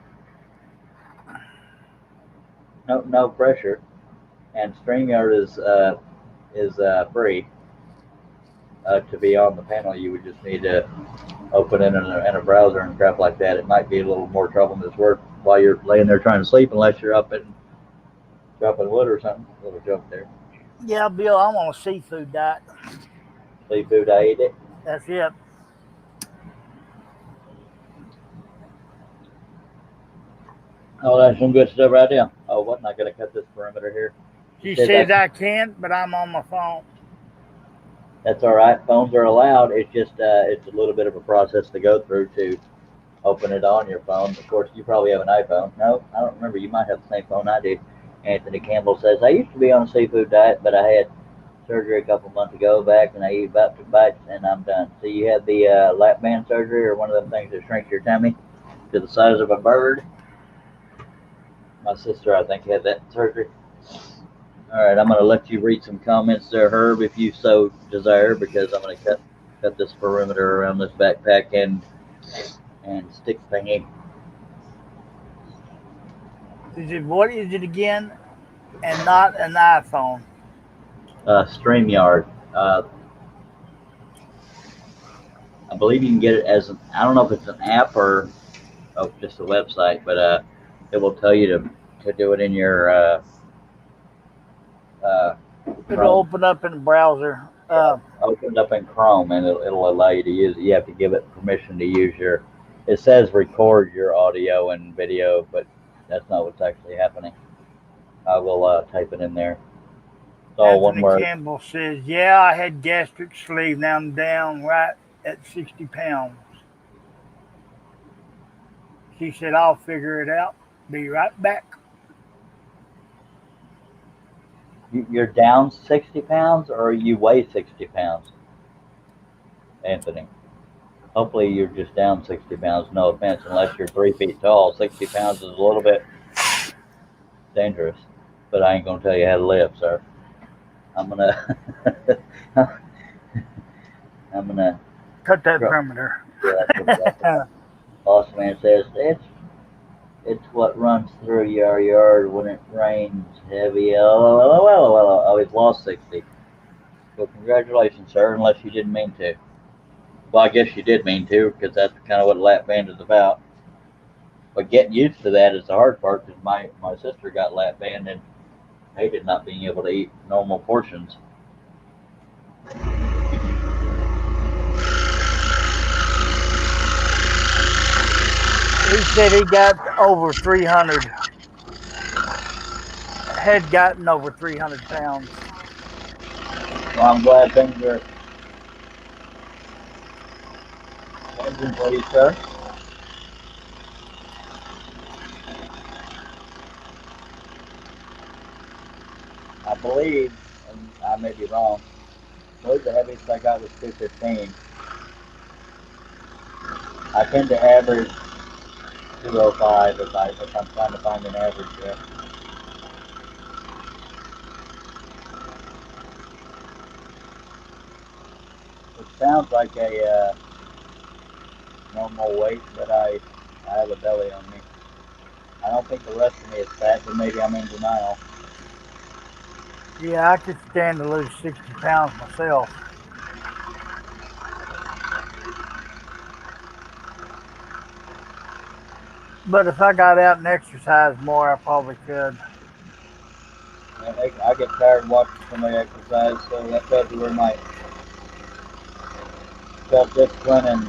No pressure. And StreamYard is free. To be on the panel, you would just need to open it in a browser and crap like that. It might be a little more trouble than it's worth while you're laying there trying to sleep, unless you're up and dropping wood or something. A little joke there. Yeah, Bill, I'm on a seafood diet. Seafood, I eat it. That's it. Oh, that's some good stuff right there. Oh, wasn't I going to cut this perimeter here? She says I can't, but I'm on my phone. That's all right. Phones are allowed. It's just it's a little bit of a process to go through to open it on your phone. Of course, you probably have an iPhone. No, I don't remember. You might have the same phone I do. Anthony Campbell says, I used to be on a seafood diet, but I had surgery a couple months ago back, and I eat about 2 bites, and I'm done. So you had the lap band surgery, or one of them things that shrinks your tummy to the size of a bird? My sister, I think, had that surgery. All right, I'm going to let you read some comments there, Herb, if you so desire, because I'm going to cut this perimeter around this backpack and stick thingy. What is it again? And not an iPhone. StreamYard. I believe you can get it as I don't know if it's an app or just a website, but it will tell you to do it in your. It'll open up in the browser. Open up in Chrome, and it'll allow you to use it. You have to give it permission to use your. It says record your audio and video, but that's not what's actually happening. I will type it in there. It's all one word. Campbell says, yeah, I had gastric sleeve. Now I'm down right at 60 pounds. She said, I'll figure it out. Be right back. You're down 60 pounds, or you weigh 60 pounds, Anthony? Hopefully you're just down 60 pounds. No offense, unless you're 3 feet tall. 60 pounds is a little bit dangerous, but I ain't going to tell you how to live, sir. I'm going to cut that perimeter. Yeah, Boss Man says, it's what runs through your yard when it rains heavy. Oh, he's lost 60. Well, congratulations, sir, unless you didn't mean to. Well, I guess you did mean to, because that's kind of what a lap band is about. But getting used to that is the hard part, because my sister got lap band and hated not being able to eat normal portions. He said he got over 300. Had gotten over 300 pounds. Well, I'm glad things are changing for you, sir. I believe, and I may be wrong, I believe the heaviest I got was 215. I tend to average 205 if I'm trying to find an average there. It sounds like a normal weight, but I have a belly on me. I don't think the rest of me is fat, but maybe I'm in denial. Yeah, I could stand to lose 60 pounds myself. But if I got out and exercised more, I probably could. I get tired watching somebody exercise, so that tells you where my self-discipline and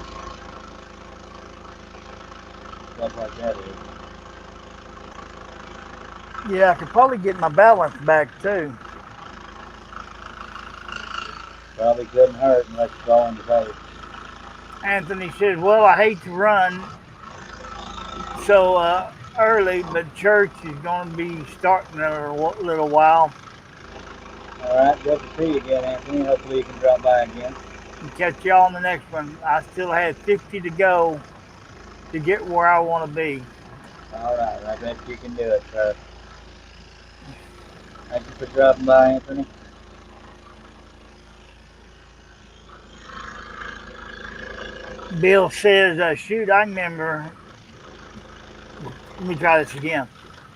stuff like that is. Yeah, I could probably get my balance back too. Probably couldn't hurt unless you fall into place. Anthony says, well, I hate to run so early, but church is going to be starting in a little while. All right, good to see you again, Anthony. Hopefully you can drop by again. and catch y'all on the next one. I still have 50 to go to get where I want to be. All right, I bet you can do it, sir. Thank you for dropping by, Anthony. Bill says, shoot, I remember. Let me try this again.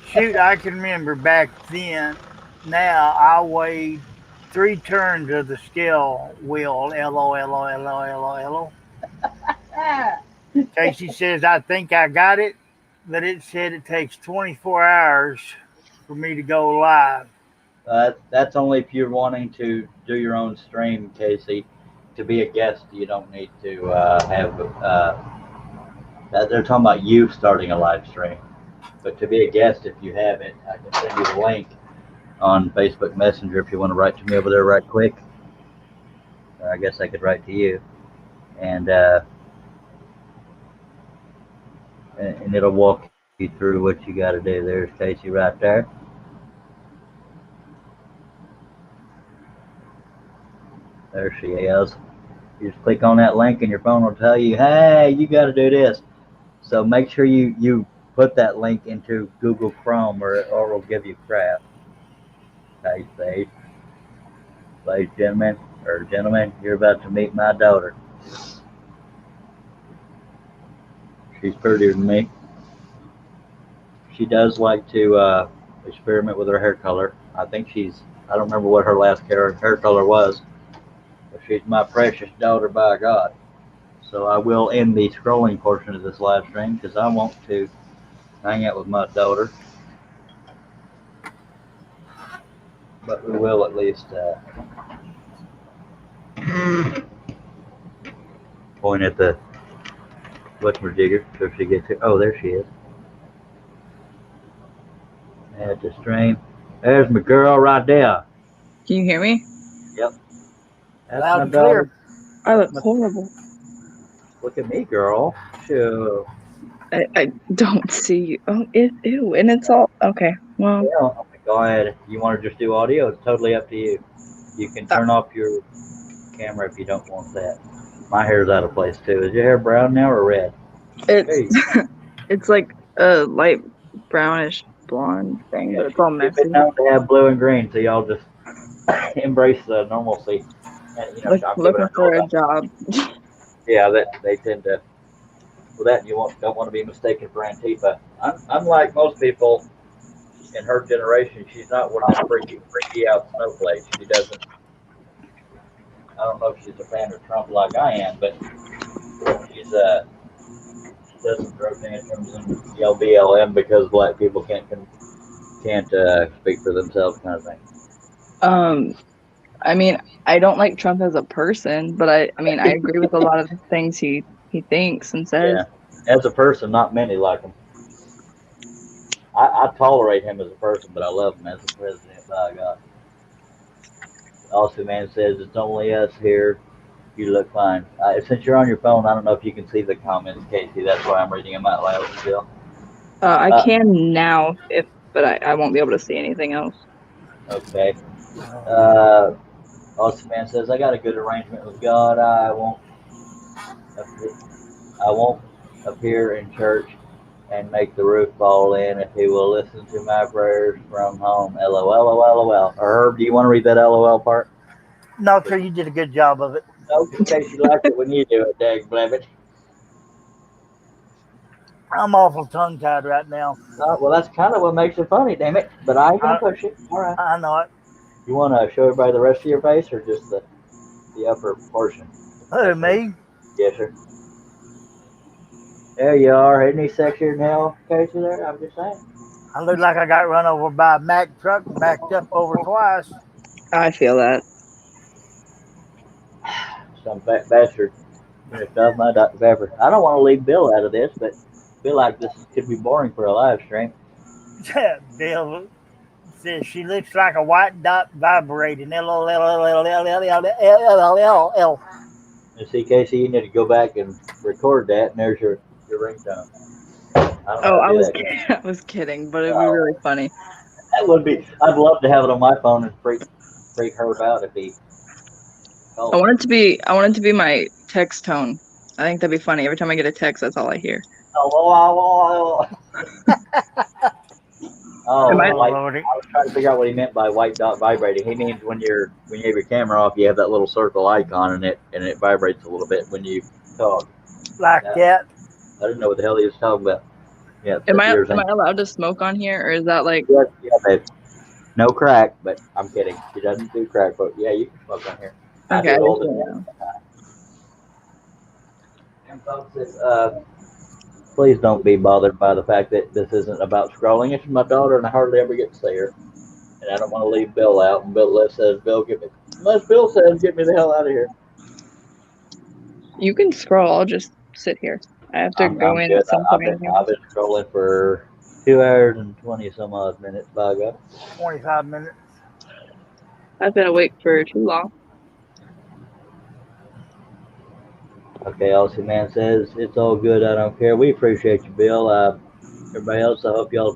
Shoot, I can remember back then. Now I weighed 3 turns of the scale wheel. LOLOLOLOLO. Ah, Casey says, I think I got it, but it said it takes 24 hours for me to go live. That's only if you're wanting to do your own stream, Casey. To be a guest, you don't need to have. They're talking about you starting a live stream. But to be a guest, if you have it, I can send you the link on Facebook Messenger if you want to write to me over there right quick. Or I guess I could write to you, and and it'll walk you through what you got to do. There's Casey right there. There she is. You just click on that link, and your phone will tell you, "Hey, you got to do this." So make sure you put that link into Google Chrome, or it'll give you crap. Hey, ladies and gentlemen, you're about to meet my daughter. She's prettier than me. She does like to experiment with her hair color. I don't remember what her last hair color was, but she's my precious daughter by God. So I will end the scrolling portion of this live stream because I want to hang out with my daughter. But we will at least point at the whatchamajigger so she gets here. Oh, there she is. Add the stream. There's my girl right there. Can you hear me? Yep. That's Loud my and clear. daughter. I look horrible. Look at me, girl. Sure. I don't see you. Oh, ew. And it's all. Okay. Well, Yeah. Go ahead. You want to just do audio? It's totally up to you. You can turn off your camera if you don't want that. My hair's out of place too. Is your hair brown now or red? it's like a light brownish blonde thing, but it's all You've messy. been known to have blue and green, so y'all just embrace the normalcy. And, Looking for a job. Yeah, that they tend to. Well, that you don't want to be mistaken for Antifa. Unlike most people in her generation, she's not one of those freaky out snowflakes. She doesn't. I don't know if she's a fan of Trump like I am, but she's she doesn't throw tantrums and yell BLM because black people can't speak for themselves, kind of thing. I mean, I don't like Trump as a person, but I mean, I agree with a lot of the things he thinks and says. Yeah, as a person, not many like him. I tolerate him as a person, but I love him as a president. By God. Also, man says it's only us here. You look fine. Since you're on your phone, I don't know if you can see the comments, Casey. That's why I'm reading them out loud still. I can now, but I won't be able to see anything else. Okay. Austin Man says, I got a good arrangement with God. I won't appear in church and make the roof fall in if he will listen to my prayers from home. LOL. Herb, do you want to read that LOL part? No, sir, you did a good job of it. No, in case you like it when you do it, dag blabbit. I'm awful tongue tied right now. Well, that's kind of what makes it funny, damn it. But I ain't going to push it. All right. I know it. You want to show everybody the rest of your face or just the upper portion? Who, me? Yes, sir. There you are. Isn't he sexier than hell, Casey, there? I'm just saying. I look like I got run over by a Mack truck and backed up over twice. I feel that. Some fat bastard finished off my Dr. Pepper. I don't want to leave Bill out of this, but I feel like this could be boring for a live stream. Bill says she looks like a white dot vibrating. LOL. And see, Casey, you need to go back and record that, and there's your ringtone. I was kidding, but it'd be really funny. That would be. I'd love to have it on my phone and freak Herb out if he Oh, I want it to be my text tone. I think that'd be funny. Every time I get a text, that's all I hear. oh, Am I? Oh, white. Lordy. I was trying to figure out what he meant by white dot vibrating. He means when you have your camera off, you have that little circle icon in it, and it vibrates a little bit when you talk. Like Yeah. that. I didn't know what the hell he was talking about. Yeah, Am set I? yours Am I in. allowed to smoke on here, or is that like? Yeah, babe. No crack, but I'm kidding. She doesn't do crack, but yeah, you can smoke on here. I Okay, do I it all just the don't time. know. And folks, please don't be bothered by the fact that this isn't about scrolling. It's my daughter, and I hardly ever get to see her. And I don't want to leave Bill out. And Bill says, unless Bill says, get me the hell out of here. You can scroll. I'll just sit here. I have to go I'm in good. at some I've point been anyways. scrolling for 2 hours and 20 some odd minutes. By God. 25 minutes. I've been awake for too long. Okay, Aussie Man says it's all good. I don't care. We appreciate you, Bill. Everybody else, I hope y'all appreciate.